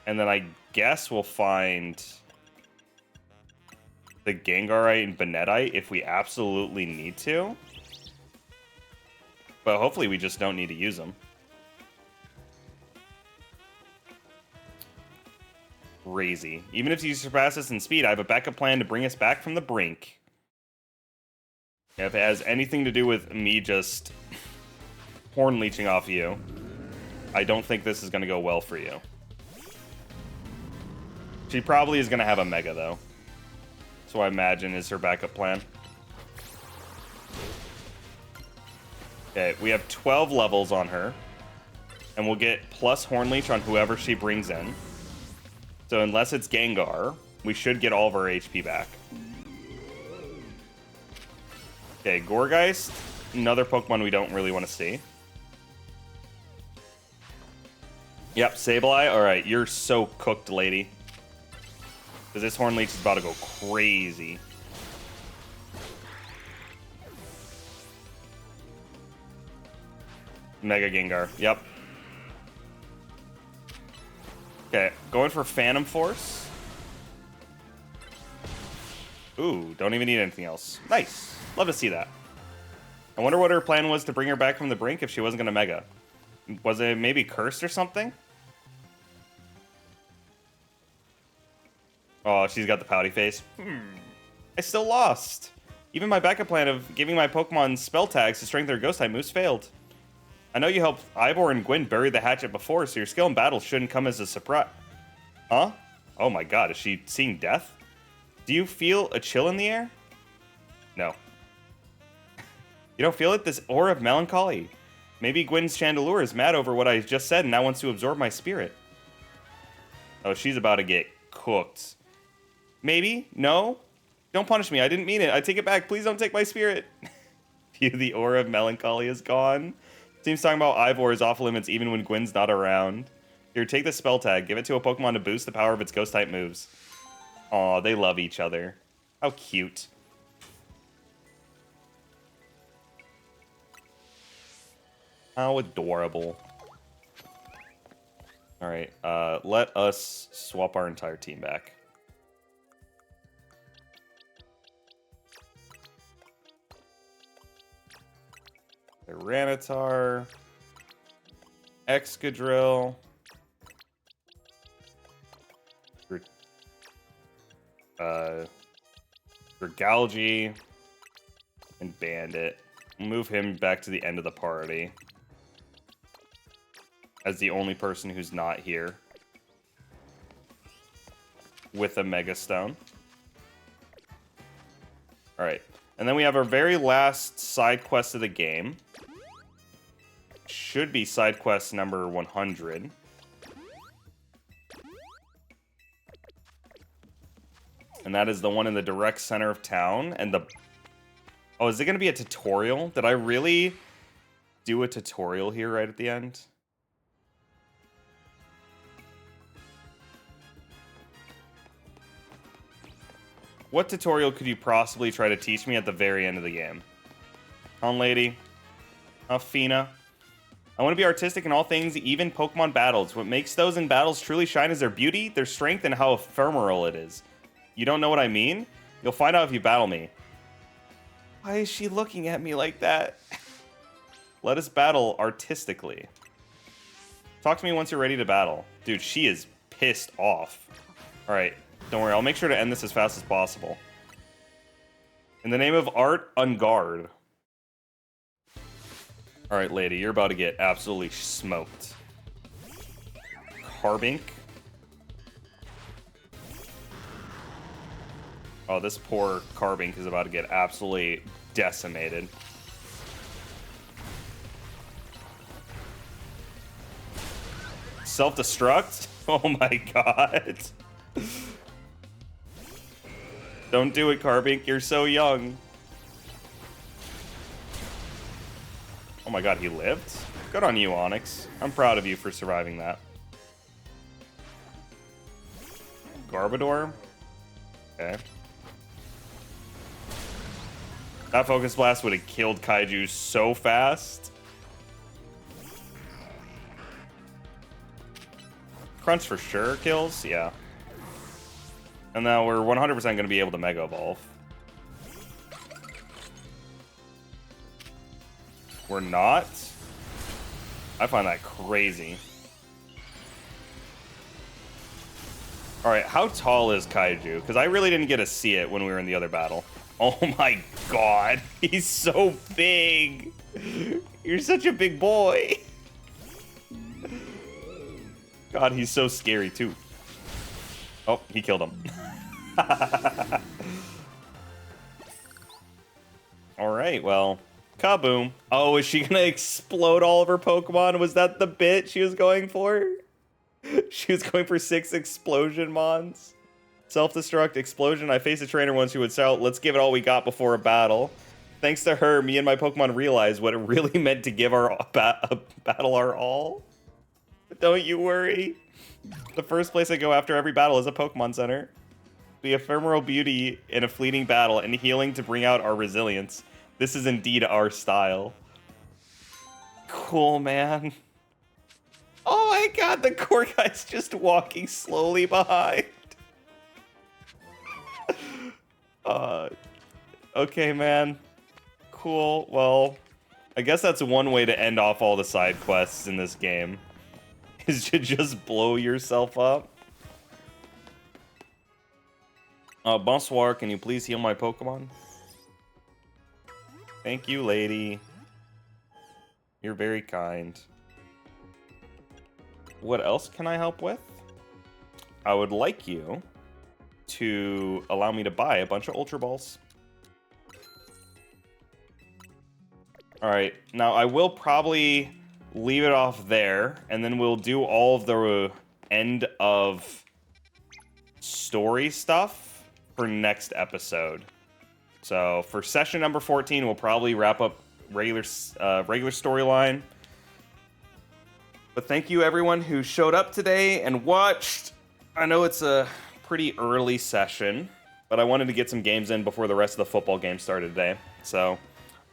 And then I guess we'll find the Gengarite and Banetite if we absolutely need to. But hopefully we just don't need to use them. Crazy. Even if you surpass us in speed, I have a backup plan to bring us back from the brink. If it has anything to do with me just horn leeching off you, I don't think this is going to go well for you. She probably is going to have a Mega, though. So I imagine is her backup plan. Okay, we have 12 levels on her. And we'll get plus Horn Leech on whoever she brings in. So unless it's Gengar, we should get all of our HP back. Okay, Gourgeist, another Pokemon we don't really want to see. Yep, Sableye. Alright, you're so cooked, lady. Because this Horn Leech is about to go crazy. Mega Gengar, yep. Okay, going for Phantom Force. Ooh, don't even need anything else. Nice. Love to see that. I wonder what her plan was to bring her back from the brink if she wasn't going to Mega. Was it maybe cursed or something? Oh, she's got the pouty face. I still lost. Even my backup plan of giving my Pokemon spell tags to strengthen their ghost type moves failed. I know you helped Ivor and Gwyn bury the hatchet before, so your skill in battle shouldn't come as a surprise. Huh? Oh my god, is she seeing death? Do you feel a chill in the air? No. You don't feel it? This aura of melancholy. Maybe Gwyn's Chandelure is mad over what I just said and now wants to absorb my spirit. Oh, she's about to get cooked. Maybe? No? Don't punish me. I didn't mean it. I take it back. Please don't take my spirit. Phew, the aura of melancholy is gone. Seems talking about Ivor is off limits even when Gwyn's not around. Here, take the spell tag. Give it to a Pokemon to boost the power of its ghost type moves. Aw, they love each other. How cute. How adorable. Alright, let us swap our entire team back. Tyranitar. Excadrill. for Galgi and Bandit. Move him back to the end of the party as the only person who's not here with a Mega Stone. Alright, and then we have our very last side quest of the game. Should be side quest number 100. And that is the one in the direct center of town. And the... Oh, is it going to be a tutorial? Did I really do a tutorial here right at the end? What tutorial could you possibly try to teach me at the very end of the game? Lady? Fina? I want to be artistic in all things, even Pokemon battles. What makes those in battles truly shine is their beauty, their strength, and how ephemeral it is. You don't know what I mean? You'll find out if you battle me. Why is she looking at me like that? Let us battle artistically. Talk to me once you're ready to battle. Dude, she is pissed off. Alright, don't worry. I'll make sure to end this as fast as possible. In the name of art, unguard. Alright, lady, you're about to get absolutely smoked. Carbink. Oh, this poor Carbink is about to get absolutely decimated. Self-destruct? Oh my god. Don't do it, Carbink. You're so young. Oh my god, he lived? Good on you, Onyx. I'm proud of you for surviving that. Garbodor? Okay. That Focus Blast would have killed Kaiju so fast. Crunch for sure kills, yeah. And now we're 100% going to be able to Mega Evolve. We're not? I find that crazy. Alright, how tall is Kaiju? Because I really didn't get to see it when we were in the other battle. Oh my god, he's so big. You're such a big boy. God, he's so scary too. Oh, he killed him. Alright, well, kaboom. Oh, is she gonna explode all of her Pokemon? Was that the bit she was going for? She was going for 6 explosion mons. Self-destruct, explosion. I faced a trainer once who would shout, "Let's give it all we got before a battle." Thanks to her, me and my Pokemon realized what it really meant to give our battle our all. Don't you worry. The first place I go after every battle is a Pokemon Center. The ephemeral beauty in a fleeting battle and healing to bring out our resilience. This is indeed our style. Cool, man. Oh my god, the core guy's just walking slowly behind. Okay, man. Cool. Well, I guess that's one way to end off all the side quests in this game. Is to just blow yourself up. Bonsoir, can you please heal my Pokemon? Thank you, lady. You're very kind. What else can I help with? I would like you to allow me to buy a bunch of Ultra Balls. Alright, now I will probably leave it off there, and then we'll do all of the end of story stuff for next episode. So for session number 14, we'll probably wrap up regular storyline. But thank you everyone who showed up today and watched. I know it's a pretty early session, but I wanted to get some games in before the rest of the football game started today. So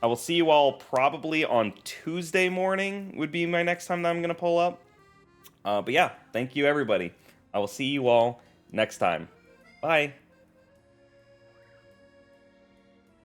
I will see you all probably on Tuesday morning would be my next time that I'm going to pull up. But yeah, thank you everybody. I will see you all next time. Bye.